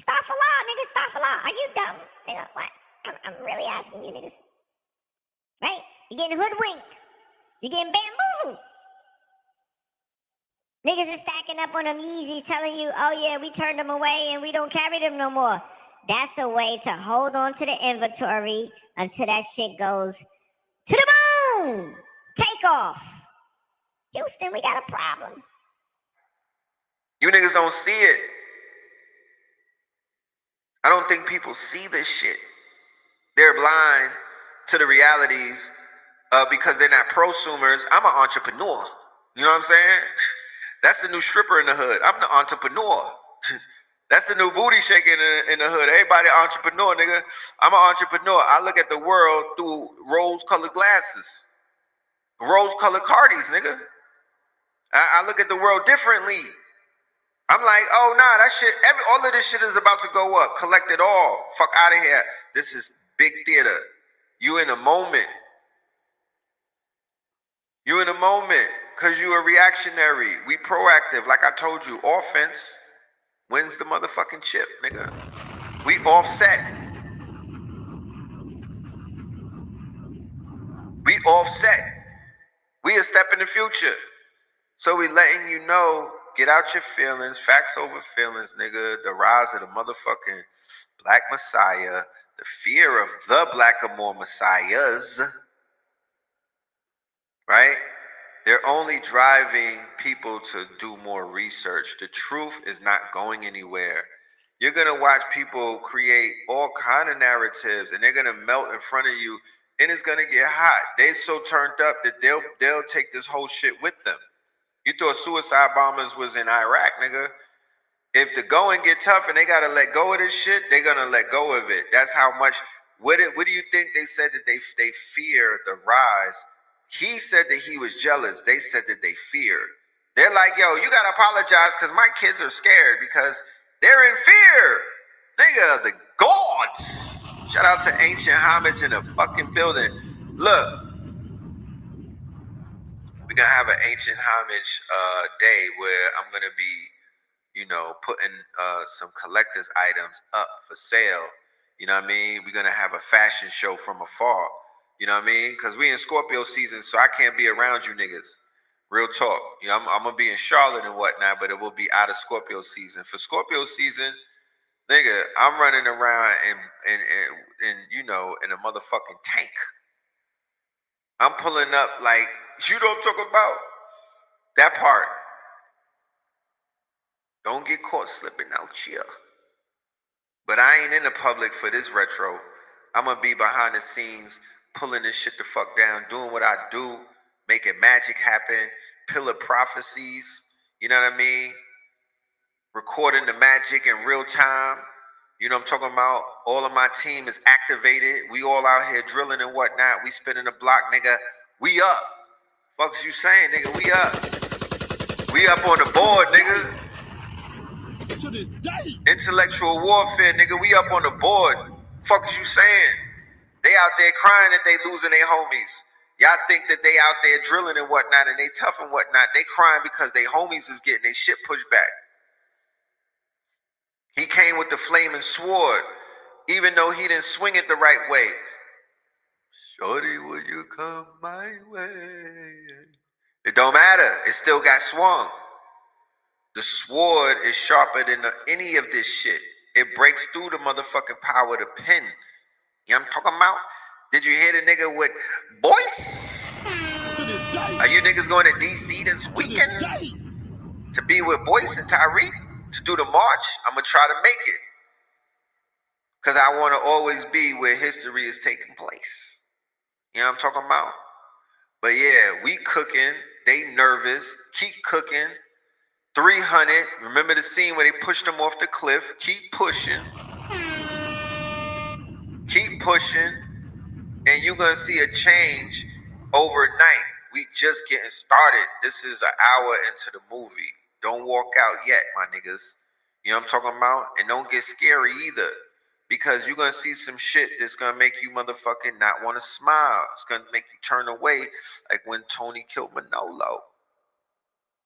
Astaghfirullah, nigga, astaghfirullah. Are you dumb? Nigga, what? I'm really asking you niggas. Right? You're getting hoodwinked. You're getting bamboozled. Niggas is stacking up on them Yeezys telling you, oh yeah, we turned them away and we don't carry them no more. That's a way to hold on to the inventory until that shit goes to the moon. Take off. Houston, we got a problem. You niggas don't see it. I don't think people see this shit. They're blind to the realities because they're not prosumers. I'm an entrepreneur. You know what I'm saying? That's the new stripper in the hood. I'm the entrepreneur. That's the new booty shaking in the hood. Everybody entrepreneur, nigga. I'm an entrepreneur. I look at the world through rose-colored glasses. Rose-colored Cardis, nigga. I look at the world differently. I'm like, oh, nah, that shit, all of this shit is about to go up. Collect it all. Fuck out of here. This is big theater. You in a moment. You in a moment. Because you a reactionary. We proactive. Like I told you, offense wins the motherfucking chip, nigga. We offset. We offset. We a step in the future. So we letting you know, get out your feelings, facts over feelings, nigga. The rise of the motherfucking Black Messiah, the fear of the BlackaMoor Messiahs, right? They're only driving people to do more research. The truth is not going anywhere. You're gonna watch people create all kind of narratives, and they're gonna melt in front of you, and it's gonna get hot. They so turned up that they'll take this whole shit with them. You thought suicide bombers was in Iraq, nigga. If the going get tough and they gotta let go of this shit, they're gonna let go of it. That's how much. What do you think they said that they fear the rise? He said that he was jealous. They said that they feared. They're like, yo, you gotta apologize because my kids are scared because they're in fear. Nigga, the gods. Shout out to Ancient Homage in the fucking building. Look. We're gonna have an Ancient Homage day where I'm gonna be, putting some collector's items up for sale. You know what I mean? We're gonna have a fashion show from afar. You know what I mean? Because we in Scorpio season, so I can't be around you niggas. Real talk. I'm gonna be in Charlotte and whatnot, but it will be out of Scorpio season. For Scorpio season, nigga, I'm running around and in a motherfucking tank. I'm pulling up like, you don't talk about that part. Don't get caught slipping out here. But I ain't in the public for this retro. I'm going to be behind the scenes, pulling this shit the fuck down, doing what I do, making magic happen, pillar prophecies, you know what I mean? Recording the magic in real time. You know what I'm talking about? All of my team is activated. We all out here drilling and whatnot. We spinning the block, nigga. We up. Fuck's you saying, nigga? We up. We up on the board, nigga. To this day. Intellectual warfare, nigga. We up on the board. Fuck is you saying? They out there crying that they losing their homies. Y'all think that they out there drilling and whatnot and they tough and whatnot. They crying because they homies is getting their shit pushed back. He came with the flaming sword, even though he didn't swing it the right way. Shorty, will you come my way? It don't matter. It still got swung. The sword is sharper than any of this shit. It breaks through the motherfucking power of the pen. You know what I'm talking about? Did you hear the nigga with Boaz? Are you niggas going to DC this weekend? To be with Boaz and Tyreek? To do the march? I'm going to try to make it. Because I want to always be where history is taking place. You know what I'm talking about? But yeah, we cooking. They nervous. Keep cooking. 300. Remember the scene where they pushed them off the cliff? Keep pushing. Keep pushing. And you're going to see a change overnight. We just getting started. This is an hour into the movie. Don't walk out yet, my niggas. You know what I'm talking about? And don't get scary either. Because you're going to see some shit that's going to make you motherfucking not want to smile. It's going to make you turn away like when Tony killed Manolo.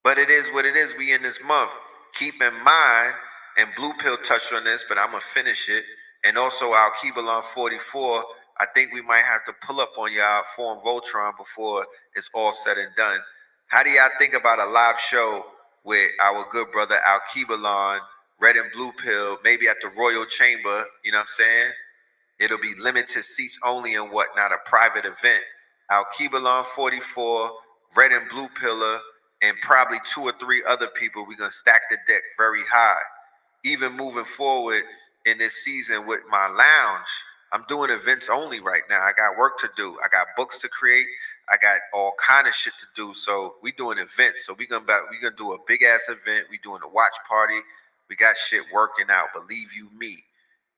But it is what it is. We in this month. Keep in mind, and Blue Pill touched on this, but I'm going to finish it. And also, our Keebalon 44, I think we might have to pull up on y'all Forum Voltron before it's all said and done. How do y'all think about a live show with our good brother Al Keebalon, Red and Blue Pill, maybe at the Royal Chamber? You know what I'm saying? It'll be limited seats only and whatnot, a private event. Al Keebalon 44, Red and Blue Pillar, and probably 2 or 3 other people. We're going to stack the deck very high. Even moving forward in this season with my lounge, I'm doing events only right now. I got work to do. I got books to create. I got all kind of shit to do. So we doing events. So we gonna do a big ass event. We doing a watch party. We got shit working out. Believe you me.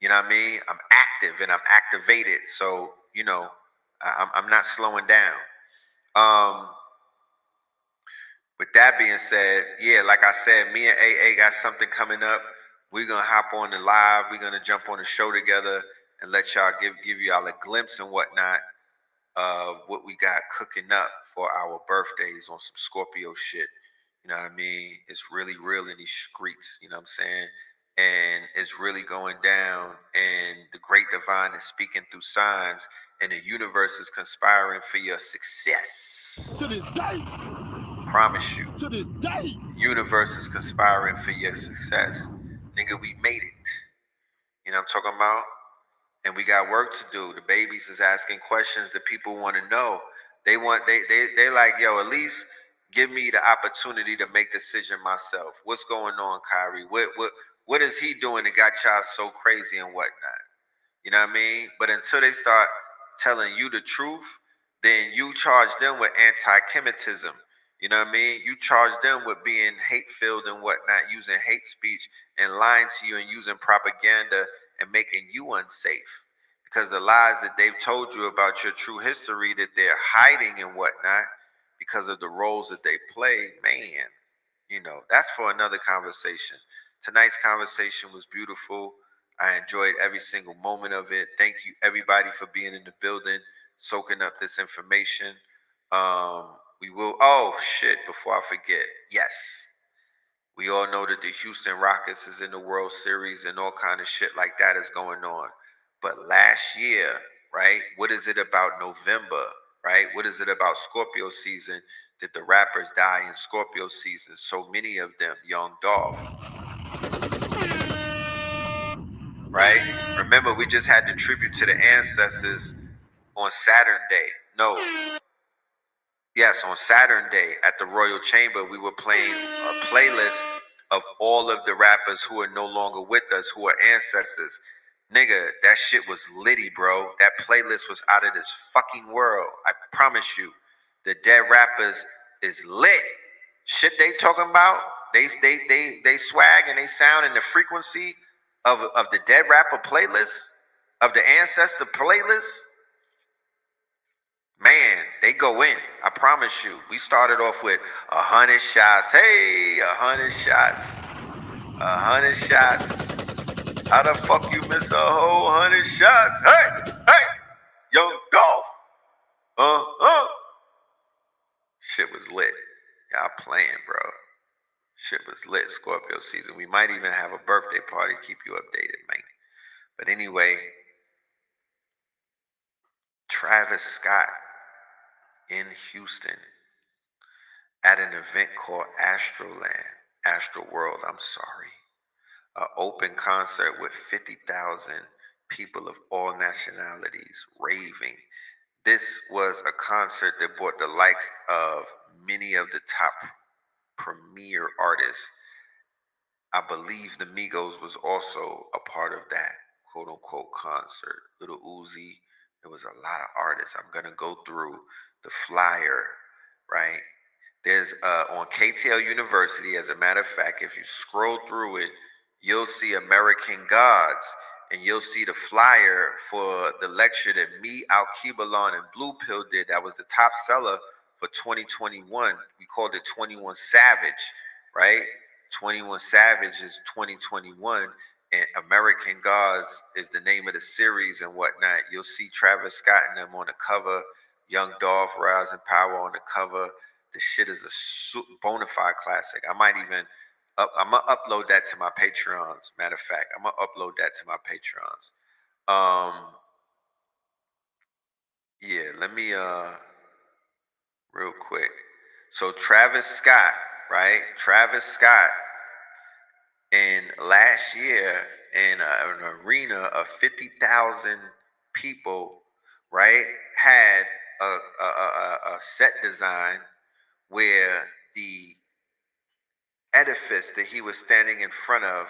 You know what I mean? I'm active and I'm activated. So you know, I'm not slowing down. With that being said, yeah, like I said, me and AA got something coming up. We're gonna hop on the live. We're gonna jump on the show together and let y'all give y'all a glimpse and whatnot of what we got cooking up for our birthdays on some Scorpio shit. You know what I mean? It's really real in these streets. You know what I'm saying? And it's really going down. And the great divine is speaking through signs, and the universe is conspiring for your success. To this day. Promise you. To this day. Universe is conspiring for your success. Nigga, we made it. You know what I'm talking about? And we got work to do. The babies is asking questions that people want to know. They like, yo, at least give me the opportunity to make decision myself. What's going on, Kyrie? What is he doing that got y'all so crazy and whatnot? You know what I mean? But until they start telling you the truth, then you charge them with anti-Semitism. You know what I mean? You charge them with being hate-filled and whatnot, using hate speech and lying to you and using propaganda and making you unsafe. Because the lies that they've told you about your true history that they're hiding and whatnot, because of the roles that they play, man, you know, that's for another conversation. Tonight's conversation was beautiful. I enjoyed every single moment of it. Thank you, everybody, for being in the building, soaking up this information. We will, oh shit, before I forget, yes. We all know that the Houston Rockets is in the World Series and all kind of shit like that is going on. But last year, right, what is it about November, right? What is it about Scorpio season that the rappers die in Scorpio season? So many of them, Young Dolph, right? Remember, we just had the tribute to the ancestors on Saturn Day. No. Yes, on Saturn Day at the Royal Chamber, we were playing a playlist of all of the rappers who are no longer with us, who are ancestors. Nigga, that shit was litty, bro. That playlist was out of this fucking world. I promise you. The dead rappers is lit. Shit they talking about, they swag and they sound in the frequency of the dead rapper playlist, of the ancestor playlist. Man, they go in. I promise you. We started off with 100 shots. Hey, 100 shots. 100 shots. How the fuck you miss a whole 100 shots? Hey, Young Dolph. Shit was lit. Y'all playing, bro. Shit was lit. Scorpio season. We might even have a birthday party. Keep you updated, man. But anyway, Travis Scott in Houston at an event called Astro World, I'm sorry. An open concert with 50,000 people of all nationalities raving. This was a concert that brought the likes of many of the top premier artists. I believe the Migos was also a part of that quote unquote concert. Little Uzi, there was a lot of artists. I'm gonna go through the flyer, right? There's on KTL University, as a matter of fact, if you scroll through it, you'll see American Gods, and you'll see the flyer for the lecture that me, Al-Kibalon, and Blue Pill did. That was the top seller for 2021. We called it 21 Savage, right? 21 Savage is 2021, and American Gods is the name of the series and whatnot. You'll see Travis Scott and them on the cover, Young Dolph, Rise and Power on the cover. The shit is a bona fide classic. I'm gonna upload that to my Patreons. Matter of fact, I'm gonna upload that to my Patreons. Yeah, let me real quick. So Travis Scott, right? Travis Scott, in last year in an arena of 50,000 people, right, had a set design where the edifice that he was standing in front of,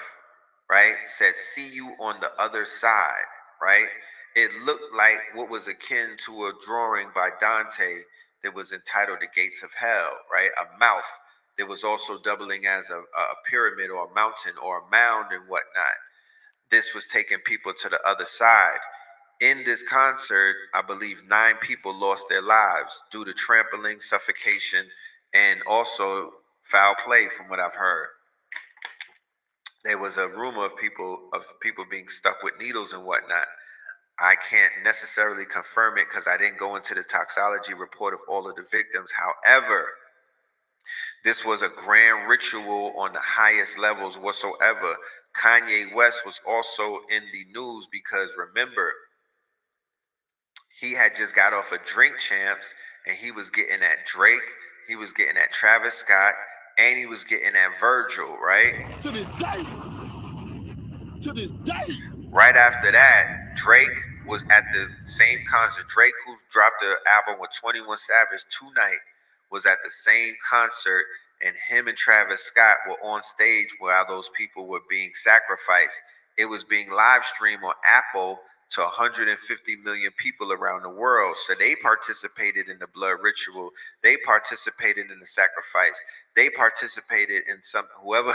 right, said, "See you on the other side." right? It looked like what was akin to a drawing by Dante that was entitled The Gates of Hell, right? A mouth that was also doubling as a pyramid or a mountain or a mound and whatnot. This was taking people to the other side. In this concert, I believe 9 people lost their lives due to trampling, suffocation, and also foul play, from what I've heard. There was a rumor of people being stuck with needles and whatnot. I can't necessarily confirm it because I didn't go into the toxology report of all of the victims. However, this was a grand ritual on the highest levels whatsoever. Kanye West was also in the news because, remember, he had just got off of Drink Champs and he was getting at Drake, he was getting at Travis Scott, and he was getting at Virgil, right? To this day. To this day. Right after that, Drake was at the same concert. Drake, who dropped the album with 21 Savage tonight, was at the same concert, and him and Travis Scott were on stage while those people were being sacrificed. It was being live streamed on Apple to 150 million people around the world. So they participated in the blood ritual. They participated in the sacrifice. They participated in whoever,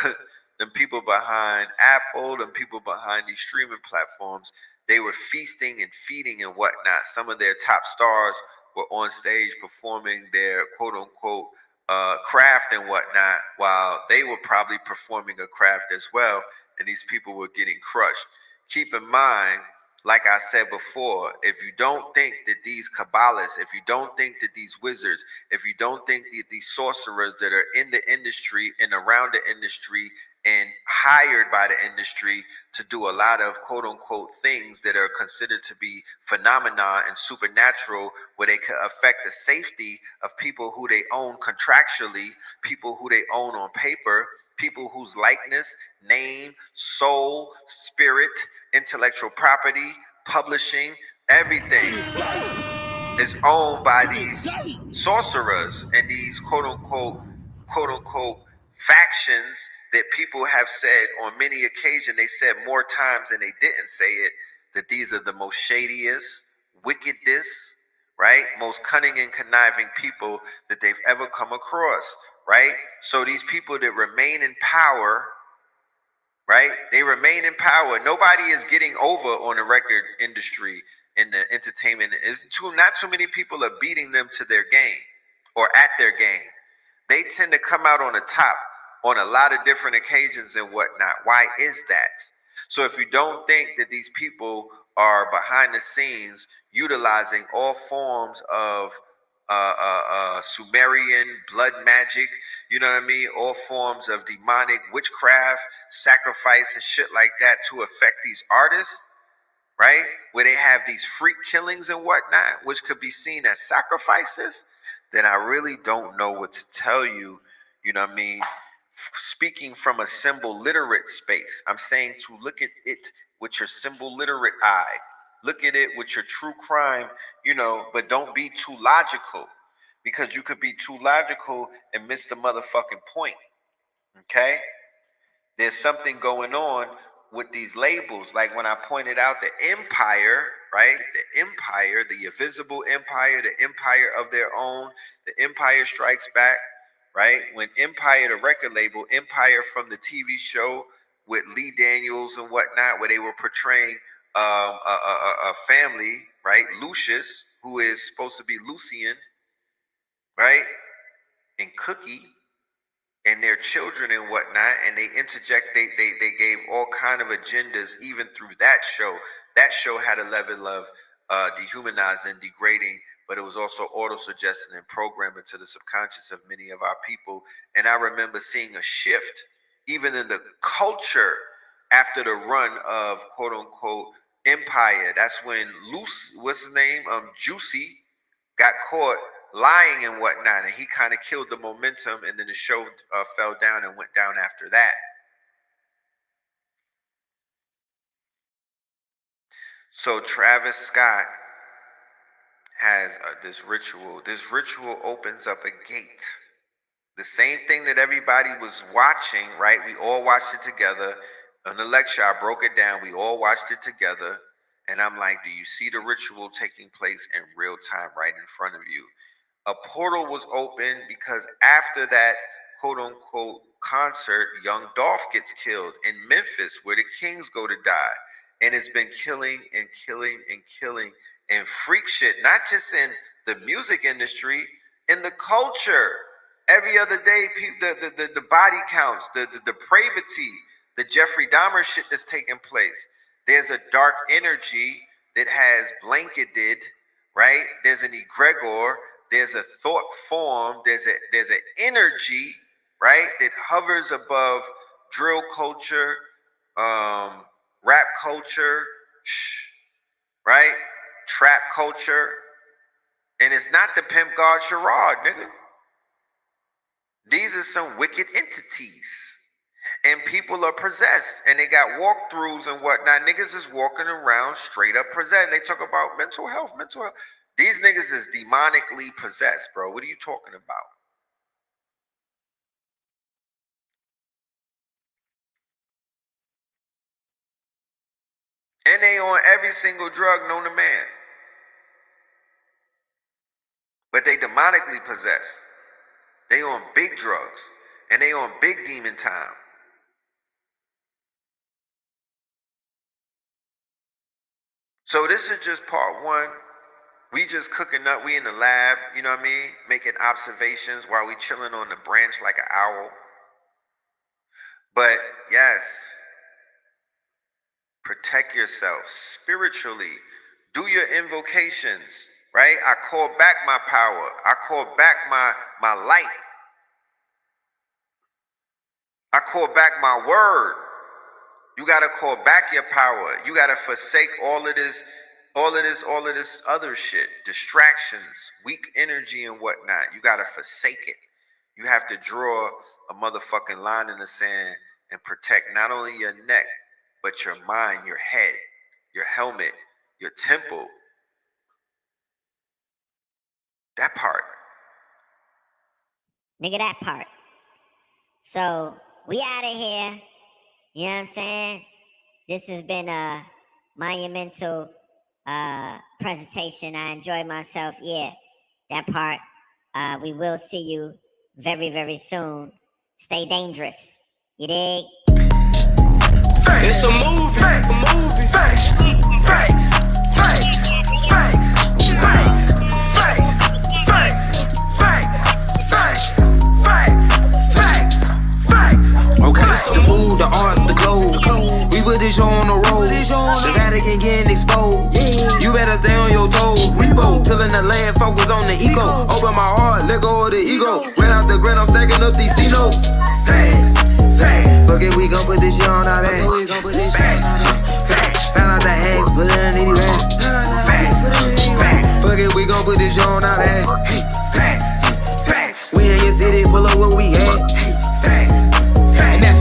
them people behind Apple, them people behind these streaming platforms, they were feasting and feeding and whatnot. Some of their top stars were on stage performing their quote unquote craft and whatnot, while they were probably performing a craft as well. And these people were getting crushed. Keep in mind, like I said before, if you don't think that these Kabbalists, if you don't think that these wizards, if you don't think that these sorcerers that are in the industry and around the industry and hired by the industry to do a lot of quote unquote things that are considered to be phenomena and supernatural, where they could affect the safety of people who they own contractually, people who they own on paper, people whose likeness, name, soul, spirit, intellectual property, publishing, everything is owned by these sorcerers and these quote unquote factions that people have said on many occasions, they said more times than they didn't say it, that these are the most shadiest, wickedest, right, most cunning and conniving people that they've ever come across, right? So these people that remain in power, right, they remain in power. Nobody is getting over on the record industry, in the entertainment. Not too many people are beating them to their game or at their game. They tend to come out on the top on a lot of different occasions and whatnot. Why is that? So if you don't think that these people are behind the scenes utilizing all forms of Sumerian blood magic, you know what I mean? All forms of demonic witchcraft, sacrifice and shit like that to affect these artists, right? Where they have these freak killings and whatnot, which could be seen as sacrifices, then I really don't know what to tell you, you know what I mean? Speaking from a symbol literate space, I'm saying to look at it with your symbol literate eye. Look at it with your true crime, you know, but don't be too logical, because you could be too logical and miss the motherfucking point, okay? There's something going on with these labels. Like when I pointed out the empire, right? The empire, the invisible empire, the empire of their own, the Empire Strikes Back, right? When Empire, the record label, Empire from the TV show with Lee Daniels and whatnot, where they were portraying a family, right? Lucius, who is supposed to be Lucian, right? And Cookie, and their children and whatnot, and they interject, they gave all kind of agendas even through that show. That show had a level of dehumanizing, degrading, but it was also auto-suggesting and programming to the subconscious of many of our people. And I remember seeing a shift even in the culture after the run of quote unquote Empire. That's when what's his name? Juicy got caught lying and whatnot, and he kind of killed the momentum, and then the show fell down and went down after that. So Travis Scott has this ritual. This ritual opens up a gate. The same thing that everybody was watching, right? We all watched it together. On the lecture, I broke it down. We all watched it together. And I'm like, do you see the ritual taking place in real time right in front of you? A portal was open because after that quote unquote concert, young Dolph gets killed in Memphis where the Kings go to die. And it's been killing and killing and killing and freak shit, not just in the music industry, in the culture. Every other day, the body counts, the depravity, the Jeffrey Dahmer shit that's taking place. There's a dark energy that has blanketed, right? There's an egregor, there's a thought form, there's an energy, right, that hovers above drill culture, rap culture, right? Trap culture. And it's not the pimp god charade, nigga. These are some wicked entities. And people are possessed. And they got walkthroughs and whatnot. Niggas is walking around straight up possessed. They talk about mental health. These niggas is demonically possessed, bro. What are you talking about? And they on every single drug known to man. But they demonically possessed. They on big drugs. And they on big demon time. So this is just part one. We just cooking up. We in the lab, you know what I mean? Making observations while we chilling on the branch like an owl. But yes, protect yourself spiritually. Do your invocations, right? I call back my power. I call back my light. I call back my word. You got to call back your power. You got to forsake all of this other shit, distractions, weak energy and whatnot. You got to forsake it. You have to draw a motherfucking line in the sand and protect not only your neck, but your mind, your head, your helmet, your temple. That part. Nigga, that part. So, we out of here. You know what I'm saying? This has been a monumental presentation. I enjoyed myself. Yeah, that part. We will see you very, very soon. Stay dangerous. You dig? It's a movie. Facts. Facts. Facts. Facts. Facts. Facts. Facts. Facts. Facts. Facts. Okay, the food, the art, the clothes. We put this show on the road. The Vatican getting exposed. You better stay on your toes. Repo, tilling the land, focus on the eco. Open my heart, let go of the ego. Ran out the grind, I'm stacking up these C-notes. Fast. Fuck it, we gon' put this shit on our back. Found out the hacks, put it in the rap. Fuck it, we gon' put this shit on our back. We in your city, pull up where we at.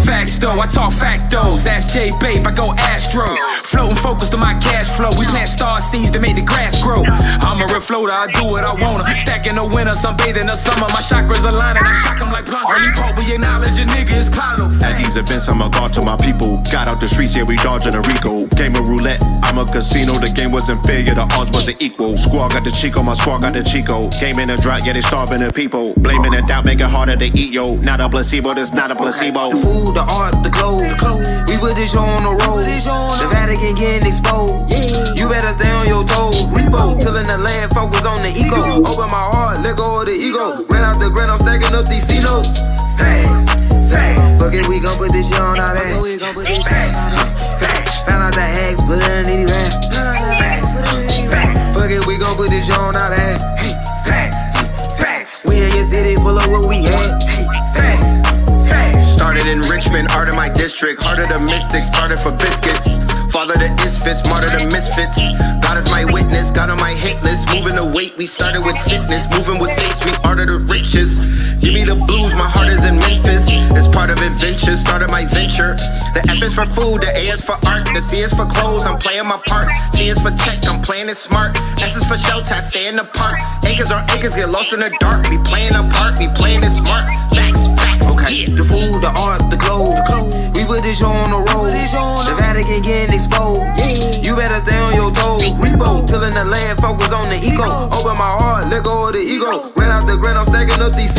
Facts though, I talk factos. Ask J Babe, I go Astro. Floating focused on my cash flow. We plant star seeds to make the grass grow. I'm a real floater, I do what I wanna. Stacking the winter, sunbathing the summer. My chakras aligning, I shock them like Blanca. Only part we acknowledge a nigga is Pablo. At these events, I'm a god to my people. Got out the streets, yeah, we dodging a Rico. Game of roulette, I'm a casino. The game wasn't fair, yeah, the odds wasn't equal. Squad got the Chico, my squad got the Chico. Game in a drought, yeah, they starving the people. Blaming the doubt, make it harder to eat, yo. Not a placebo, that's not a placebo. The food, the art, the clothes. We put this show on the road. The Vatican getting exposed. You better stay on your toes. Repo, tilling the land, focus on the eco. Open my heart, let go of the ego. Ran out the grind, I'm stacking up these C-notes. Fast. Fuck it, we gon' put this shit on our back. Found out the hacks, put it in the rap. Fuck it, we gon' put this shit on our back. We in your city, pull up where we at. Started in Richmond, art of my district. Heart of the mystics, started for biscuits. Father to isfits, martyr to misfits. God is my witness, God on my hit list. Moving the weight, we started with fitness. Moving with states, we art of the richest. Give me the blues, my heart is in Memphis. It's part of adventure, started my venture. The F is for food, the A is for art. The C is for clothes, I'm playing my part. T is for tech, I'm playing it smart. S is for shelter, I stay in the park. Acres or acres get lost in the dark. We playing a part, we playing it smart. Facts. Okay, the food, the art, the clothes. We put this show on the road. The Vatican getting exposed. You better stay on your toes. focus on the ego. Open my heart, let go of the ego. Ran out the grand, I'm stacking up these